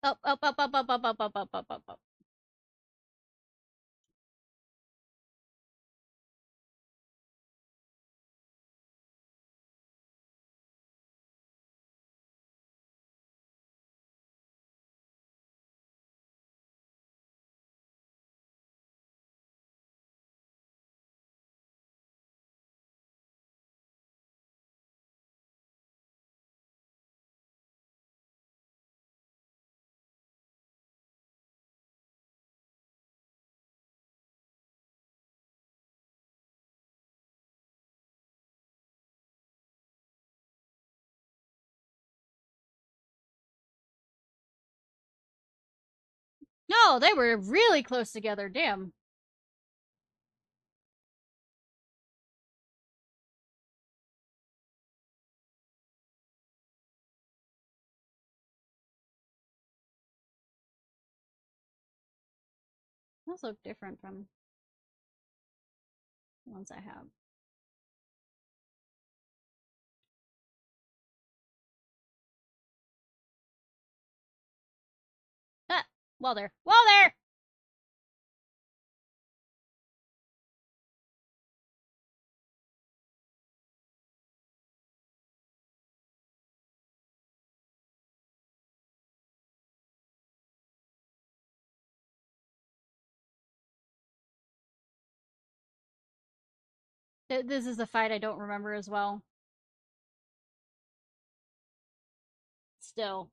Up, up, up, up, up, up, up, up, up, up, up, up. No, they were really close together. Damn. Those look different from the ones I have. Ah! Wall there. Wall there! This is a fight I don't remember as well. Still.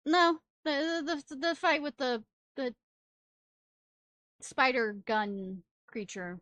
No, the fight with the spider gun creature.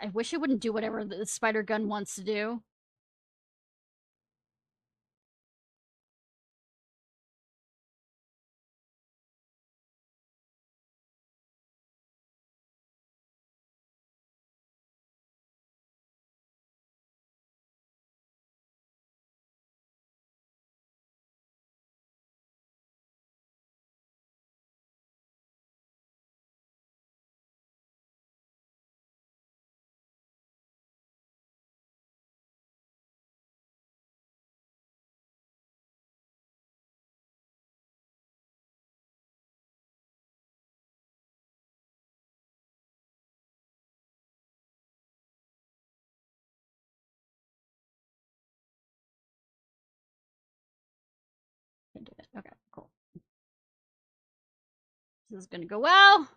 I wish it wouldn't do whatever the spider gun wants to do. Okay, cool. This is gonna go well.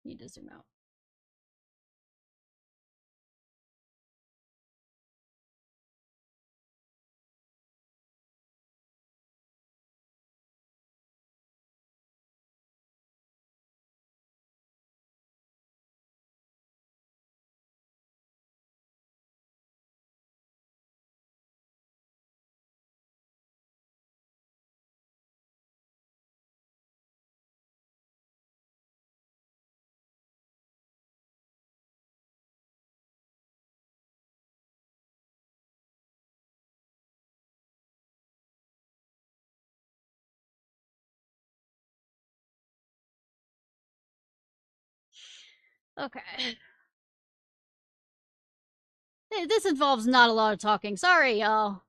Need to zoom out. Okay. This involves not a lot of talking. Sorry, y'all.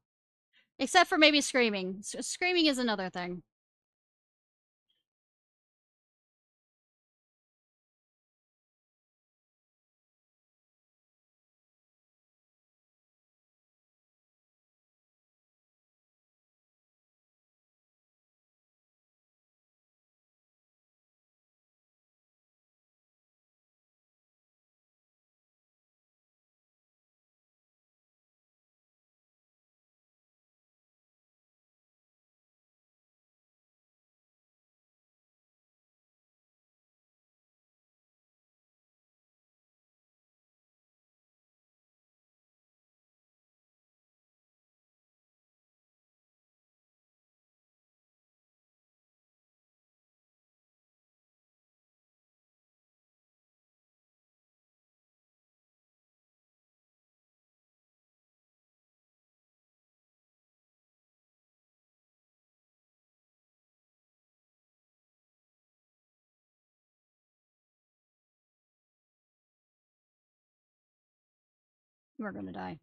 Except for maybe screaming. Screaming is another thing. We're gonna die.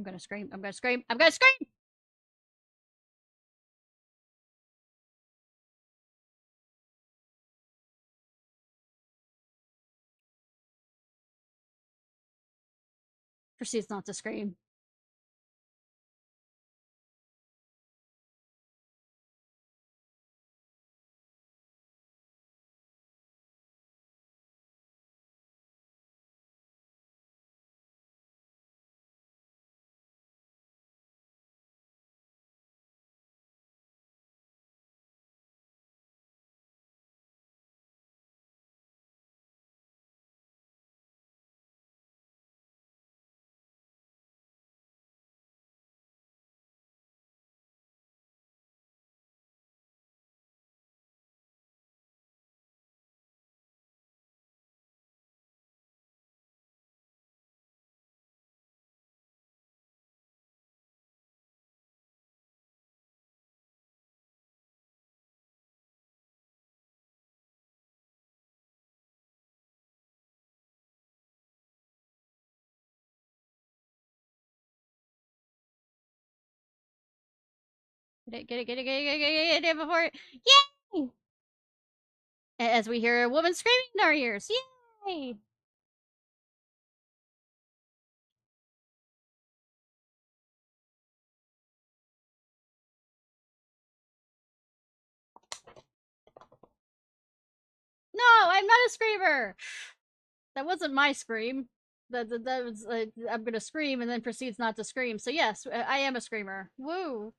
I'm gonna scream. I'm gonna scream. I'm gonna scream! Proceeds not to scream. Get it before. Yay! As we hear a woman screaming in our ears. Yay! No, I'm not a screamer. That wasn't my scream. That was I'm gonna scream and then proceeds not to scream. So yes, I am a screamer. Woo!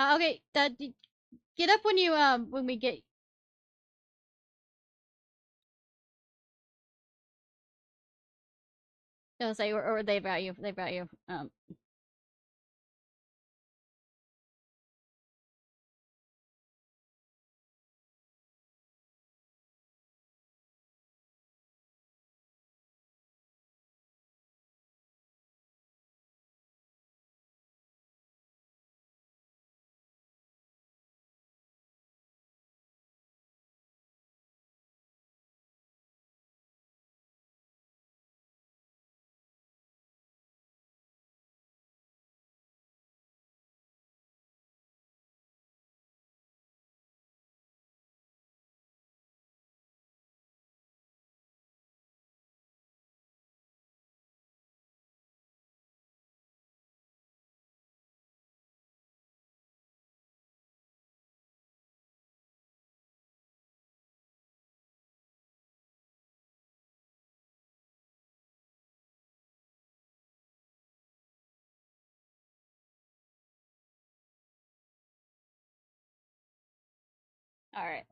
Okay, get up when we get. I'll say or they value they value. Alright.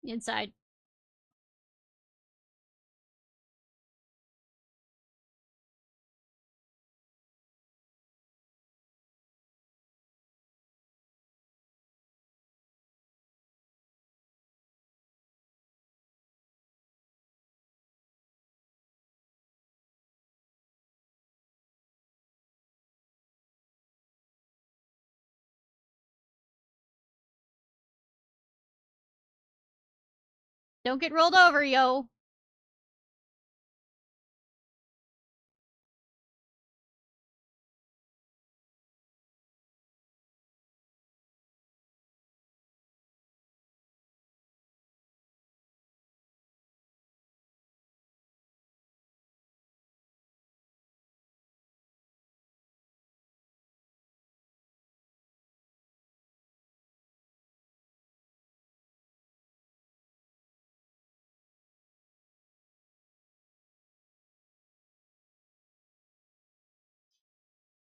Inside. Don't get rolled over, yo.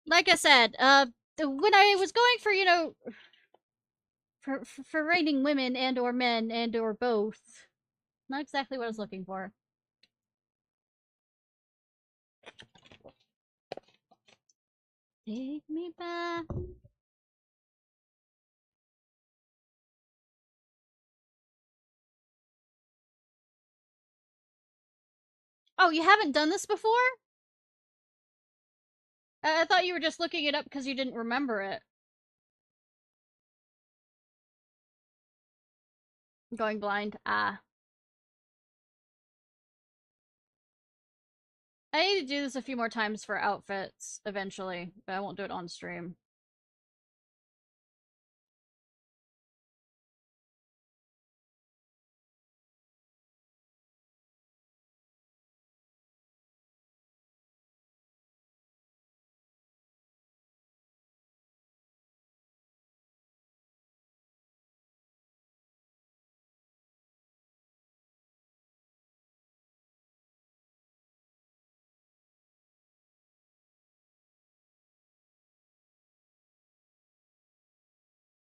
Like I said, when I was going for, you know, for rating women and or men and or both, not exactly what I was looking for. Take me back. Oh, you haven't done this before? I thought you were just looking it up because you didn't remember it. Going blind. Ah. I need to do this a few more times for outfits eventually, but I won't do it on stream.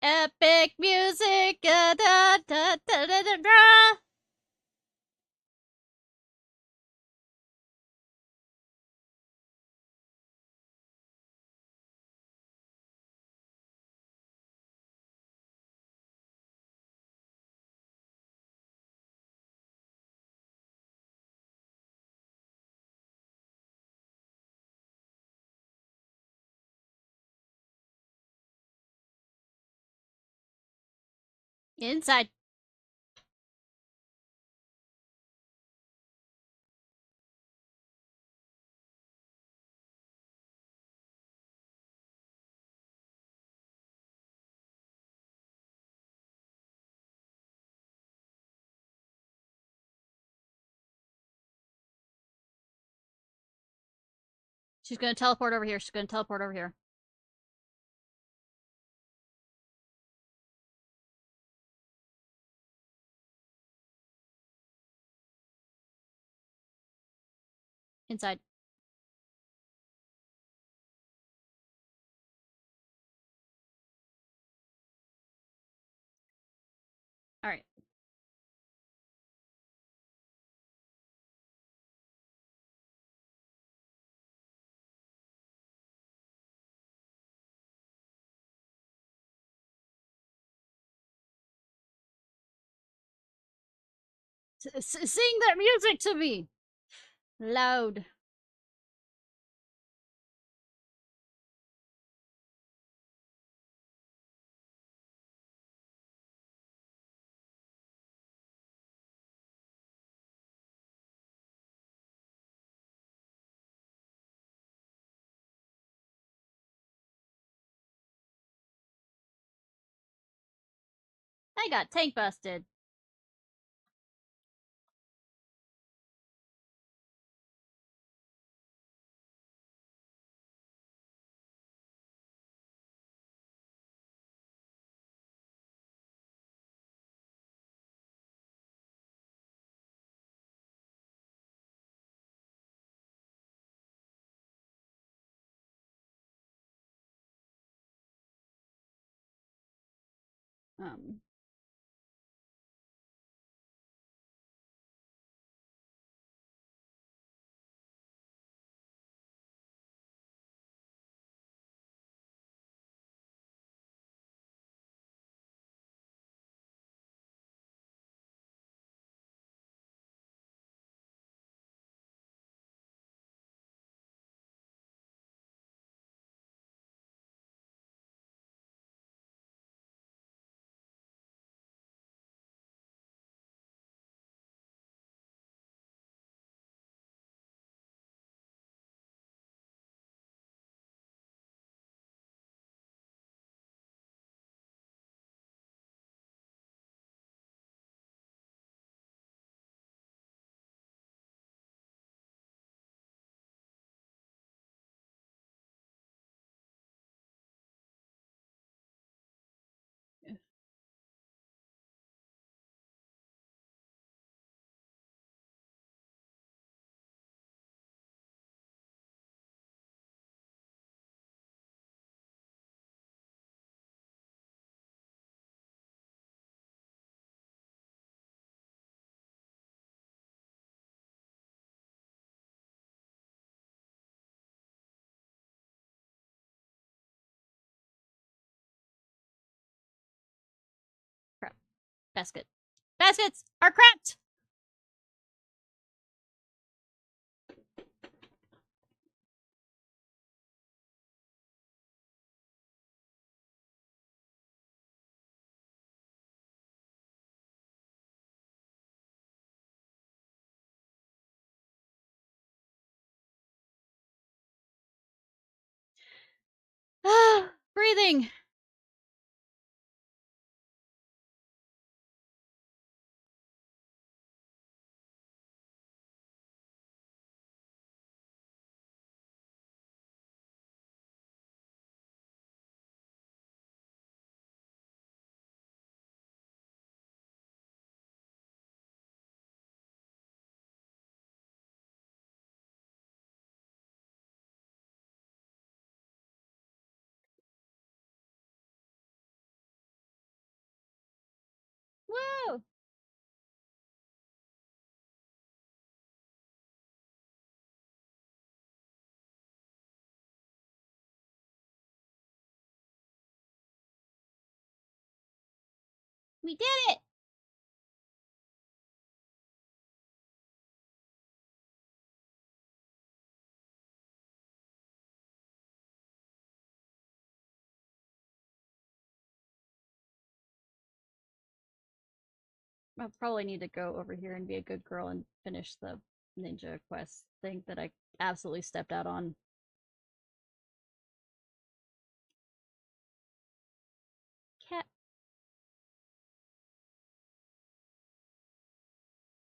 Epic music! Da, da, da, da, da, da. Inside. She's gonna teleport over here. She's gonna teleport over here. Inside. Alright. Sing that music to me! Loud. I got tank busted. Um, crap. Basket. Baskets are cracked! Breathing. Woo! We did it! I'll probably need to go over here and be a good girl and finish the ninja quest thing that I absolutely stepped out on. Cat.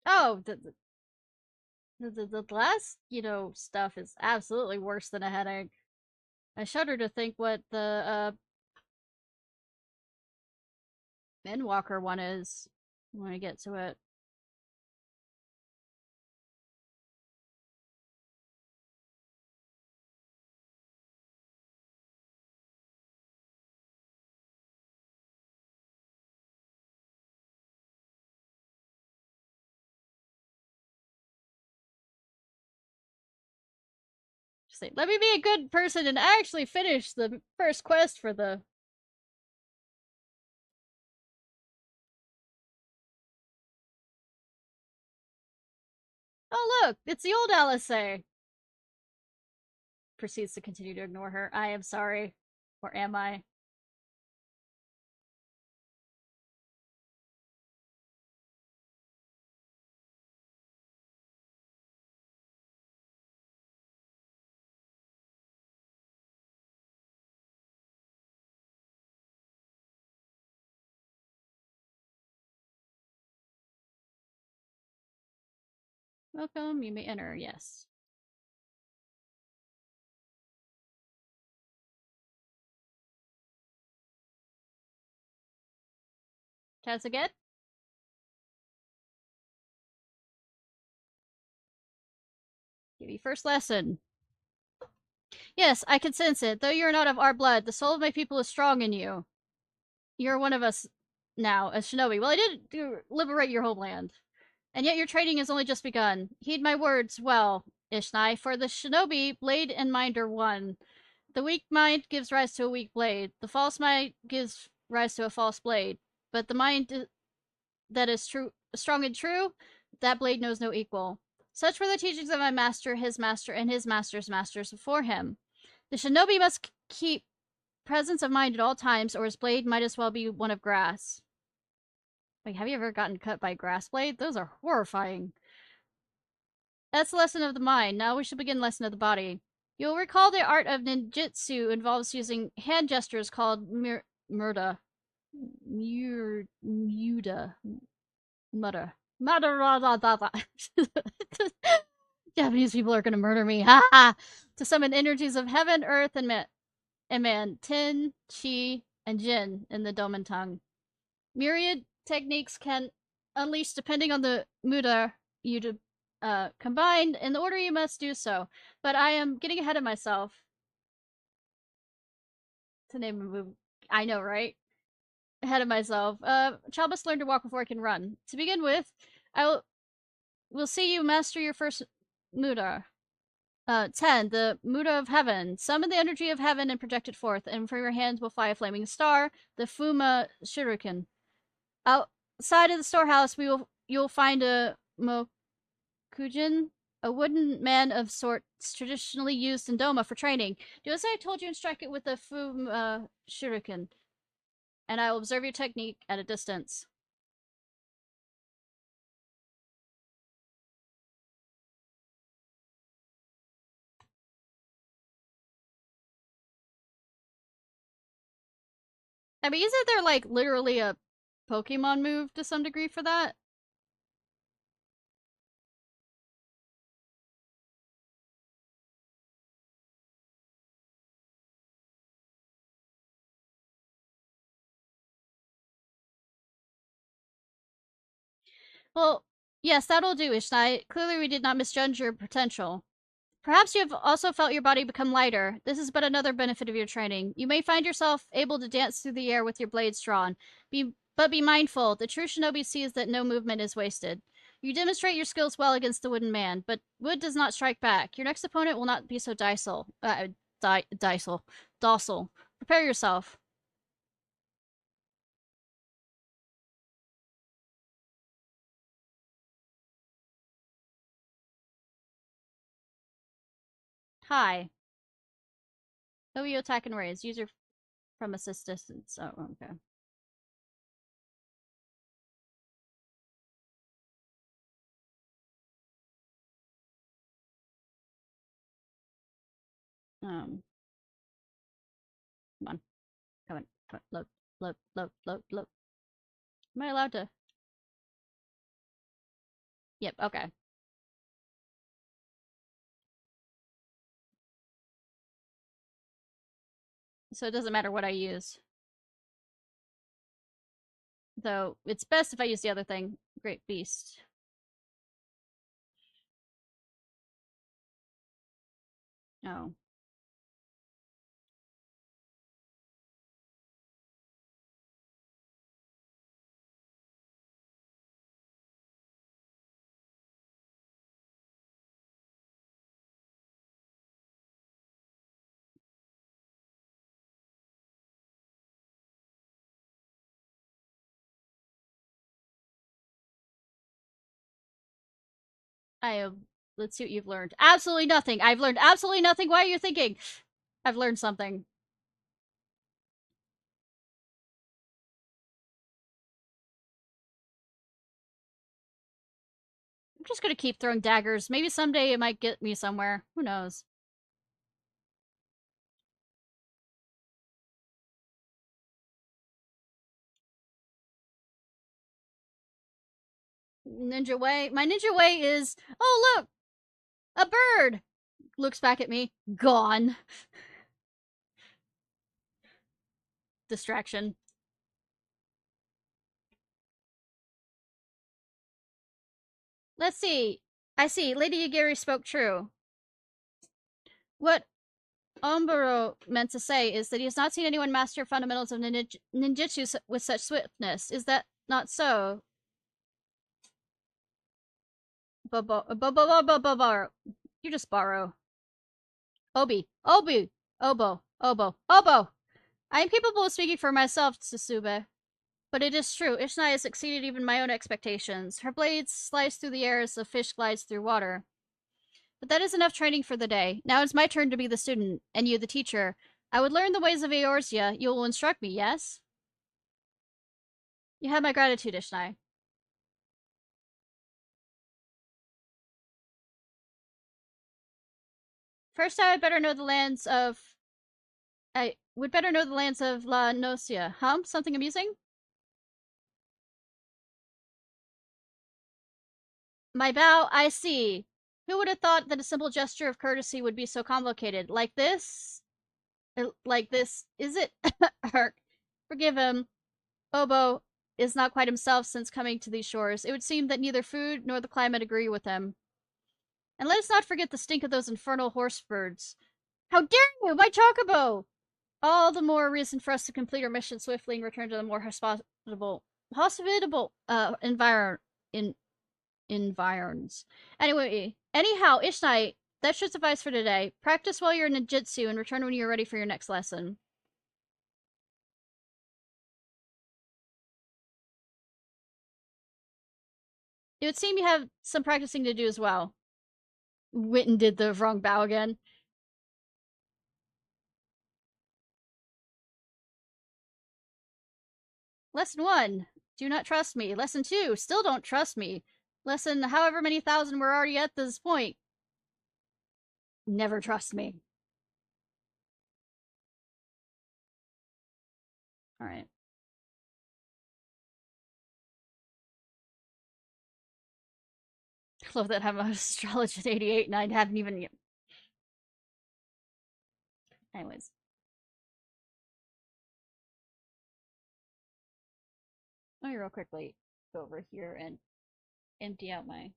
Oh, the last, stuff is absolutely worse than a headache. I shudder to think what the Endwalker one is when I get to it. Just say, let me be a good person and actually finish the first quest for the. Oh, look, it's the old LSA. Proceeds to continue to ignore her. I am sorry. Or am I? Welcome, you may enter, yes. Test again? Give you first lesson. Yes, I can sense it. Though you are not of our blood, the soul of my people is strong in you. You're one of us now, as shinobi. Well, I did liberate your homeland. And yet your training has only just begun. Heed my words well, Ishnai, for the shinobi, blade and mind are one. The weak mind gives rise to a weak blade. The false mind gives rise to a false blade. But the mind that is true, strong and true, that blade knows no equal. Such were the teachings of my master, and his master's masters before him. The shinobi must keep presence of mind at all times, or his blade might as well be one of grass. Wait, have you ever gotten cut by a grass blade? Those are horrifying. That's the lesson of the mind. Now we shall begin lesson of the body. You'll recall the art of ninjutsu involves using hand gestures called murda. Muda. Mutter. Japanese people are gonna murder me. Ha ha! To summon energies of heaven, earth, and man. Tin, chi, and jin in the Doman tongue. Myriad techniques can unleash depending on the muda you combined in the order you must do so. But I am getting ahead of myself. To name a move. I know, right? Ahead of myself. Child must learn to walk before I can run. To begin with, will see you master your first muda. 10. The Muda of Heaven. Summon the energy of heaven and project it forth, and from your hands will fly a flaming star, the Fuma Shuriken. Outside of the storehouse, you'll find a Mokujin, a wooden man of sorts traditionally used in Doma for training. Do as I told you and strike it with the Fuma Shuriken, and I will observe your technique at a distance. I mean, isn't there like literally a Pokemon move to some degree for that? Well, yes, that'll do, Ishnai. Clearly we did not misjudge your potential. Perhaps you have also felt your body become lighter. This is but another benefit of your training. You may find yourself able to dance through the air with your blades drawn. But be mindful, the true shinobi sees that no movement is wasted. You demonstrate your skills well against the wooden man, but wood does not strike back. Your next opponent will not be so docile. Prepare yourself. Hi. How will you attack and raise? User from assist distance. Oh, okay. Um, come on. Come on. Come on. Look. Am I allowed to? Yep, okay. So it doesn't matter what I use. Though it's best if I use the other thing. Great Beast. Oh. I let's see what you've learned. Absolutely nothing. I've learned absolutely nothing. Why are you thinking? I've learned something. I'm just gonna keep throwing daggers. Maybe someday it might get me somewhere. Who knows? Ninja way. My ninja way is, oh look, a bird. Looks back at me. Gone. Distraction. Let's see. I see. Lady Yagiri spoke true. What Omburo meant to say is that he has not seen anyone master fundamentals of ninjutsu with such swiftness. Is that not so? Borrow. You just borrow. Obo. I am capable of speaking for myself, Tsusube. But it is true, Ishnai has exceeded even my own expectations. Her blades slice through the air as a fish glides through water. But that is enough training for the day. Now it's my turn to be the student, and you the teacher. I would learn the ways of Eorzea. You will instruct me, yes? You have my gratitude, Ishnai. First, I would better know the lands of... I would better know the lands of La Nocia. Something amusing? My bow, I see. Who would have thought that a simple gesture of courtesy would be so complicated? Like this? Like this? Is it? Herc. Forgive him. Obo is not quite himself since coming to these shores. It would seem that neither food nor the climate agree with him. And let us not forget the stink of those infernal horse birds. How dare you, my chocobo! All the more reason for us to complete our mission swiftly and return to the more hospitable environs. Anyhow, Ishnai, that should suffice for today. Practice while you're in ninjutsu and return when you're ready for your next lesson. It would seem you have some practicing to do as well. Witten did the wrong bow again. Lesson 1. Do not trust me. Lesson 2. Still don't trust me. Lesson however many thousand we're already at this point. Never trust me. Alright. I love that I'm astrology at 88 and I haven't even... Anyways. Let me real quickly go over here and empty out my...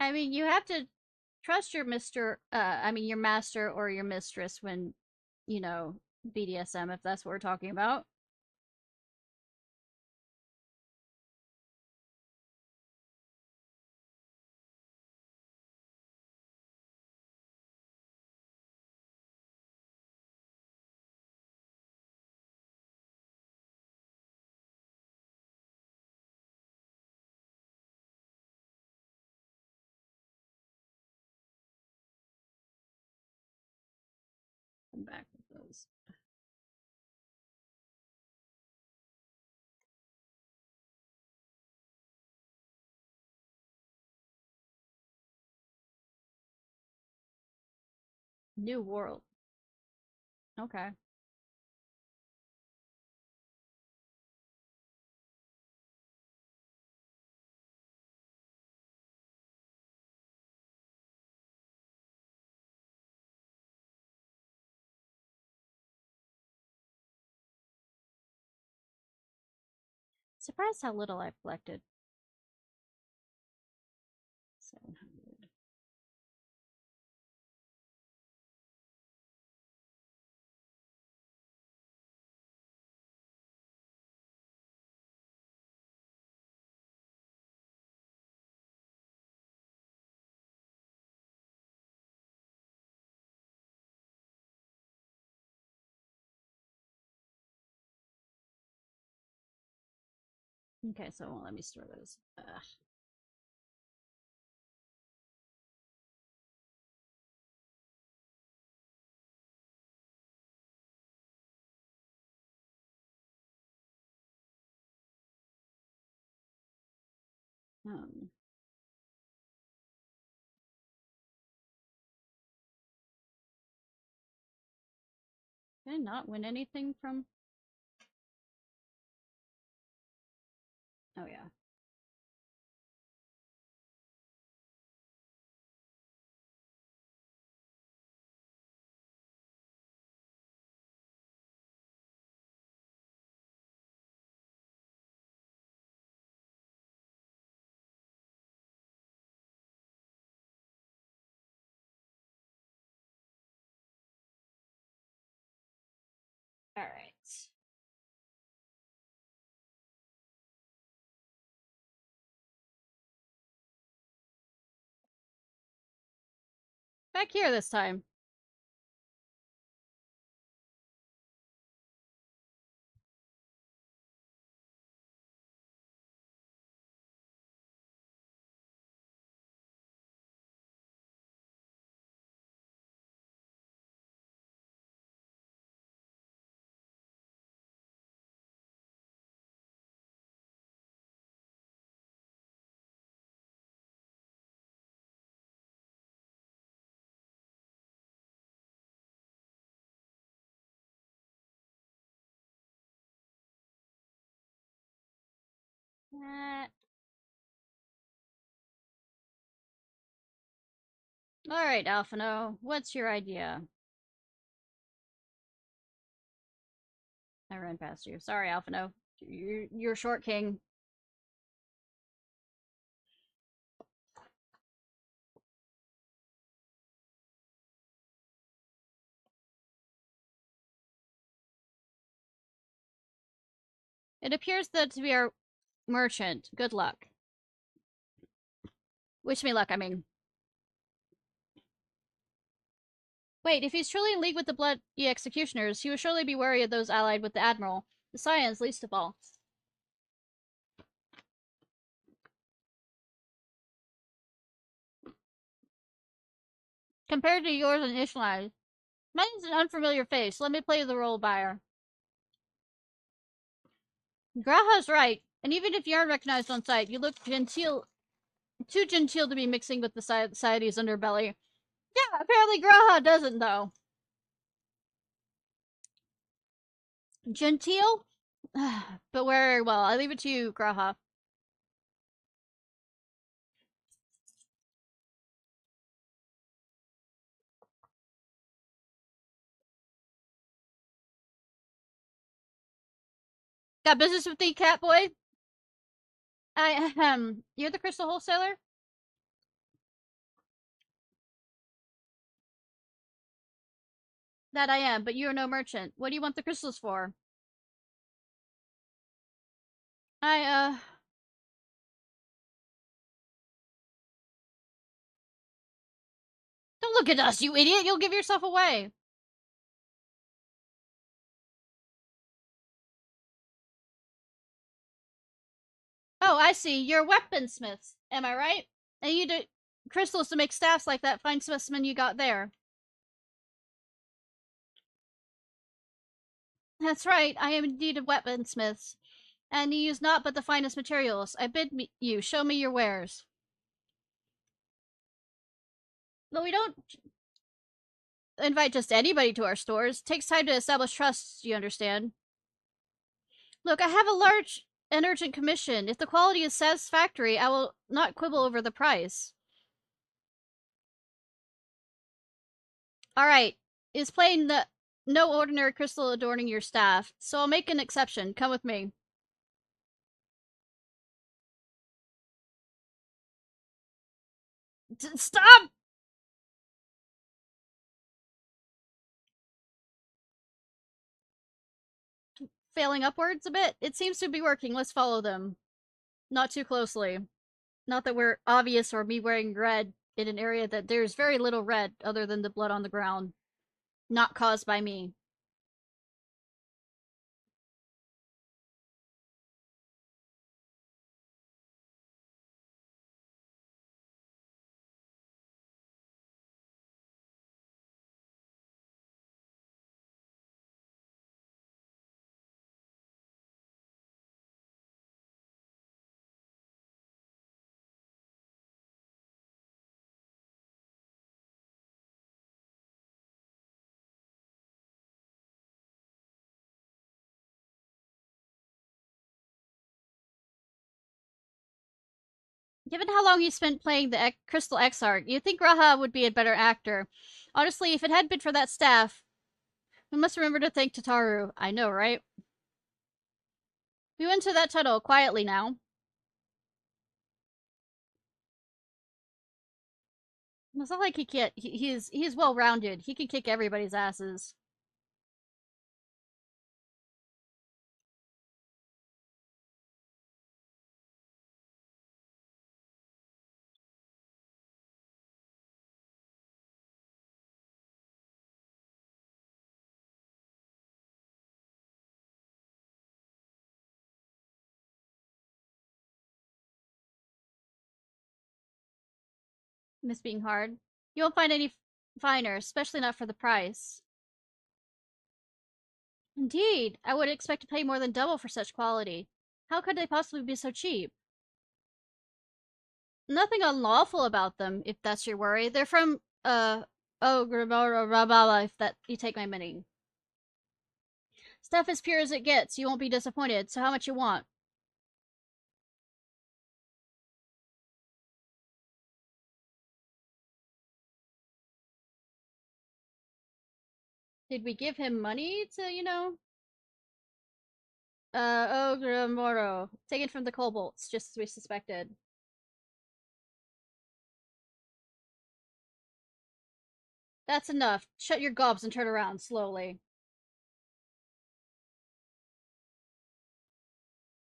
I mean, you have to trust your your master or your mistress when, you know, BDSM, if that's what we're talking about. Come back with those. New world. Okay. Surprised how little I've collected. 700. Okay, so it won't let me store those. Ugh. Um, did I not win anything from? Oh yeah. All right. Back here this time. Uh, all right, Alphino, what's your idea? I ran past you. Sorry, Alphino. You're short king. It appears that to be our merchant. Good luck. Wish me luck, I mean. Wait, if he's truly in league with the bloody executioners, he will surely be wary of those allied with the admiral. The Scions, least of all. Compared to yours and Ishnai, mine's an unfamiliar face. Let me play the role buyer. Graha's right, and even if you aren't recognized on sight, you look genteel, too genteel to be mixing with the society's underbelly. Yeah, apparently Graha doesn't, though. Genteel? But very well. I leave it to you, Graha. Got business with thee, Catboy? You're the crystal wholesaler? That I am, but you are no merchant. What do you want the crystals for? I, don't look at us, you idiot! You'll give yourself away! Oh, I see. You're weaponsmiths. Am I right? And you do crystals to make staffs like that fine specimen you got there. That's right. I am indeed a weaponsmith. And you use naught but the finest materials. I bid you, show me your wares. Though we don't invite just anybody to our stores. It takes time to establish trust, you understand. Look, I have a large and urgent commission. If the quality is satisfactory, I will not quibble over the price. Alright, is plain that no ordinary crystal adorning your staff, so I'll make an exception. Come with me. Stop! Failing upwards a bit? It seems to be working. Let's follow them. Not too closely. Not that we're obvious or me wearing red in an area that there's very little red other than the blood on the ground. Not caused by me. Given how long he spent playing the Crystal Exarch, you'd think Raha would be a better actor. Honestly, if it hadn't been for that staff, we must remember to thank Tataru. I know, right? We went to that tunnel quietly now. It's not like he can't. He's well rounded. He can kick everybody's asses. Miss being hard. You won't find any finer, especially not for the price. Indeed, I would expect to pay more than double for such quality. How could they possibly be so cheap? Nothing unlawful about them, if that's your worry. They're from, oh, Grimora Rabala, if that you take my meaning. Stuff as pure as it gets, you won't be disappointed, so how much you want? Did we give him money to, oh, Grimoro. Taken from the kobolds, just as we suspected. That's enough. Shut your gobs and turn around, slowly.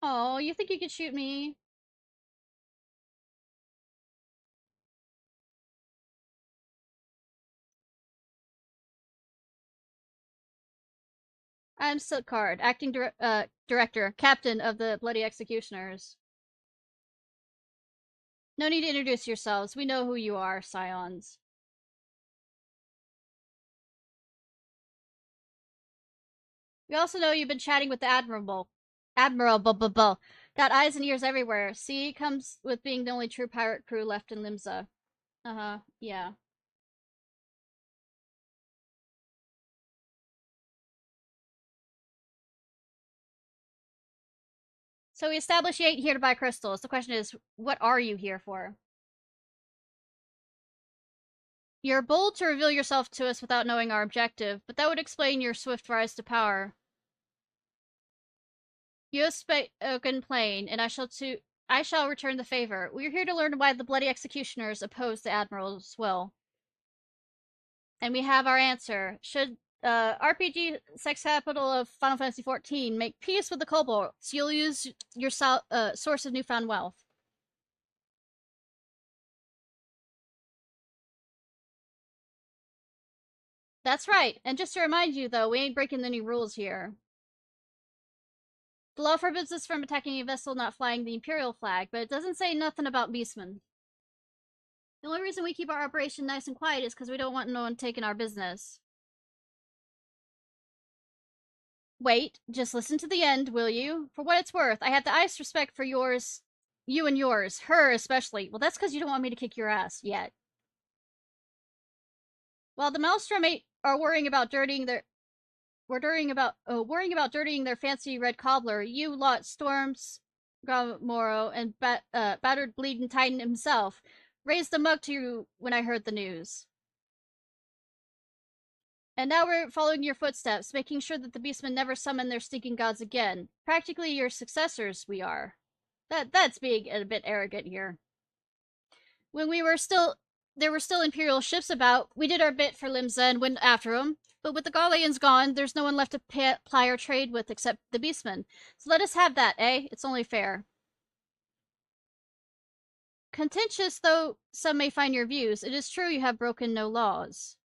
Oh, you think you could shoot me? I'm Silkard, acting director, captain of the Bloody Executioners. No need to introduce yourselves. We know who you are, Scions. We also know you've been chatting with the Admirable. Admirable. Got eyes and ears everywhere. See, comes with being the only true pirate crew left in Limsa. Uh-huh, yeah. So we established you ain't here to buy crystals. The question is, what are you here for? You're bold to reveal yourself to us without knowing our objective, but that would explain your swift rise to power. You have spoken plain, and I shall return the favor. We are here to learn why the bloody executioners oppose the Admiral's will. And we have our answer. Should RPG sex capital of Final Fantasy XIV make peace with the kobolds, you'll use your source of newfound wealth. That's right. And just to remind you, though, we ain't breaking any rules here. The law forbids us from attacking a vessel not flying the Imperial flag, but it doesn't say nothing about beastmen. The only reason we keep our operation nice and quiet is because we don't want no one taking our business. Wait, just listen to the end, will you? For what it's worth, I have the highest respect for you and yours, her especially. Well, that's because you don't want me to kick your ass yet. While the Maelstrom are worrying about dirtying their fancy red cobbler, you lot Storms, Gramoro, and battered bleeding Titan himself raised a mug to you when I heard the news. And now we're following your footsteps, making sure that the beastmen never summon their stinking gods again. Practically your successors, we are. That's being a bit arrogant here. When there were still Imperial ships about, we did our bit for Limsa and went after them. But with the Garleans gone, there's no one left to ply our trade with except the beastmen. So let us have that, eh? It's only fair. Contentious though some may find your views, it is true you have broken no laws.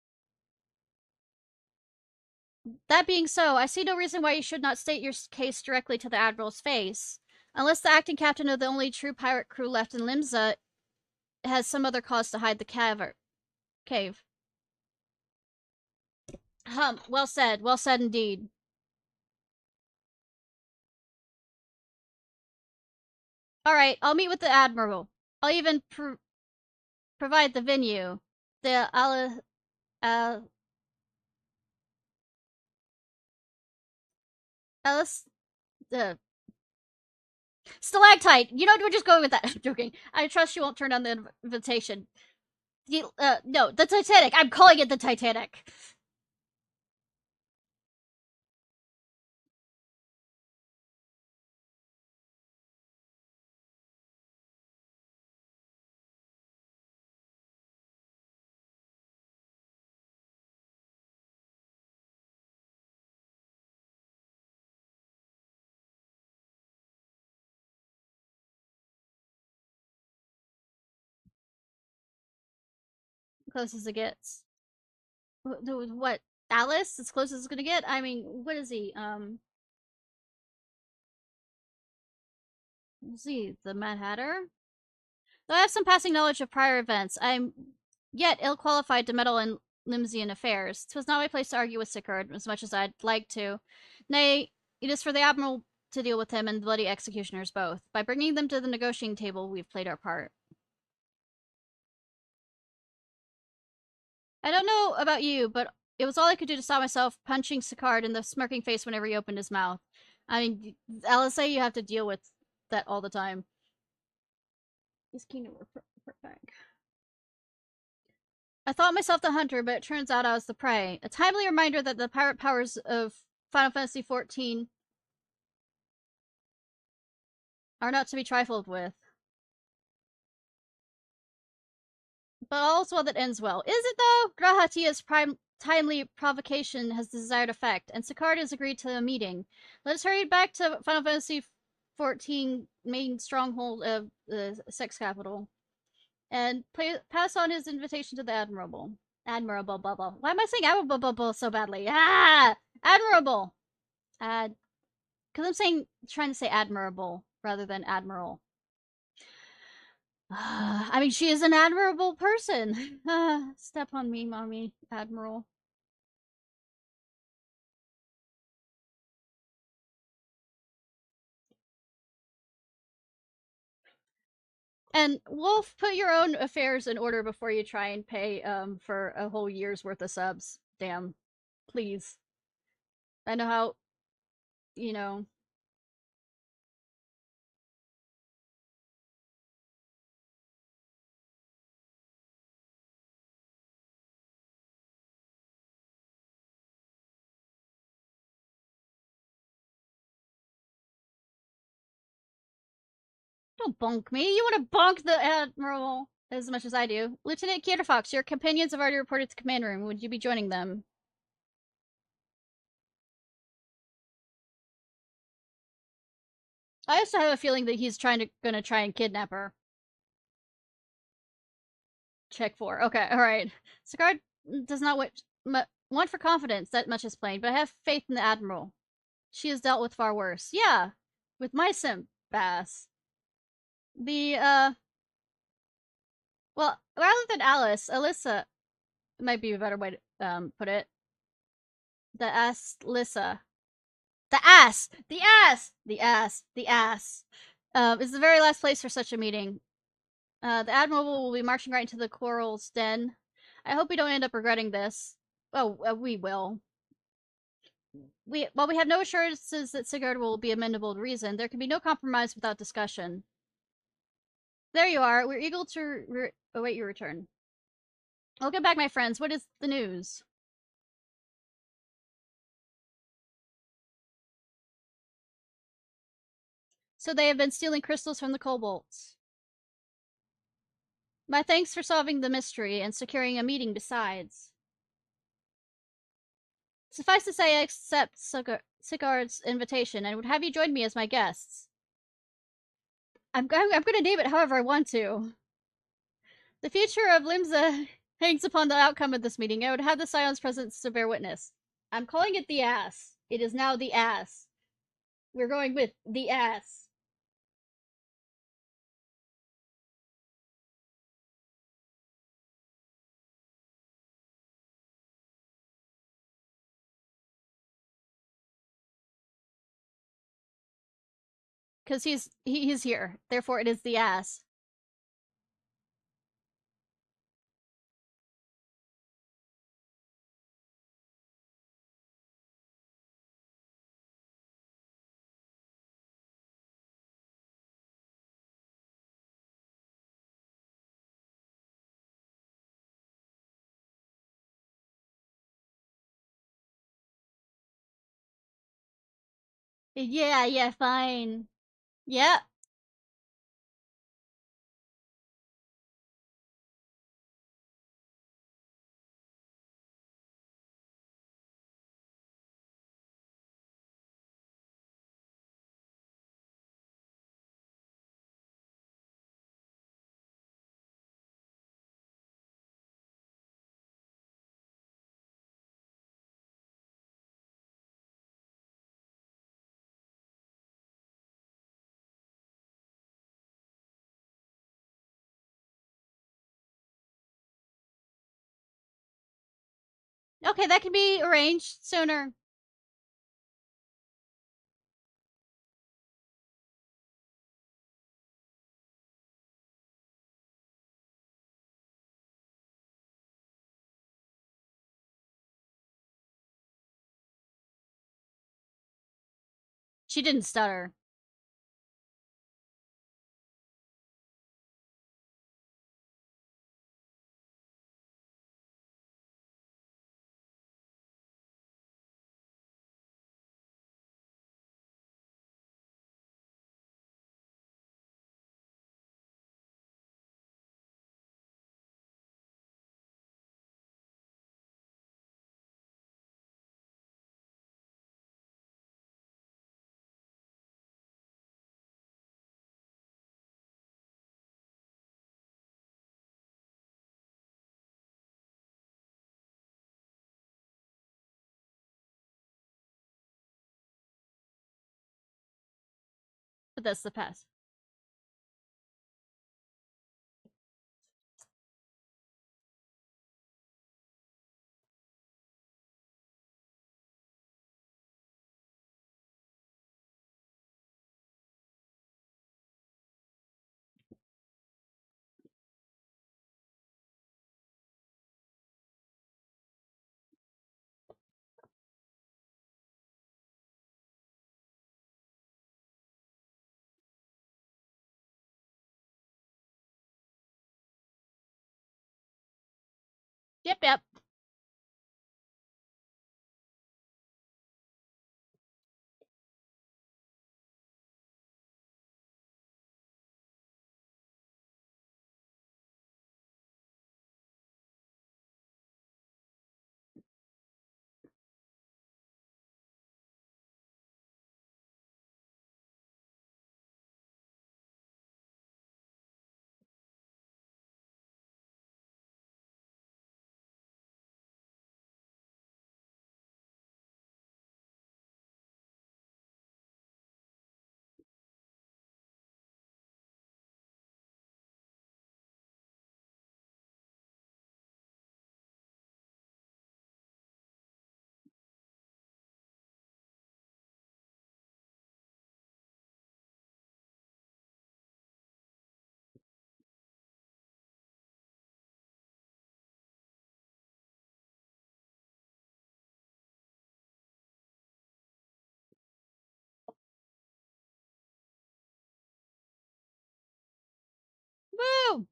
That being so, I see no reason why you should not state your case directly to the Admiral's face. Unless the acting captain of the only true pirate crew left in Limsa has some other cause to hide the cave. Well said indeed. Alright, I'll meet with the Admiral. I'll even provide the venue. The Alice, the Stalactite. You know, we're just going with that. I'm joking. I trust you won't turn down the invitation. No, the Titanic. I'm calling it the Titanic. Close as it gets. What? Alice? As close as it's gonna get? I mean, what is he? Is he the Mad Hatter? Though I have some passing knowledge of prior events, I'm yet ill qualified to meddle in Limsian affairs. 'Twas not my place to argue with Sicard as much as I'd like to. Nay, it is for the Admiral to deal with him and the bloody executioners both. By bringing them to the negotiating table, we've played our part. I don't know about you, but it was all I could do to stop myself punching Sicard in the smirking face whenever he opened his mouth. I mean, LSA, you have to deal with that all the time. He's keen to report back. I thought myself the hunter, but it turns out I was the prey. A timely reminder that the pirate powers of Final Fantasy XIV are not to be trifled with. But all's well that ends well. Is it though? Grahatia's timely provocation has the desired effect, and Sicard has agreed to a meeting. Let us hurry back to Final Fantasy XIV main stronghold of the sex capital, and pass on his invitation to the Admirable. Admirable bubble. Why am I saying admirable bubble so badly? Ah! Admirable! Ad. Because trying to say admirable rather than admiral. I mean, she is an admirable person. Step on me, mommy, admiral. And Wolf, put your own affairs in order before you try and pay for a whole year's worth of subs. Damn, please. I know how, you know. Don't bonk me. You want to bonk the admiral as much as I do. Lieutenant Ciarfox, your companions have already reported to the command room. Would you be joining them? I also have a feeling that he's gonna try and kidnap her. Check 4. Okay, alright. Sicard does not want for confidence, that much is plain, but I have faith in the Admiral. She has dealt with far worse. Yeah, with my simp bass. The, well, rather than Alice, Alyssa might be a better way to, put it. The ass, Lissa. The ass! The ass! The ass! The ass! Is the very last place for such a meeting. The Admiral will be marching right into the Coral's den. I hope we don't end up regretting this. Oh, we will. While we have no assurances that Sigurd will be amenable to reason, there can be no compromise without discussion. There you are. We're eager to await your return. Welcome back, my friends. What is the news? So they have been stealing crystals from the kobolds. My thanks for solving the mystery and securing a meeting besides. Suffice to say, I accept Sigurd's invitation and would have you join me as my guests. I'm going to name it however I want to. The future of Limsa hangs upon the outcome of this meeting. I would have the Scion's presence to bear witness. I'm calling it the ass. It is now the ass. We're going with the ass. Because he's here. Therefore, it is the ass. Yeah, fine. Yeah. Okay, that can be arranged sooner. She didn't stutter. But that's the past. Yep. Woo!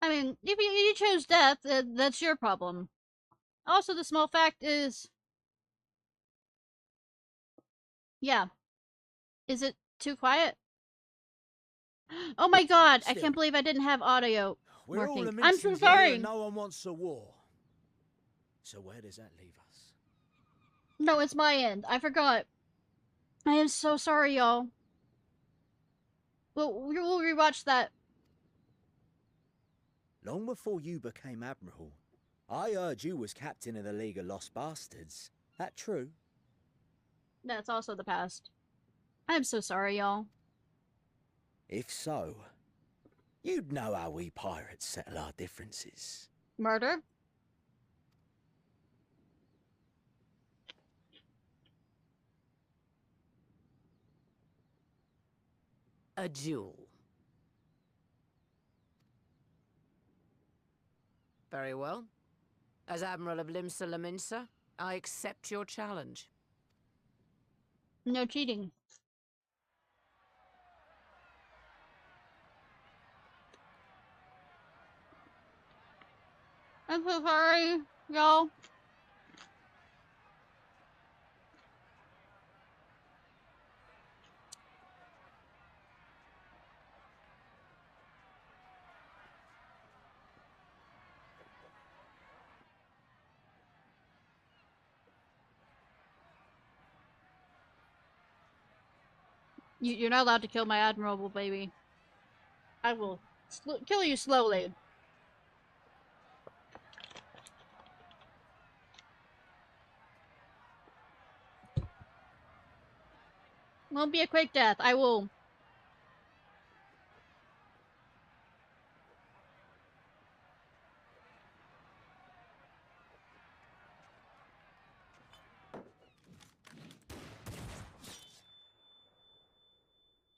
I mean, if you chose death, that's your problem. Also, the small fact is, yeah, is it too quiet? Oh my god, I can't believe I didn't have audio We're all working. the I'm so minxes here sorry. and no one wants a war. So where does that leave us? No, it's my end. I forgot. I am so sorry, y'all. We'll rewatch that. Long before you became Admiral, I heard you was captain of the League of Lost Bastards. That true? That's also the past. I'm so sorry, y'all. If so, you'd know how we pirates settle our differences. Murder? A duel. Very well. As Admiral of Limsa Laminsa, I accept your challenge. No cheating. I'm so sorry, y'all. You're not allowed to kill my admirable baby. I will kill you slowly. Won't be a quick death. I will.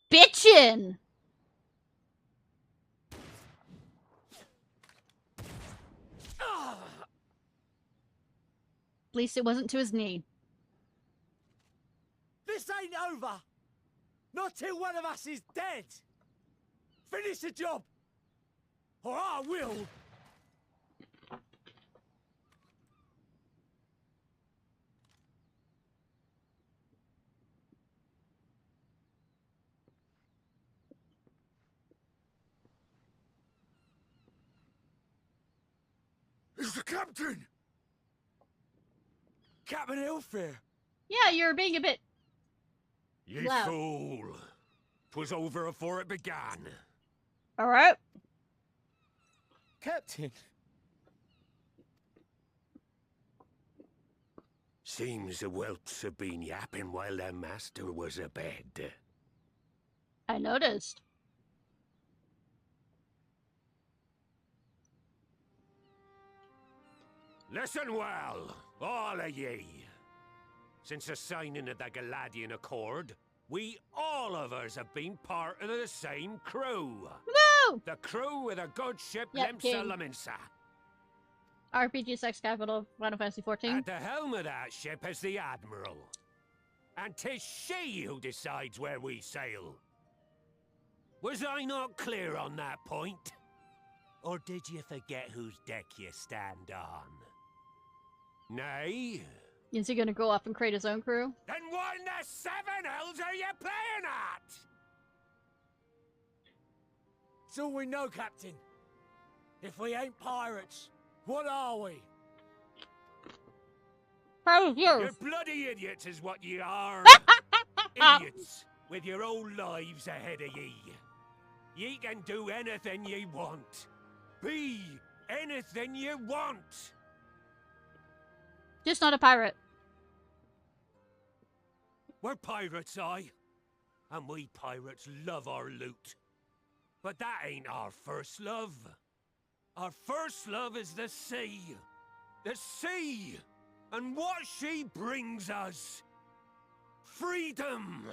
Bitchin'! At least it wasn't to his knee. This ain't over! Not till one of us is dead! Finish the job! Or I will! It's the captain! Captain Elfair! Yeah, you're being a bit Ye loud. fool! 'Twas over afore it began. Alright. Captain! Seems the whelps have been yapping while their master was abed. I noticed. Listen well, all of ye. Since the signing of the Galadian Accord, we all of us have been part of the same crew. Woo! The crew of the good ship Yep, Limsa King. Laminsa. RPG sex capital of Final Fantasy XIV. At the helm of that ship is the Admiral. And 'tis she who decides where we sail. Was I not clear on that point? Or did you forget whose deck you stand on? Nay? Is he gonna go off and create his own crew? Then what in the seven hells are you playing at? It's all we know, Captain. If we ain't pirates, what are we? How's You're yours? bloody idiots is what ye are. Idiots, with your own lives ahead of ye. Ye can do anything ye want. Be anything ye want. Just not a pirate. We're pirates, aye. And we pirates love our loot. But that ain't our first love. Our first love is the sea. The sea! And what she brings us. Freedom!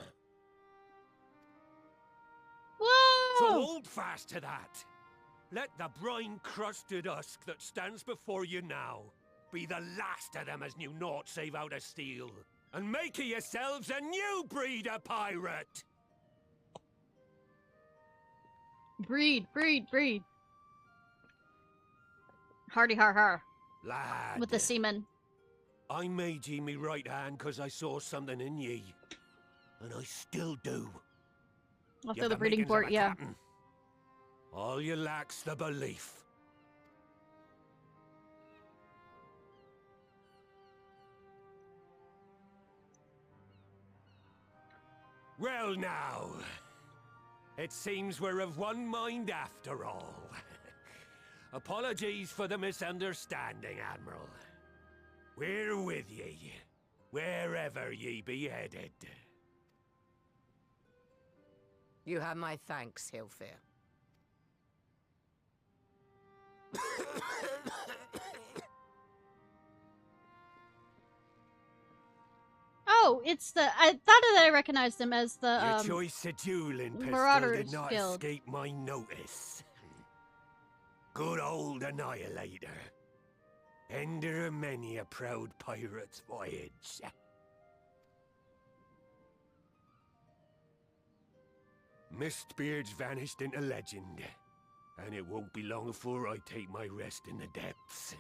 So Whoa! hold fast to that. Let the brine-crusted husk that stands before you now be the last of them as knew naught save out of steel. And make of yourselves a new breed of pirate! Breed. Hardy har har. Lad, With the seamen. I made ye me right hand 'cause I saw something in ye. And I still do. After You're the breeding makings of port, a yeah. captain. All you lack's the belief. Well now, it seems we're of one mind after all. Apologies for the misunderstanding, Admiral. We're with ye, wherever ye be headed. You have my thanks, Hilfair. Oh, it's the. I thought that I recognized him as the Your choice of dueling pistol Marauders did not Guild. escape my notice. Good old Annihilator. Ender of many a proud pirate's voyage. Mistbeard's vanished into legend. and it won't be long before I take my rest in the depths.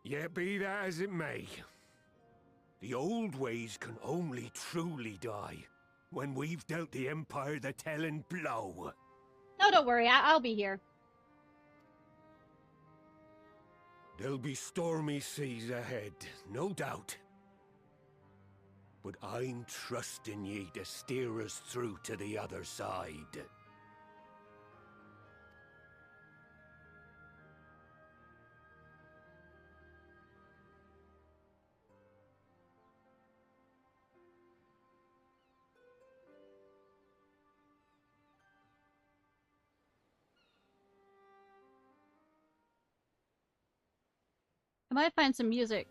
Yet be that as it may, the old ways can only truly die when we've dealt the Empire the telling blow. No, don't worry. I'll be here. There'll be stormy seas ahead, no doubt. But I'm trusting ye to steer us through to the other side. I might find some music.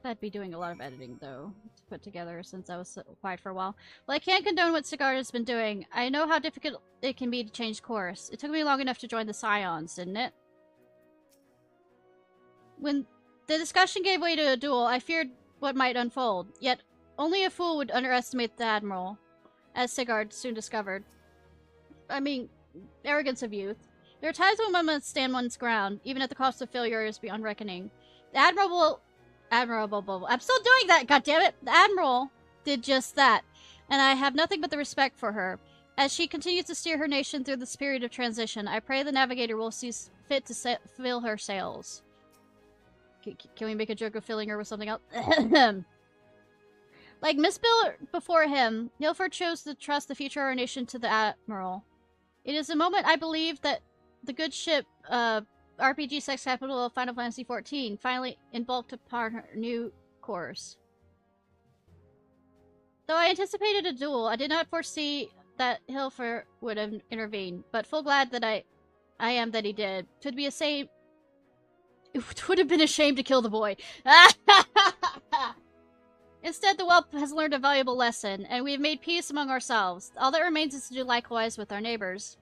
That'd be doing a lot of editing, though, to put together since I was so quiet for a while. Well, I can't condone what Sigurd has been doing. I know how difficult it can be to change course. It took me long enough to join the Scions, didn't it? When the discussion gave way to a duel, I feared what might unfold. Yet, only a fool would underestimate the Admiral, as Sigurd soon discovered. I mean, arrogance of youth. There are times when one must stand one's ground, even at the cost of failures beyond reckoning. The Admirable... I'm still doing that, goddammit! The Admiral did just that, and I have nothing but the respect for her. As she continues to steer her nation through this period of transition, I pray the Navigator will see fit to fill her sails. Can we make a joke of filling her with something else? Like Miss Bill before him, Nilford chose to trust the future of our nation to the Admiral. It is a moment I believe that the good ship, RPG sex capital of Final Fantasy XIV, finally embarked upon her new course. Though I anticipated a duel, I did not foresee that Hilfer would have intervened, but full glad that I am that he did. It would have been a shame to kill the boy. Instead, the whelp has learned a valuable lesson, and we have made peace among ourselves. All that remains is to do likewise with our neighbors.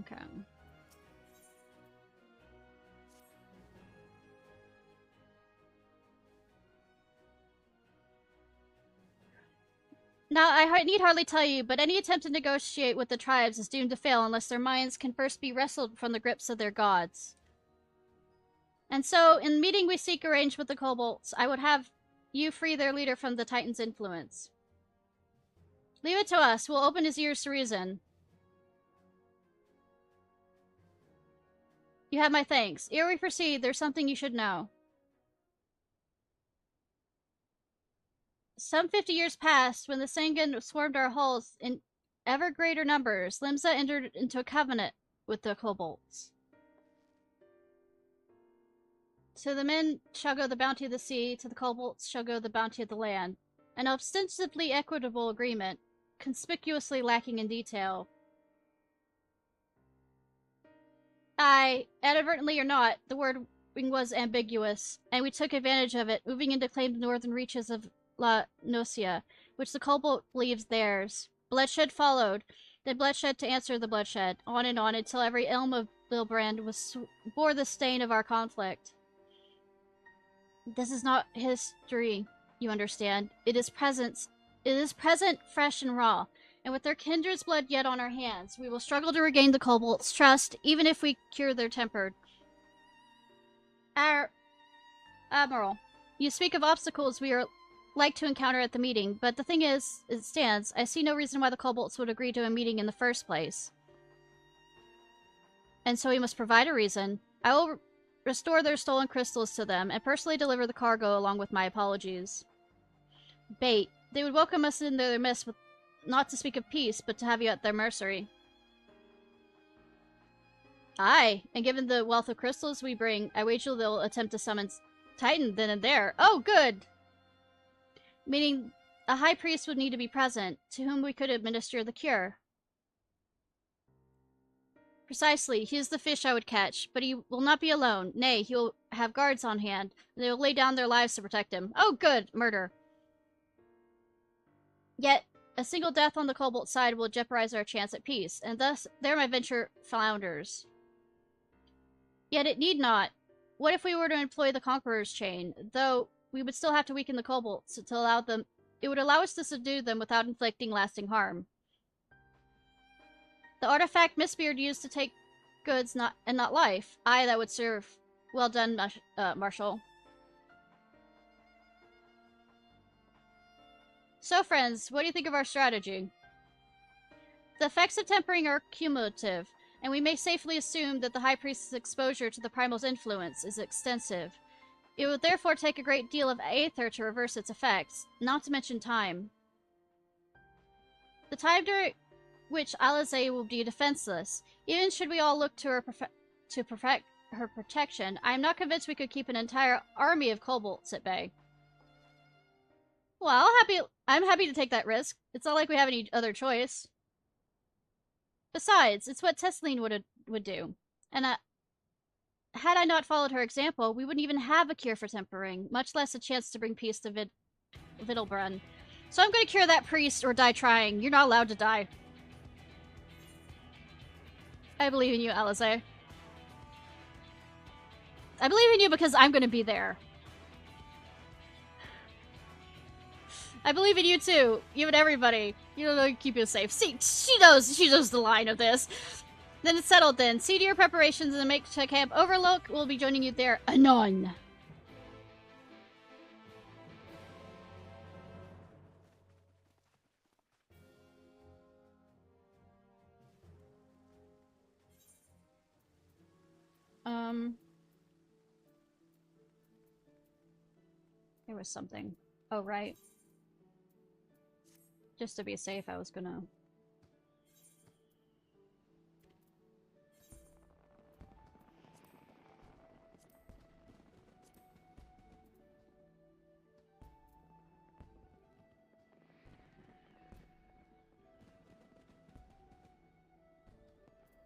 Okay. Now, I need hardly tell you, but any attempt to negotiate with the tribes is doomed to fail unless their minds can first be wrestled from the grips of their gods. And so, in the meeting we seek arranged with the kobolds, I would have you free their leader from the Titan's influence. Leave it to us. We'll open his ears to reason. You have my thanks. Ere we proceed, there's something you should know. Some 50 years passed, when the Sangan swarmed our halls in ever greater numbers, Limsa entered into a covenant with the kobolds. To the men shall go the bounty of the sea, to the kobolds shall go the bounty of the land. An ostensibly equitable agreement, conspicuously lacking in detail. Inadvertently or not, the wording was ambiguous, and we took advantage of it, moving in to claim the northern reaches of La Nocia, which the kobold believes theirs. Bloodshed followed, then bloodshed to answer the bloodshed, on and on, until every elm of Bilbrand bore the stain of our conflict. This is not history, you understand. It is present, fresh and raw, and with their kindred's blood yet on our hands, we will struggle to regain the kobold's trust, even if we cure their temper. Our Admiral, you speak of obstacles we are like to encounter at the meeting, but the thing is, it stands. I see no reason why the kobolds would agree to a meeting in the first place. And so we must provide a reason. I will restore their stolen crystals to them, and personally deliver the cargo along with my apologies. Bait. They would welcome us in their midst, with not to speak of peace, but to have you at their mercy. Aye, and given the wealth of crystals we bring, I wager they'll attempt to summon Titan then and there. Oh, good! Meaning, a high priest would need to be present, to whom we could administer the cure. Precisely, he is the fish I would catch, but he will not be alone. Nay, he will have guards on hand, and they will lay down their lives to protect him. Oh, good! Murder. Yet, a single death on the kobold side will jeopardize our chance at peace, and thus, there my venture flounders. Yet it need not. What if we were to employ the Conqueror's Chain? Though we would still have to weaken the kobolds to allow them. It would allow us to subdue them without inflicting lasting harm. The artifact Mistbeard used to take goods and not life. Aye, that would serve. Well done, Marshal. So, friends, what do you think of our strategy? The effects of tempering are cumulative, and we may safely assume that the High Priest's exposure to the Primal's influence is extensive. It would therefore take a great deal of aether to reverse its effects, not to mention time. The time during which Alizé will be defenseless, even should we all look to her to perfect her protection, I am not convinced we could keep an entire army of kobolds at bay. Well, I'm happy to take that risk. It's not like we have any other choice. Besides, it's what Tesseline would do. And had I not followed her example, we wouldn't even have a cure for tempering, much less a chance to bring peace to Vittelbrunn. So I'm going to cure that priest or die trying. You're not allowed to die. I believe in you, Alizé. I believe in you because I'm going to be there. I believe in you too. You and everybody. You know, keep you safe. See, she knows the line of this. Then it's settled then. See to your preparations and make to Camp Overlook. We'll be joining you there anon. There was something. Oh, right. Just to be safe, I was gonna...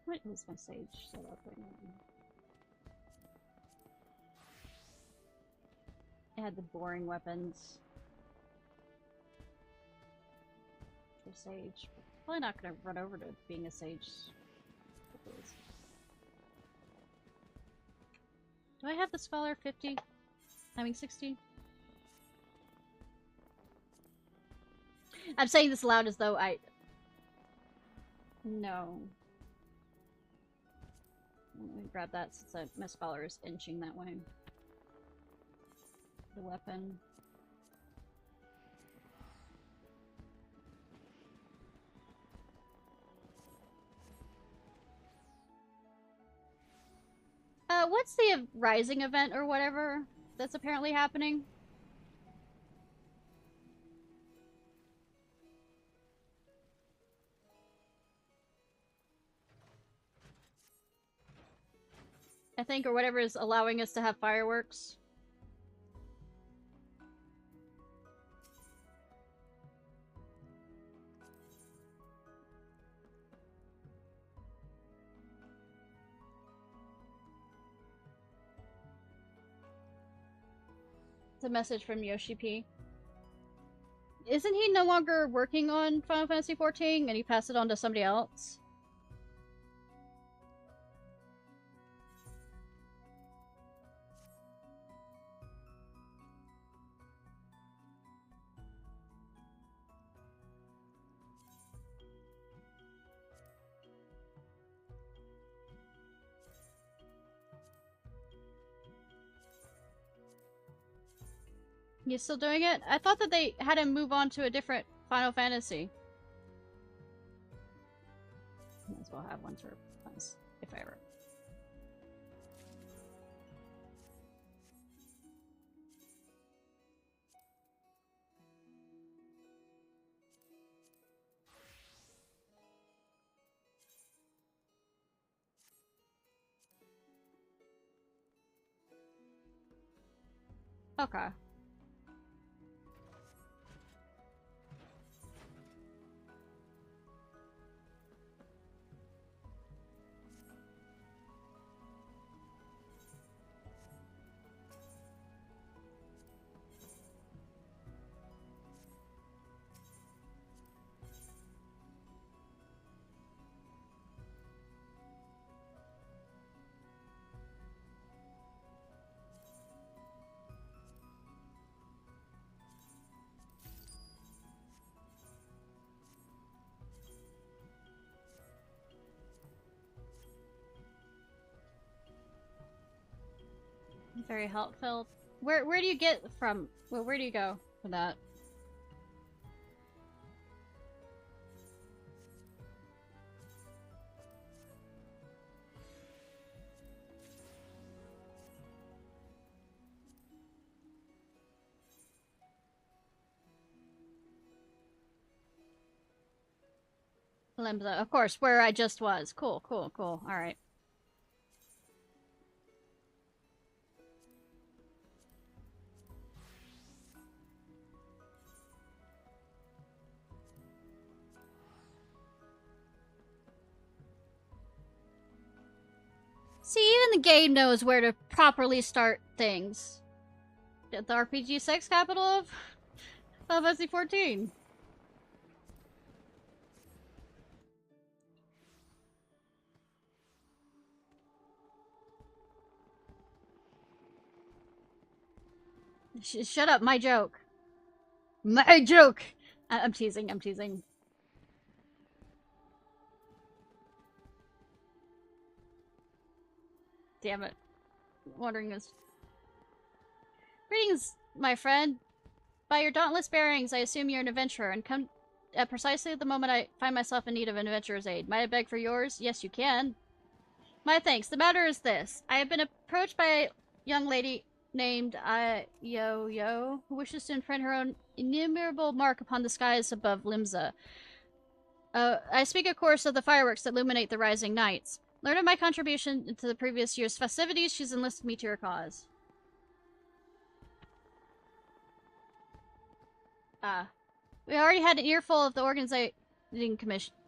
What is my sage set up right now? I had the boring weapons. For sage. Probably not gonna run over to being a sage. Do I have the scholar 50? I mean 60? I'm saying this loud as though I... No. Let me grab that since my scholar is inching that way. The weapon. What's the rising event or whatever that's apparently happening? I think, or whatever is allowing us to have fireworks. It's a message from Yoshi P. Isn't he no longer working on Final Fantasy XIV and he passed it on to somebody else? He's still doing it? I thought that they had him move on to a different Final Fantasy. Might as well have one to replace, if ever. Okay. Very heartfelt. Where do you get from? Where do you go for that? Limza, of course, where I just was. Cool, cool, cool. Alright. See, even the game knows where to properly start things. The RPG sex capital of Final Fantasy 14. Shut up, my joke. My joke! I'm teasing, I'm teasing. Damn it. Wondering this. Greetings, my friend. By your dauntless bearings, I assume you're an adventurer, and come at precisely the moment I find myself in need of an adventurer's aid. Might I beg for yours? Yes, you can. My thanks. The matter is this. I have been approached by a young lady named Yo-Yo, who wishes to imprint her own innumerable mark upon the skies above Limza. I speak, of course, of the fireworks that illuminate the rising nights. Learn of my contribution to the previous year's festivities. She's enlisted me to her cause. We already had an earful of the organizing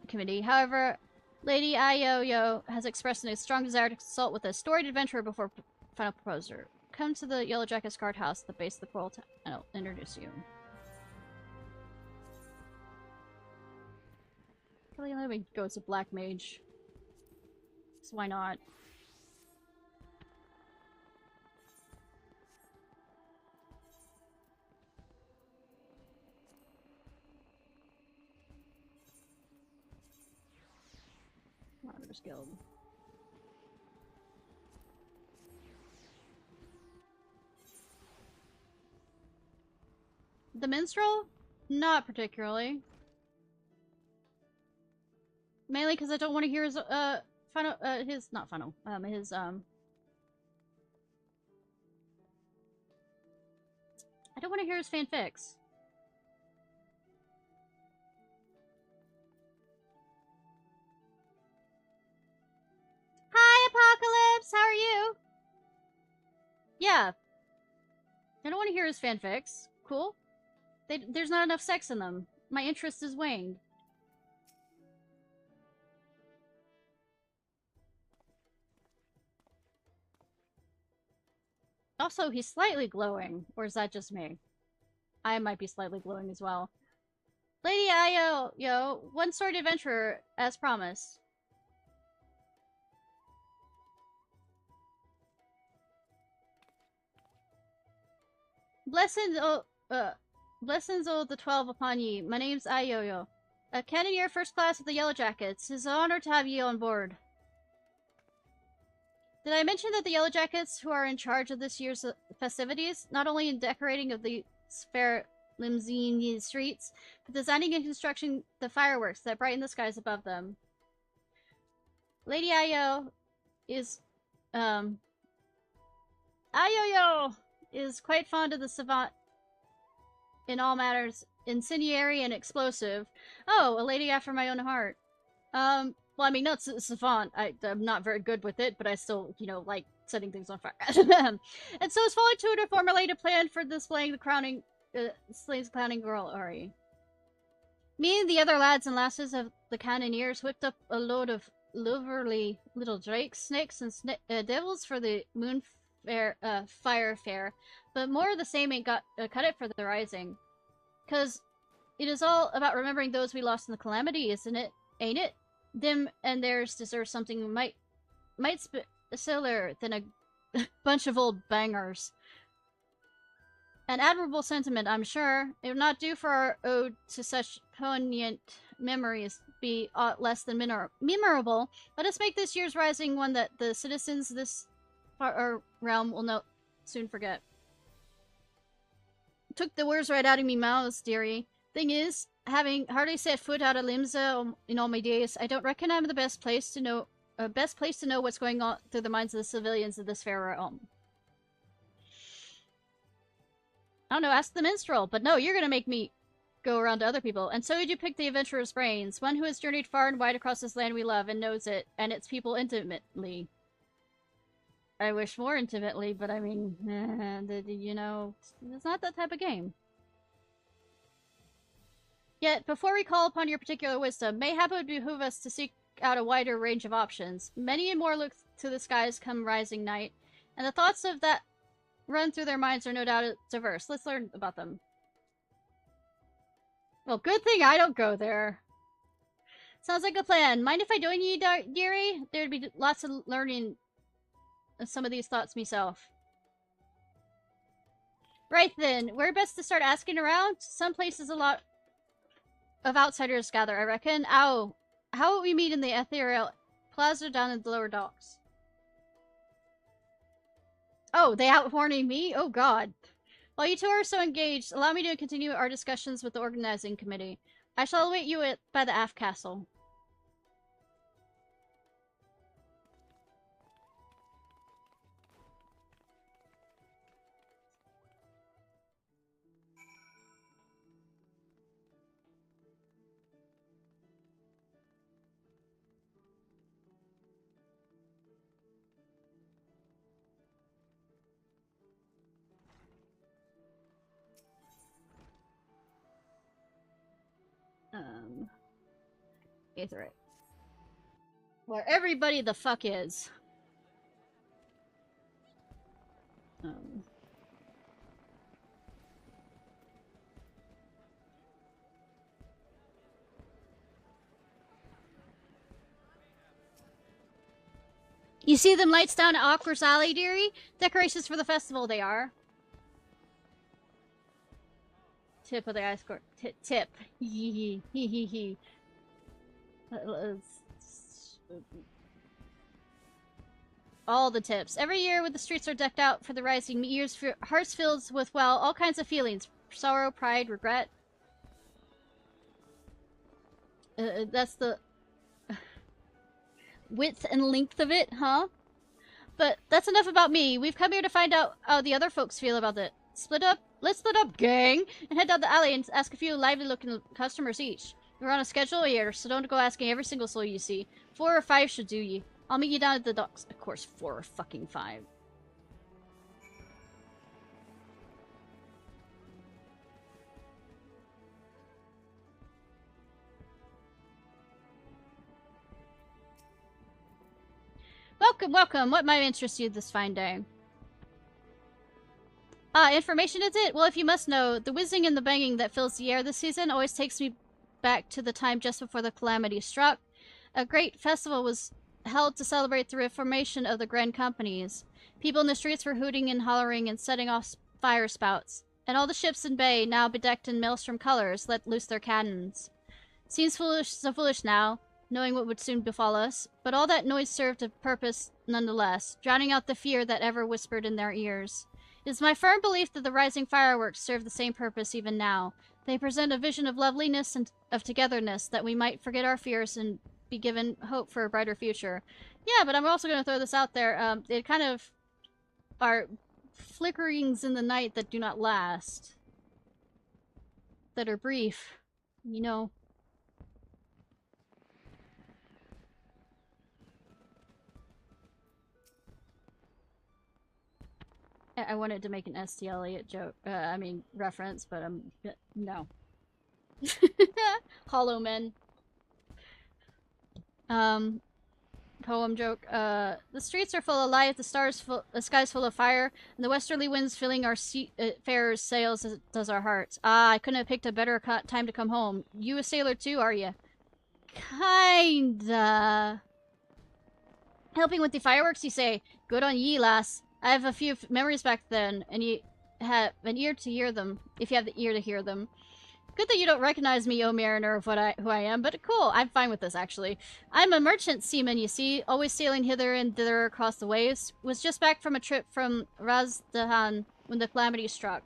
committee. However, Lady Yo-Yo has expressed a strong desire to consult with a storied adventurer before final proposer. Come to the Yellow Jackets guardhouse at the base of the coral town, and I'll introduce you. Really, let me go as a black mage. So why not? Marauders Guild. The minstrel? Not particularly. Mainly because I don't want to hear his final his not final his I don't want to hear his fanfics. Hi, Apocalypse! How are you? Yeah. I don't want to hear his fanfics. Cool. There's not enough sex in them. My interest is waned. Also, he's slightly glowing. Or is that just me? I might be slightly glowing as well. Lady Yo, one-sword adventurer, as promised. Blessings, the 12 upon ye. My name's Yo, a cannoneer first class of the Yellow Jackets. It's an honor to have ye on board. Did I mention that the Yellow Jackets, who are in charge of this year's festivities, not only in decorating of the fair Limzini streets, but designing and constructing the fireworks that brighten the skies above them? Lady Yo is, Yo is quite fond of the savant in all matters incendiary and explosive. Oh, a lady after my own heart. Well, I mean, not savant. I'm not very good with it, but I still, you know, like setting things on fire. And so it's falling to formulate a plan for displaying the crowning, Slane's crowning glory. Me and the other lads and lasses of the cannoneers whipped up a load of lovely little drakes, snakes, and devils for the moon fire fair, but more of the same ain't got cut it for the rising. 'Cause it is all about remembering those we lost in the calamity, isn't it? Ain't it? Them and theirs deserve something might sillier than a bunch of old bangers. An admirable sentiment, I'm sure. It would not do for our ode to such poignant memories be aught less than memorable. Let us make this year's rising one that the citizens of this realm will soon forget. Took the words right out of me mouth, dearie. Thing is, having hardly set foot out of Limsa in all my days, I don't reckon I'm the best place to know what's going on through the minds of the civilians of this fair realm. I don't know, ask the minstrel, but no, you're gonna make me go around to other people. And so did you pick the adventurer's brains, one who has journeyed far and wide across this land we love and knows it, and its people intimately. I wish more intimately, but I mean, you know, it's not that type of game. Yet, before we call upon your particular wisdom, mayhap it would behoove us to seek out a wider range of options. Many and more look to the skies come rising night, and the thoughts of that run through their minds are no doubt diverse. Let's learn about them. Well, good thing I don't go there. Sounds like a plan. Mind if I join you, dearie? There'd be lots of learning of some of these thoughts myself. Right then, where best to start asking around? Some places a lot of outsiders gather, I reckon. Ow. How would we meet in the ethereal plaza down in the lower docks? Oh, they out-horning me? Oh god. While you two are so engaged, allow me to continue our discussions with the organizing committee. I shall await you by the aft castle. Aetherite. Where everybody the fuck is. You see them lights down at Awkward's Alley, dearie? Decorations for the festival they are. Tip of the ice court. Tip. Hee hee hee hee. All the tips. Every year when the streets are decked out for the rising, hearts filled with, well, all kinds of feelings. Sorrow, pride, regret. That's the width and length of it, huh? But that's enough about me. We've come here to find out how the other folks feel about it. Let's split up, gang, and head down the alley and ask a few lively-looking customers each. We're on a schedule here, so don't go asking every single soul you see. 4 or 5 should do ye. I'll meet you down at the docks. Of course, 4 or fucking 5. Welcome, welcome. What might interest you this fine day? Information is it? Well, if you must know, the whizzing and the banging that fills the air this season always takes me back to the time just before the calamity struck. A great festival was held to celebrate the reformation of the Grand Companies. People in the streets were hooting and hollering and setting off fire spouts. And all the ships in bay, now bedecked in maelstrom colors, let loose their cannons. Seems foolish, so foolish now, knowing what would soon befall us, but all that noise served a purpose nonetheless, drowning out the fear that ever whispered in their ears. It is my firm belief that the rising fireworks serve the same purpose even now. They present a vision of loveliness and of togetherness that we might forget our fears and be given hope for a brighter future. Yeah, but I'm also going to throw this out there. It kind of are flickerings in the night that do not last. That are brief. You know. I wanted to make an S.T. Elliott joke, reference, but no. Hollow Men. Poem joke. The streets are full of light, the sky's full of fire, and the westerly winds filling our seafarers' sails as does our hearts. Ah, I couldn't have picked a better time to come home. You a sailor too, are you? Kinda. Helping with the fireworks, you say? Good on ye, lass. I have a few memories back then, and you have an ear to hear them, if you have the ear to hear them. Good that you don't recognize me, O Mariner, of who I am, but cool, I'm fine with this, actually. I'm a merchant seaman, you see, always sailing hither and thither across the waves. Was just back from a trip from Razdahan when the calamity struck.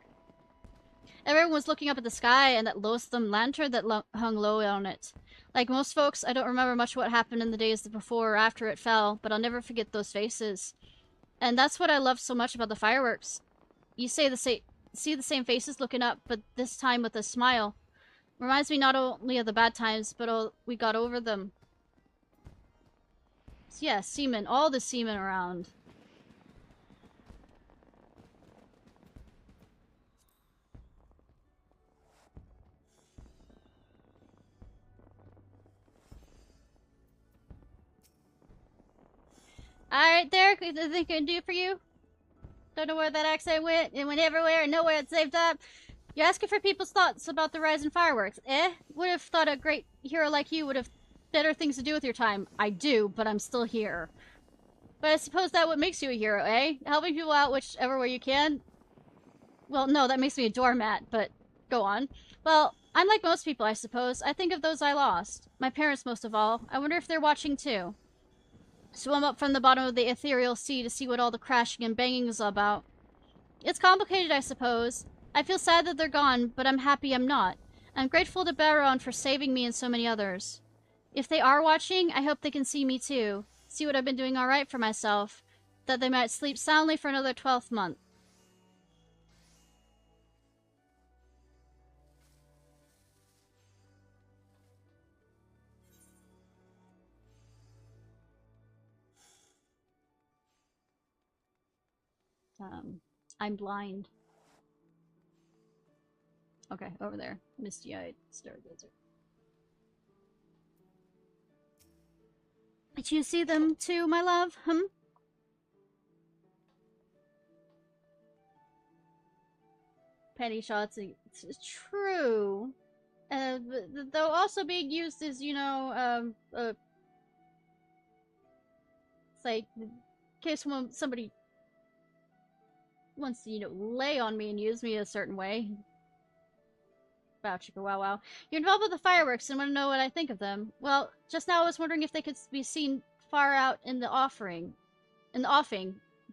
Everyone was looking up at the sky and that loathsome lantern that hung low on it. Like most folks, I don't remember much what happened in the days before or after it fell, but I'll never forget those faces. And that's what I love so much about the fireworks. You see the same faces looking up, but this time with a smile. Reminds me not only of the bad times, but we got over them. So yeah, seamen. All the seamen around. Alright, Derek, anything I can do for you? Don't know where that accent went. It went everywhere and nowhere at the same time. You're asking for people's thoughts about the rise in fireworks. Eh? Would have thought a great hero like you would have better things to do with your time. I do, but I'm still here. But I suppose that what makes you a hero, eh? Helping people out whichever way you can? Well, no, that makes me a doormat, but go on. Well, I'm like most people, I suppose. I think of those I lost. My parents, most of all. I wonder if they're watching, too. Swim up from the bottom of the ethereal sea to see what all the crashing and banging is about. It's complicated, I suppose. I feel sad that they're gone, but I'm happy I'm not. I'm grateful to Baron for saving me and so many others. If they are watching, I hope they can see me too. See what I've been doing alright for myself. That they might sleep soundly for another 12th month. I'm blind. Okay, over there. Misty-eyed stargazer. Did you see them too, my love? Penny shots, it's true. Though also being used as, you know, it's like, in case somebody wants to, you know, lay on me and use me a certain way. Wow, chicka wow wow. You're involved with the fireworks and want to know what I think of them. Well, just now I was wondering if they could be seen far out in the offing.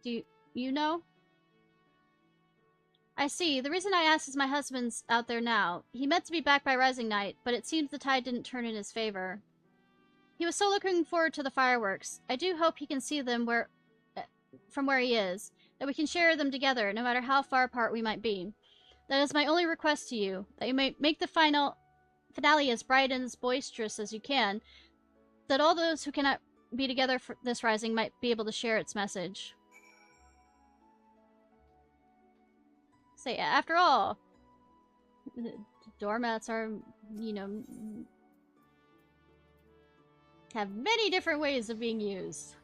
Do you know? I see. The reason I asked is my husband's out there now. He meant to be back by rising night, but it seems the tide didn't turn in his favor. He was so looking forward to the fireworks. I do hope he can see them from where he is, that we can share them together, no matter how far apart we might be. That is my only request to you, that you may make the finale as bright and as boisterous as you can, that all those who cannot be together for this rising might be able to share its message. Say, after all, doormats are, you know, have many different ways of being used.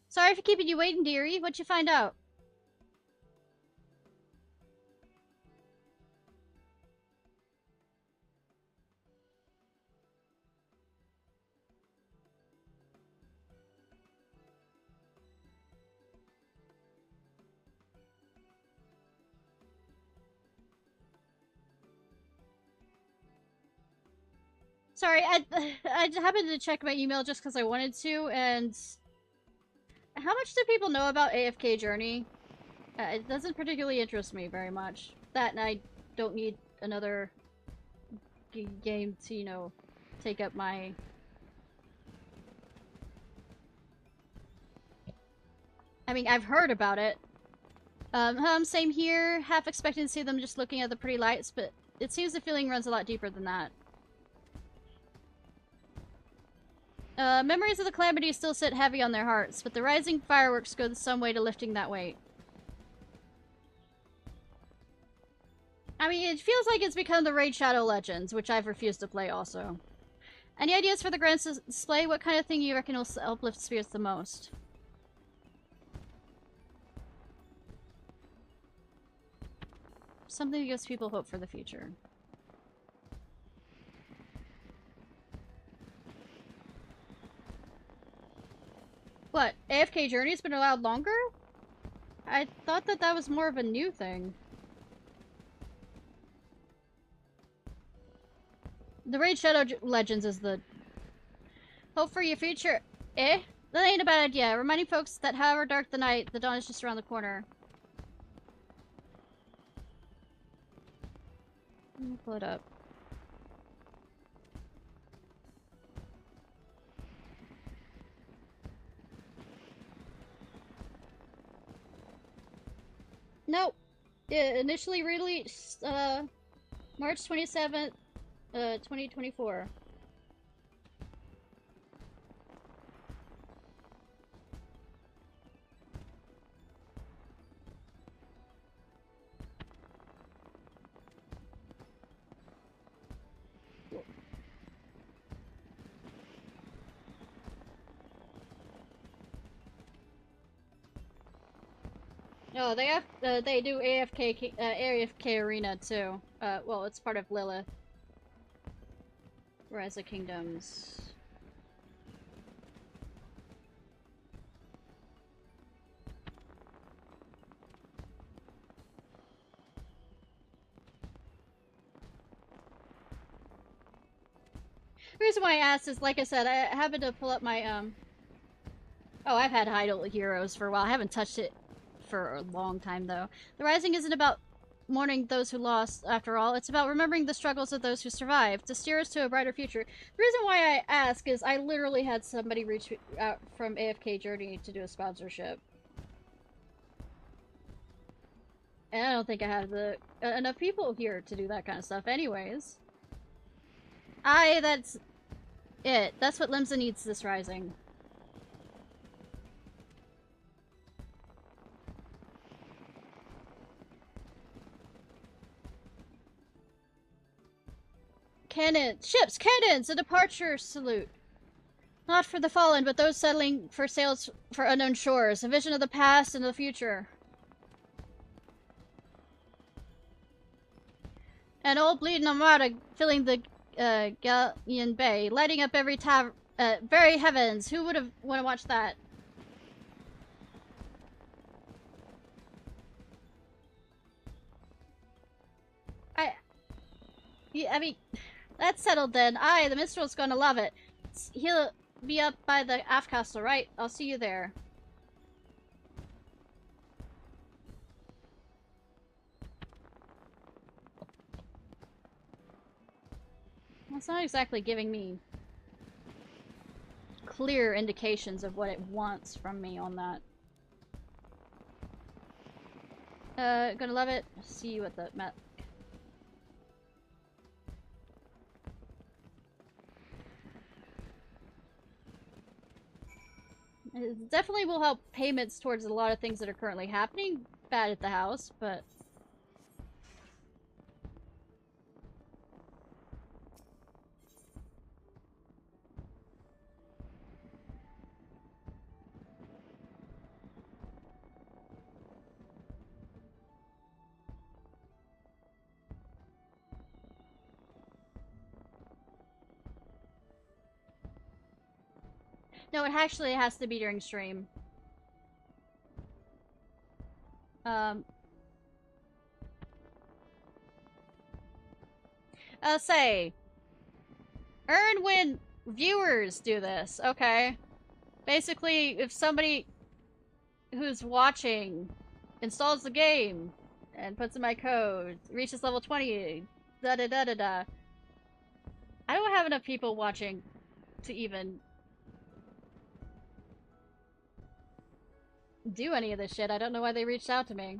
Sorry for keeping you waiting, dearie. What'd you find out? Sorry, I happened to check my email just because I wanted to, and how much do people know about AFK Journey? It doesn't particularly interest me very much. That, and I don't need another game to, you know, take up my... I mean, I've heard about it. Same here. Half expecting to see them just looking at the pretty lights, but it seems the feeling runs a lot deeper than that. Memories of the calamity still sit heavy on their hearts, but the rising fireworks go some way to lifting that weight. I mean, it feels like it's become the Raid Shadow Legends, which I've refused to play also. Any ideas for the grand display? What kind of thing you reckon will uplift spirits the most? Something that gives people hope for the future. What? AFK Journey's been allowed longer? I thought that that was more of a new thing. The Raid Shadow Legends is the hope for your future. Eh? That ain't a bad idea. Reminding folks that however dark the night, the dawn is just around the corner. Let me pull it up. Nope. It initially released March 27th, 2024. Oh, they do AFK Arena too. Well, it's part of Lilith. Rise of Kingdoms. The reason why I asked is, like I said, I happened to pull up my Oh, I've had Idle Heroes for a while. I haven't touched it for a long time though. The Rising isn't about mourning those who lost, after all. It's about remembering the struggles of those who survived, to steer us to a brighter future. The reason why I ask is I literally had somebody reach out from AFK Journey to do a sponsorship. And I don't think I have the enough people here to do that kind of stuff anyways. That's it. That's what Limsa needs this Rising. Cannon! Ships! Cannons! A departure salute! Not for the fallen, but those settling for sails for unknown shores. A vision of the past and the future. An old bleeding armada filling the Galleon Bay, lighting up every very heavens. Who would have want to watch that? I mean, that's settled then. Aye, the minstrel's gonna love it. He'll be up by the aft castle, right? I'll see you there. It's not exactly giving me clear indications of what it wants from me on that. Gonna love it. See you at the map. It definitely will help payments towards a lot of things that are currently happening bad at the house, but... No, it actually has to be during stream. I'll say, earn when viewers do this, okay? Basically, if somebody who's watching installs the game and puts in my code, reaches level 20, da-da-da-da-da. I don't have enough people watching to even do any of this shit. I don't know why they reached out to me.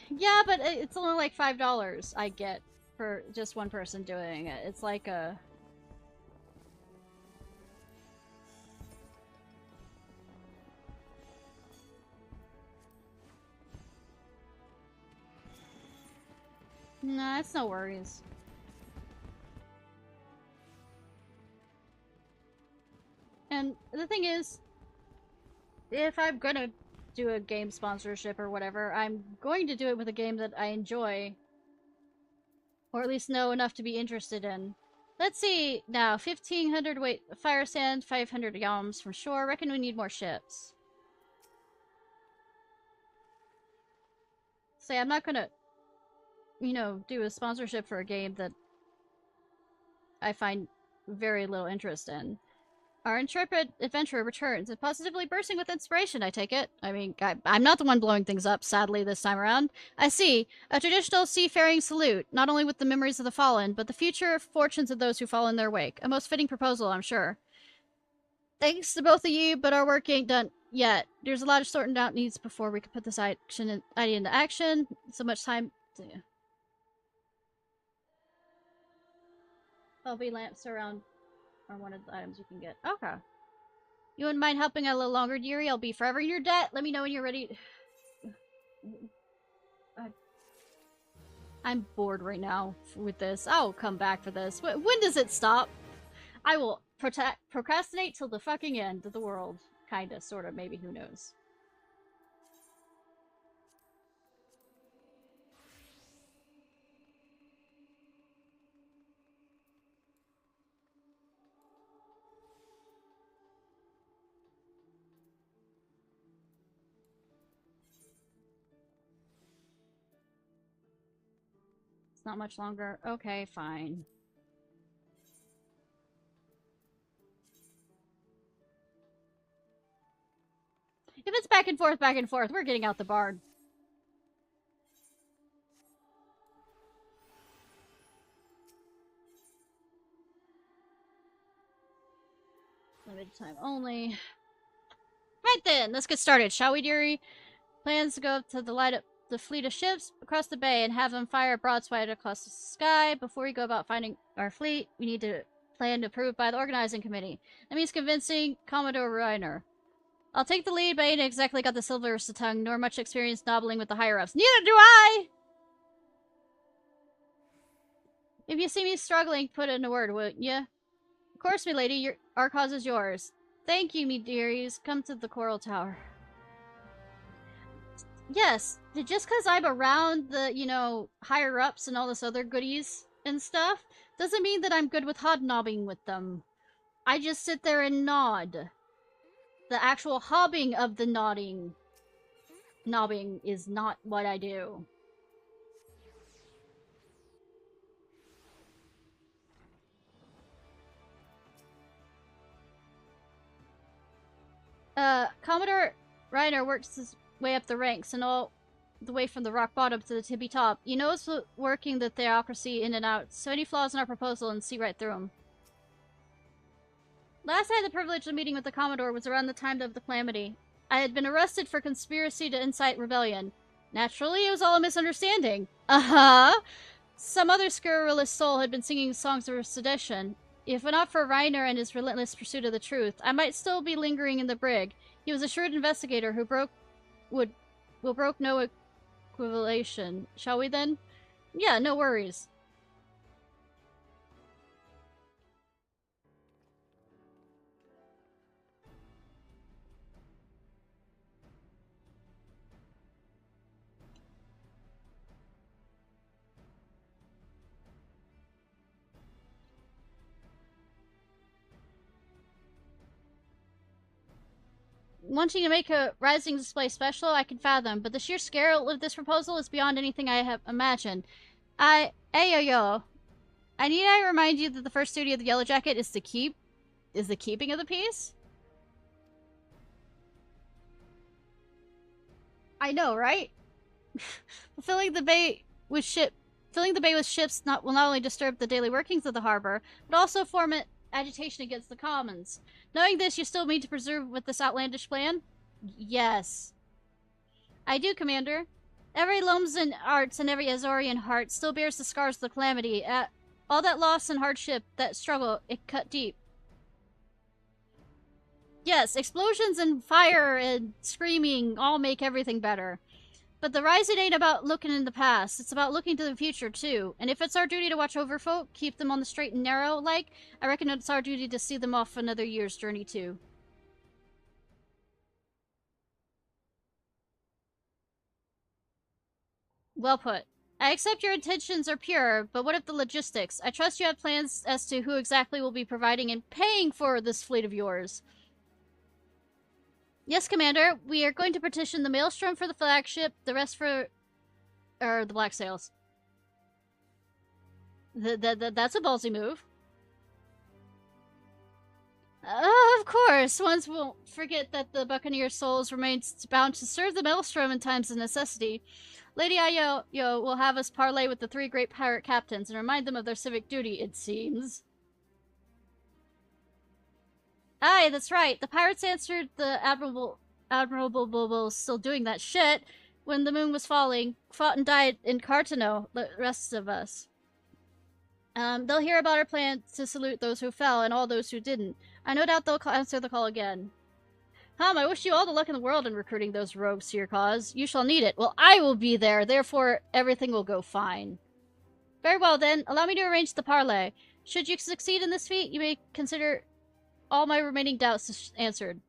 Yeah, but it's only like $5 I get for just one person doing it. It's like a... Nah, it's no worries. And the thing is, if I'm gonna do a game sponsorship or whatever, I'm going to do it with a game that I enjoy. Or at least know enough to be interested in. Let's see, now, 1,500 weight fire sand, 500 yams from shore. Reckon we need more ships. Say, I'm not gonna, you know, do a sponsorship for a game that I find very little interest in. Our intrepid adventurer returns, and positively bursting with inspiration, I take it. I mean, I'm not the one blowing things up, sadly, this time around. I see. A traditional seafaring salute, not only with the memories of the fallen, but the future fortunes of those who fall in their wake. A most fitting proposal, I'm sure. Thanks to both of you, but our work ain't done yet. There's a lot of sorting out needs before we can put this idea into action. So much time to... LV lamps around are one of the items you can get. Okay. You wouldn't mind helping out a little longer, dearie? I'll be forever in your debt. Let me know when you're ready. I'm bored right now with this. I'll come back for this. When does it stop? I will procrastinate till the fucking end of the world. Kinda, sorta, maybe, who knows. It's not much longer. Okay, fine. If it's back and forth, we're getting out the barn. Limited time only. Right then, let's get started, shall we, dearie? Plans to go up to the light up the fleet of ships across the bay and have them fire a broadside across the sky. Before we go about finding our fleet, we need to plan approved by the organizing committee. That means convincing Commodore Reiner. I'll take the lead, but I ain't exactly got the silver's tongue, nor much experience nobbling with the higher-ups. Neither do I! If you see me struggling, put in a word, wouldn't you? Of course, milady, our cause is yours. Thank you, me dearies. Come to the Coral Tower. Yes, just because I'm around the, you know, higher-ups and all this other goodies and stuff, doesn't mean that I'm good with hobnobbing with them. I just sit there and nod. The actual hobbing of the nobbing is not what I do. Commodore Reiner works his way up the ranks and all the way from the rock bottom to the tippy top. He knows working the theocracy in and out, so any flaws in our proposal and see right through them. Last I had the privilege of meeting with the Commodore was around the time of the Calamity. I had been arrested for conspiracy to incite rebellion. Naturally, it was all a misunderstanding. Uh-huh! Some other scurrilous soul had been singing songs of sedition. If not for Reiner and his relentless pursuit of the truth, I might still be lingering in the brig. He was a shrewd investigator who broke no equivalation. Shall we then? Yeah, no worries. Wanting to make a rising display special, I can fathom, but the sheer scale of this proposal is beyond anything I have imagined. I need I remind you that the first duty of the Yellow Jacket is the keeping of the peace? I know, right? Filling the bay with ships will not only disturb the daily workings of the harbor, but also form an agitation against the commons. Knowing this, you still mean to preserve with this outlandish plan? Yes. I do, Commander. Every Lomzan arts and every Azorian heart still bears the scars of the calamity. All that loss and hardship, that struggle, it cut deep. Yes, explosions and fire and screaming all make everything better. But the rising ain't about looking in the past. It's about looking to the future, too. And if it's our duty to watch over folk, keep them on the straight and narrow, like, I reckon it's our duty to see them off another year's journey, too. Well put. I accept your intentions are pure, but what of the logistics? I trust you have plans as to who exactly will be providing and paying for this fleet of yours. Yes, Commander. We are going to petition the Maelstrom for the flagship, the rest for... the Black Sails. That's a ballsy move. Of course, ones won't forget that the Buccaneer souls remains bound to serve the Maelstrom in times of necessity. Lady Ayo will have us parley with the 3 great pirate captains and remind them of their civic duty, it seems. Aye, that's right. The pirates answered the Admirable still doing that shit when the moon was falling, fought and died in Cartano, the rest of us. They'll hear about our plan to salute those who fell and all those who didn't. I no doubt they'll answer the call again. I wish you all the luck in the world in recruiting those rogues to your cause. You shall need it. Well, I will be there, therefore everything will go fine. Very well, then. Allow me to arrange the parley. Should you succeed in this feat, you may consider all my remaining doubts answered.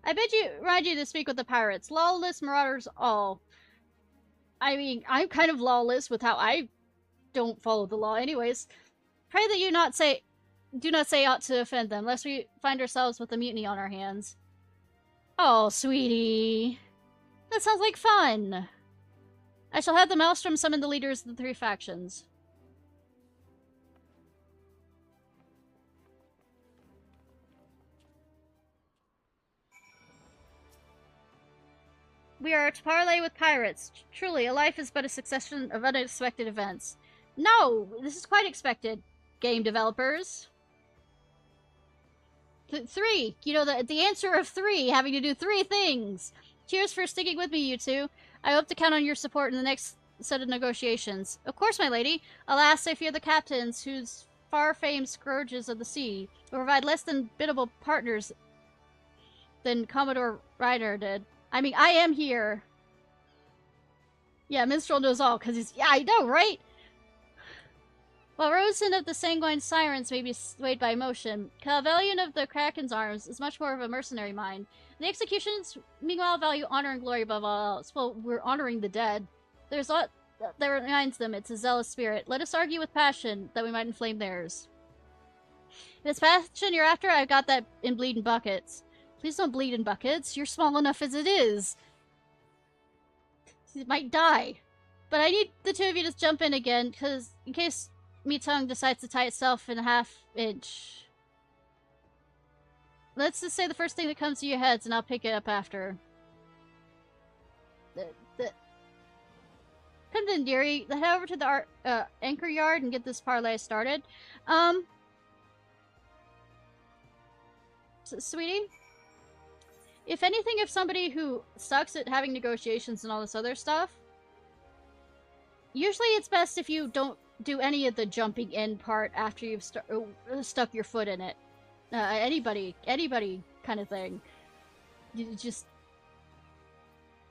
I bid you remind you to speak with the pirates. Lawless marauders all. I mean, I'm kind of lawless with how I don't follow the law anyways. Pray that do not say aught to offend them, lest we find ourselves with a mutiny on our hands. Oh, sweetie. That sounds like fun. I shall have the Maelstrom summon the leaders of the 3 factions. We are to parley with pirates. Truly, a life is but a succession of unexpected events. No! This is quite expected, game developers. 3! You know, the answer of 3, having to do 3 things! Cheers for sticking with me, you 2. I hope to count on your support in the next set of negotiations. Of course, my lady. Alas, I fear the captains, whose far-famed scourges of the sea will provide less than biddable partners than Commodore Ryder did. I mean, I am here. Yeah, Minstrel knows all, because he's... Yeah, I know, right? While Rosen of the Sanguine Sirens may be swayed by emotion, Cavalion of the Kraken's Arms is much more of a mercenary mind. The executions, meanwhile, value honor and glory above all else. Well, we're honoring the dead. There's a lot that reminds them it's a zealous spirit. Let us argue with passion, that we might inflame theirs. If it's passion you're after, I've got that in bleeding buckets. Please don't bleed in buckets. You're small enough as it is. You might die. But I need the 2 of you to jump in again, because in case me tongue decides to tie itself in a half-inch. Let's just say the first thing that comes to your heads, and I'll pick it up after. Come then, dearie. Head over to the anchor yard and get this parlay started. Sweetie? If anything, if somebody who sucks at having negotiations and all this other stuff, usually it's best if you don't do any of the jumping in part after you've stuck your foot in it. Anybody kind of thing. You just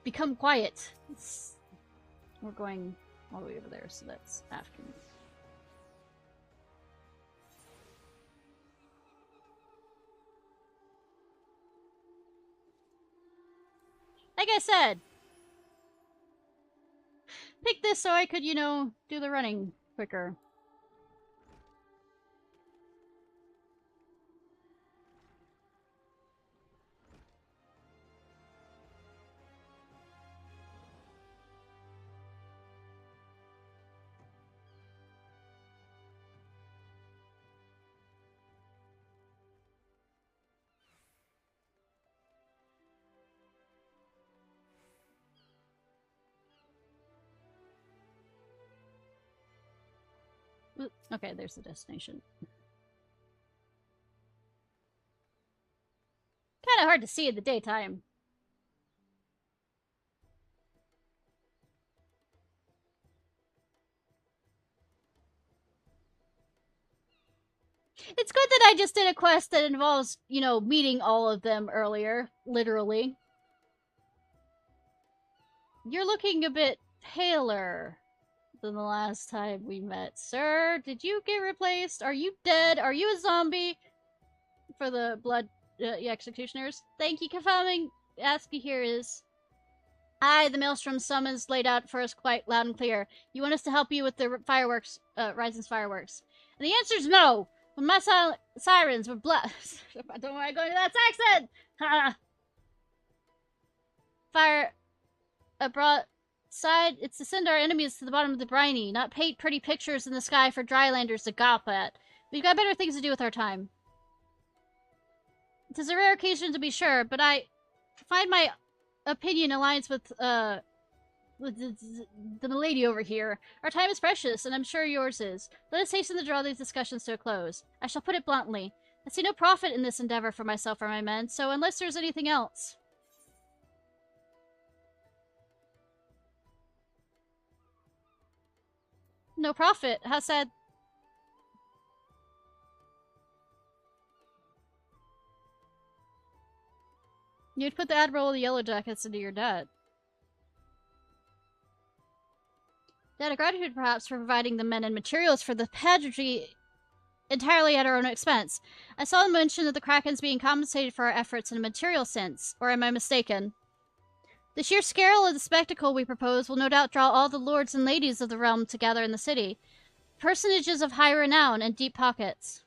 become quiet. We're going all the way over there, so that's after me. Like I said, pick this so I could, you know, do the running quicker. Okay, there's the destination. Kind of hard to see in the daytime. It's good that I just did a quest that involves, you know, meeting all of them earlier, literally. You're looking a bit paler than the last time we met, sir. Did you get replaced? Are you dead? Are you a zombie? For the blood executioners. Thank you, confirming. Ask you here is... Aye, the Maelstrom summons laid out for us quite loud and clear. You want us to help you with the fireworks, Risen's fireworks. And the answer is no! When my sirens were I don't want to go into that accent! Ha! Fire... broadside, it's to send our enemies to the bottom of the briny, not paint pretty pictures in the sky for drylanders to gawp at. We've got better things to do with our time. It is a rare occasion to be sure, but I find my opinion aligns with the milady over here. Our time is precious, and I'm sure yours is. Let us hasten to draw these discussions to a close. I shall put it bluntly. I see no profit in this endeavor for myself or my men, so unless there's anything else... No profit? How sad... You'd put the Admiral of the Yellow Jackets into your debt. Debt of gratitude, perhaps, for providing the men and materials for the pageantry entirely at our own expense. I saw them mention that the Kraken's being compensated for our efforts in a material sense, or am I mistaken? The sheer scale of the spectacle we propose will no doubt draw all the lords and ladies of the realm together in the city. Personages of high renown and deep pockets.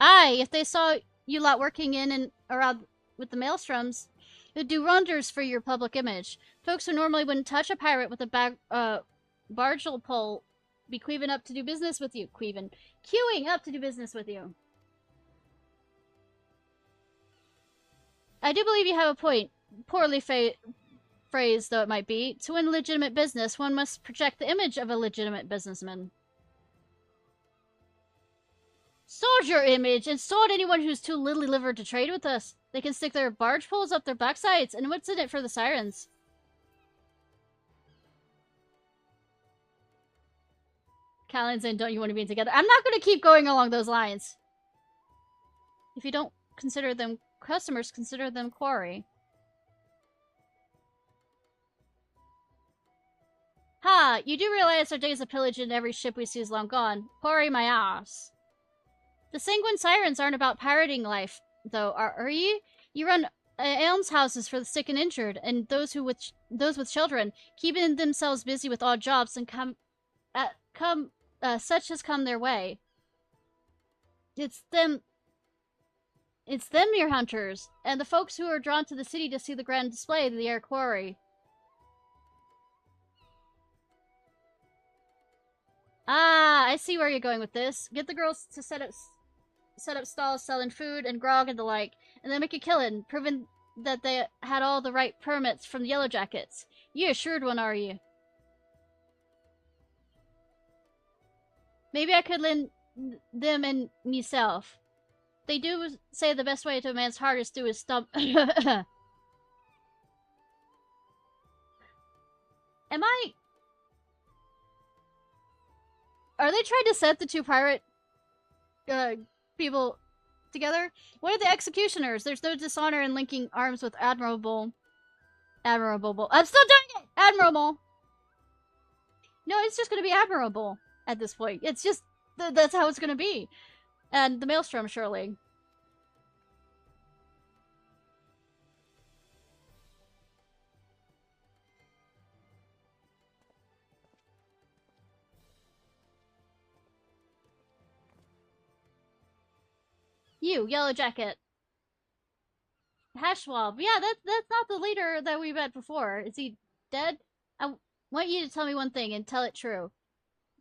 Aye, if they saw you lot working in and around with the Maelstroms, it would do wonders for your public image. Folks who normally wouldn't touch a pirate with a bargel pole be queuing up to do business with you. Queuing up to do business with you. I do believe you have a point. Poorly phrased though it might be. To win legitimate business, one must project the image of a legitimate businessman. Sold your image, and sold anyone who's too lily-livered to trade with us. They can stick their barge poles up their backsides, and what's in it for the sirens? Callens and don't you want to be together? I'm not going to keep going along those lines. If you don't consider them customers, consider them quarry. Ha! You do realize our days of pillage in every ship we see is long gone. Quarry my ass. The sanguine sirens aren't about pirating life, though, are you? You run almshouses for the sick and injured, and those with children, keeping themselves busy with odd jobs and such as come their way. It's them, your hunters, and the folks who are drawn to the city to see the grand display of the air quarry. Ah, I see where you're going with this. Get the girls to set up stalls selling food and grog and the like, and then make a killing, proving that they had all the right permits from the Yellow Jackets. You a shrewd one, are you? Maybe I could lend them and meself. They do say the best way to a man's heart is through his stomach. Am I... Are they trying to set the two pirate people together? What are the executioners? There's no dishonor in linking arms with admirable. I'm still doing it! Admirable! No, it's just gonna be admirable at this point. It's just... that's how it's gonna be. And the Maelstrom, surely. You, Yellow Jacket. Hashwab. Yeah, that's not the leader that we met before. Is he dead? I want you to tell me one thing and tell it true.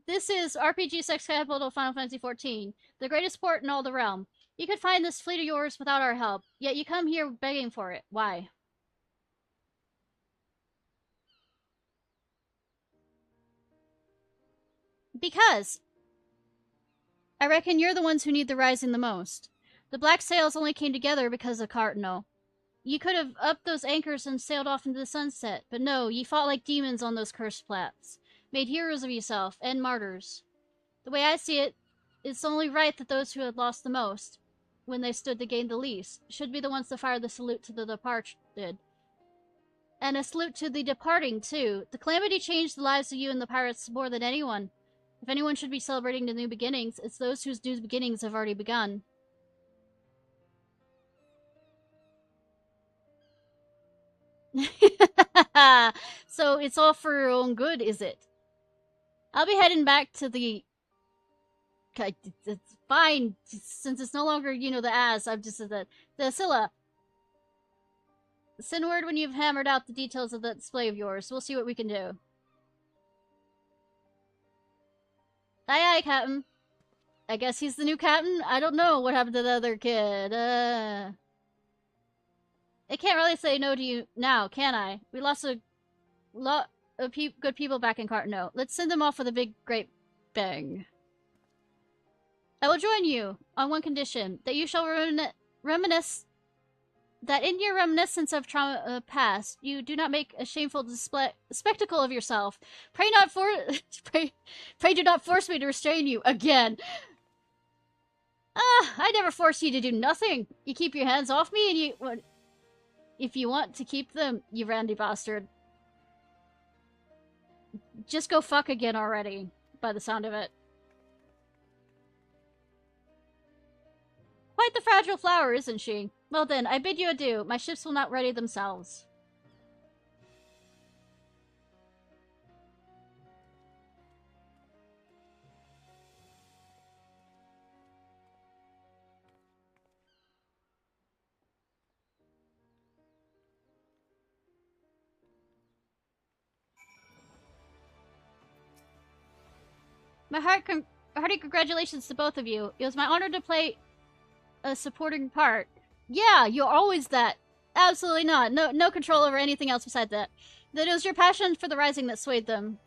This is RPG Sex Capital Final Fantasy XIV, the greatest port in all the realm. You could find this fleet of yours without our help, yet you come here begging for it. Why? Because I reckon you're the ones who need the rising the most. The black sails only came together because of Cardinal. You could have upped those anchors and sailed off into the sunset, but no, you fought like demons on those cursed flats. Made heroes of yourself, and martyrs. The way I see it, It's only right that those who had lost the most, when they stood to gain the least, should be the ones to fire the salute to the departed. And a salute to the departing, too. The calamity changed the lives of you and the pirates more than anyone. If anyone should be celebrating the new beginnings, it's those whose new beginnings have already begun. So it's all for your own good, is it? I'll be heading back to the... It's fine, since it's no longer, you know, the ass. I'm just the Scylla. Send word when you've hammered out the details of that display of yours. We'll see what we can do. Aye, aye, Captain. I guess he's the new captain? I don't know what happened to the other kid. I can't really say no to you now, can I? We lost a lot of good people back in Cartano. Let's send them off with a big, great bang. I will join you on one condition, that you shall reminisce that in your reminiscence of trauma past, you do not make a shameful spectacle of yourself. Pray not for pray do not force me to restrain you again. I never force you to do nothing. You keep your hands off me, and you if you want to keep them, you randy bastard. Just go fuck again already, by the sound of it. Quite the fragile flower, isn't she? Well then, I bid you adieu. My ships will not ready themselves. My hearty congratulations to both of you. It was my honor to play a supporting part. Yeah, you're always that. Absolutely not. No control over anything else besides that. That it was your passion for the rising that swayed them.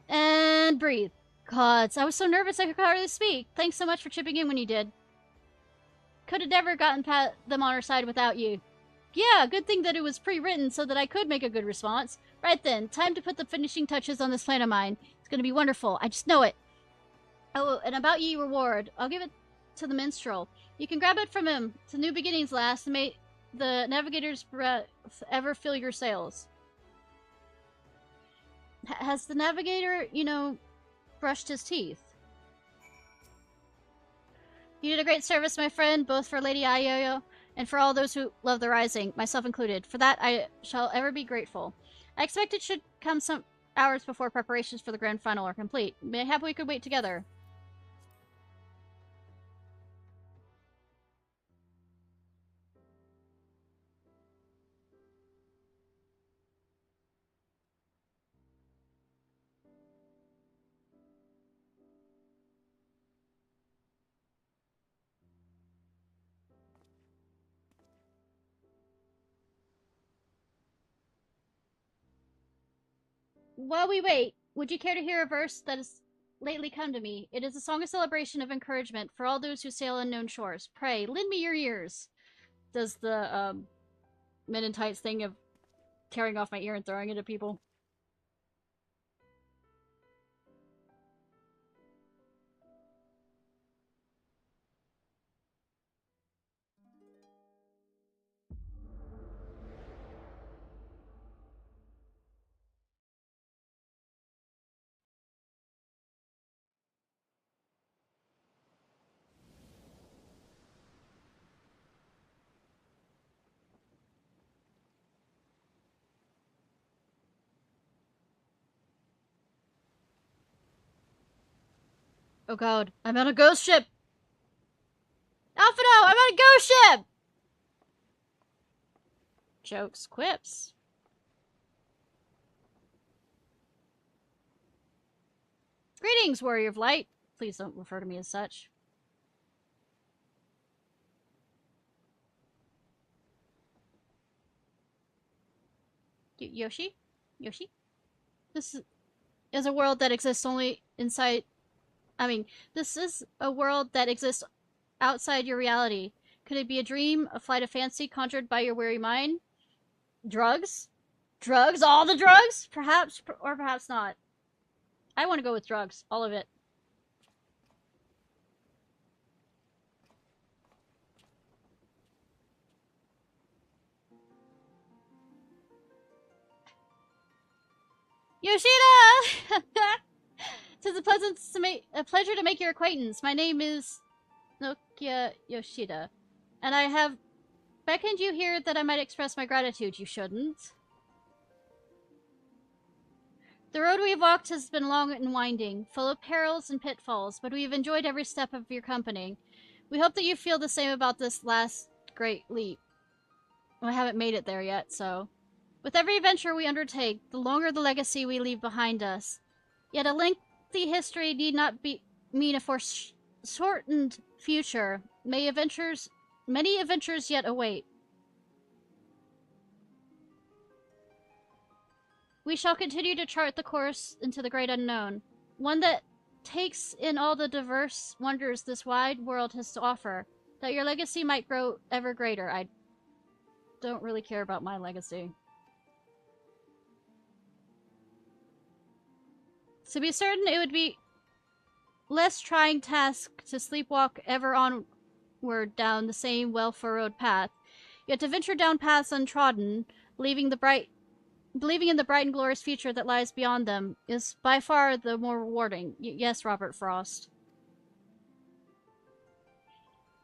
And breathe. Gods, I was so nervous I could hardly speak. Thanks so much for chipping in when you did. Could have never gotten them on our side without you. Yeah, good thing that it was pre-written so that I could make a good response. Right then, time to put the finishing touches on this plan of mine. It's gonna be wonderful. I just know it. Oh, and about ye reward. I'll give it to the minstrel. You can grab it from him. To new beginnings last, and may the navigator's breath ever fill your sails. Has the navigator, you know, brushed his teeth? You did a great service, my friend, both for Lady Ayoyo and for all those who love the Rising, myself included. For that, I shall ever be grateful. I expect it should come some hours before preparations for the grand final are complete. Mayhap we could wait together. While we wait, would you care to hear a verse that has lately come to me? It is a song of celebration of encouragement for all those who sail unknown shores. Pray, lend me your ears. Does the Men in Tights thing of tearing off my ear and throwing it at people. Oh god, I'm on a ghost ship! Alphino, I'm on a ghost ship! Jokes, quips. Greetings, Warrior of Light. Please don't refer to me as such. Yoshi? Yoshi? This is a world that exists only inside... this is a world that exists outside your reality. Could it be a dream, a flight of fancy conjured by your weary mind? Drugs? Drugs? All the drugs? Perhaps, or perhaps not. I want to go with drugs. All of it. Yoshida! Tis a pleasure to make your acquaintance. My name is Nokia Yoshida, and I have beckoned you here that I might express my gratitude. You shouldn't. The road we have walked has been long and winding, full of perils and pitfalls, but we have enjoyed every step of your company. We hope that you feel the same about this last great leap. Well, I haven't made it there yet, so... With every adventure we undertake, the longer the legacy we leave behind us. Yet a lengthy history need not mean a foreshortened future. Many adventures yet await. We shall continue to chart the course into the great unknown, one that takes in all the diverse wonders this wide world has to offer, that your legacy might grow ever greater. I don't really care about my legacy. To be certain, it would be less trying task to sleepwalk ever onward down the same well-furrowed path, yet to venture down paths untrodden, believing in the bright and glorious future that lies beyond them, is by far the more rewarding. Yes, Robert Frost.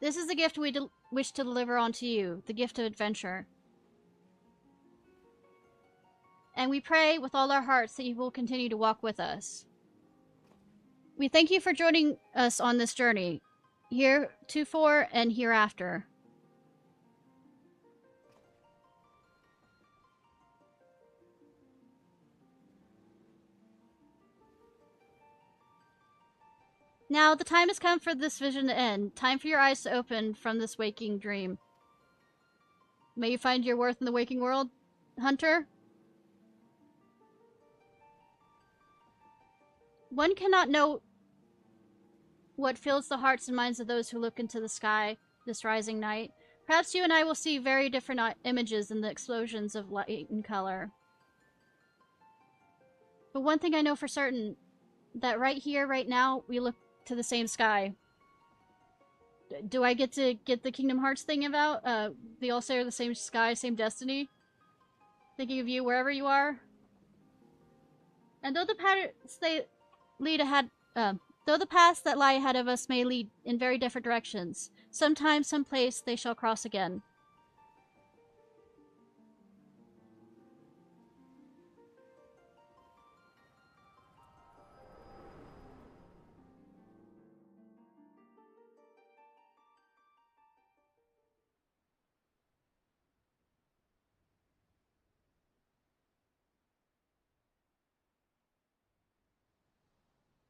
This is the gift we wish to deliver onto you, the gift of adventure. And we pray with all our hearts that you will continue to walk with us. We thank you for joining us on this journey, heretofore and hereafter. Now, the time has come for this vision to end. Time for your eyes to open from this waking dream. May you find your worth in the waking world, Hunter. One cannot know what fills the hearts and minds of those who look into the sky this rising night. Perhaps you and I will see very different images in the explosions of light and color. But one thing I know for certain, that right here, right now, we look to the same sky. Do I get to get the Kingdom Hearts thing about? They all share the same sky, same destiny? Thinking of you wherever you are? And though the paths that lie ahead of us may lead in very different directions, sometime, someplace, they shall cross again.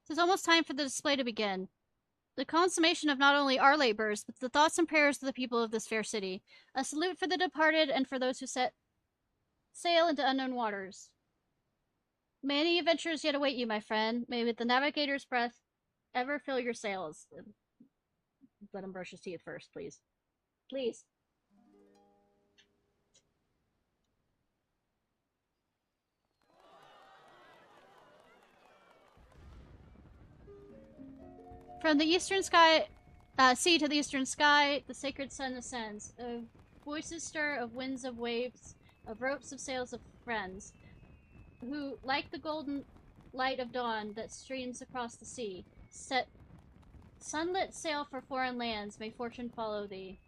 It is almost time for the display to begin. The consummation of not only our labors, but the thoughts and prayers of the people of this fair city. A salute for the departed and for those who set sail into unknown waters. Many adventures yet await you, my friend. May with the navigator's breath ever fill your sails. Let him brush his teeth first, please. Please. From the eastern sea to the eastern sky, the sacred sun ascends. Of voices stir, of winds of waves, of ropes of sails of friends, who, like the golden light of dawn that streams across the sea, set sunlit sail for foreign lands, may fortune follow thee.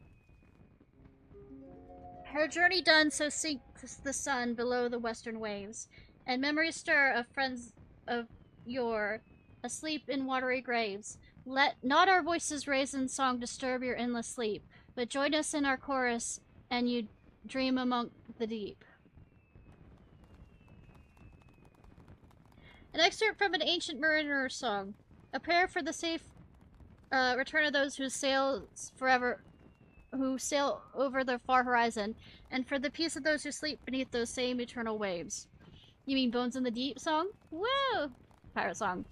Her journey done, so sinks the sun below the western waves, and memories stir of friends of yore, asleep in watery graves. Let not our voices raised in song disturb your endless sleep, but join us in our chorus, and you dream among the deep. An excerpt from an ancient mariner's song, a prayer for the safe return of those who sail over the far horizon, and for the peace of those who sleep beneath those same eternal waves. You mean Bones in the Deep song? Woo! Pirate song.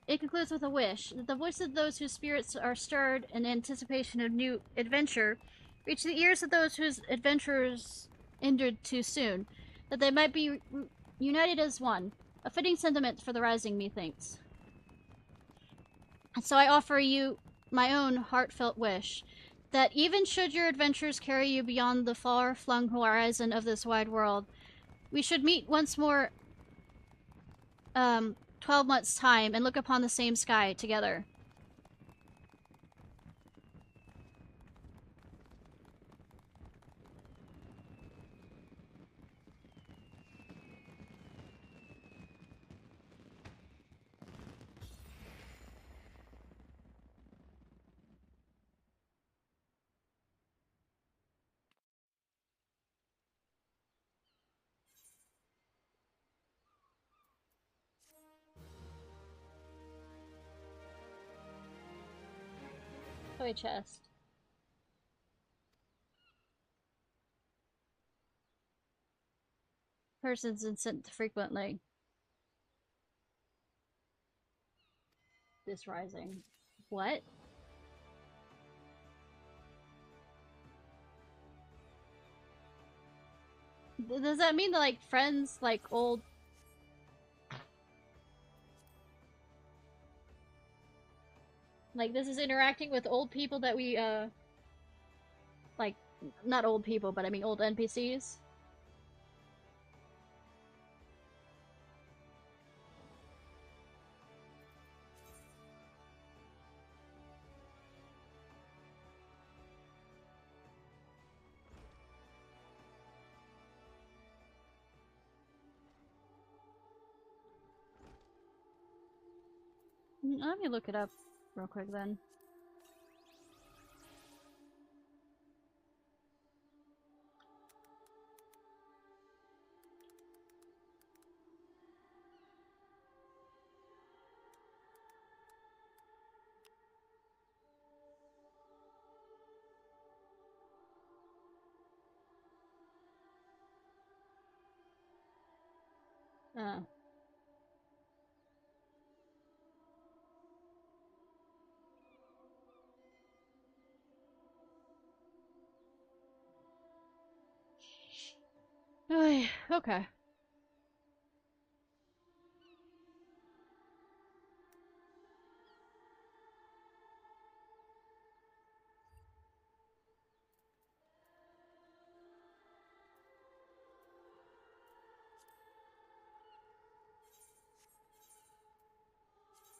It concludes with a wish that the voice of those whose spirits are stirred in anticipation of new adventure reach the ears of those whose adventures ended too soon, that they might be united as one. A fitting sentiment for the rising, methinks. And so I offer you my own heartfelt wish, that even should your adventures carry you beyond the far-flung horizon of this wide world, we should meet once more 12 months' time and look upon the same sky together. Toy chest. Persons instant frequently. This rising. What? Does that mean that, like, friends, like, old... Like, this is interacting with old people that we, like, not old people, but I mean old NPCs? Let me look it up real quick then. Uh. Okay.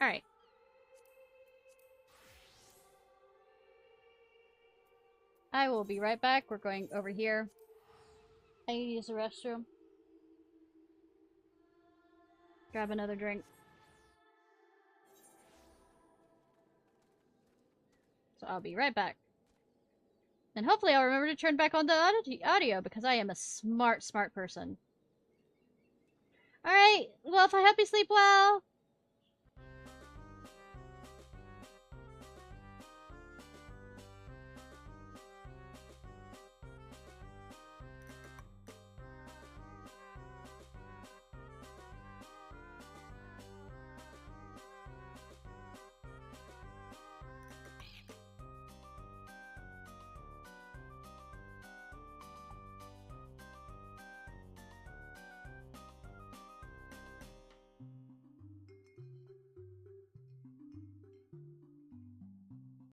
Alright. I will be right back. We're going over here. I need to use the restroom. Grab another drink. So I'll be right back. And hopefully I'll remember to turn back on the audio because I am a smart person. Alright, well, if I hope you sleep well.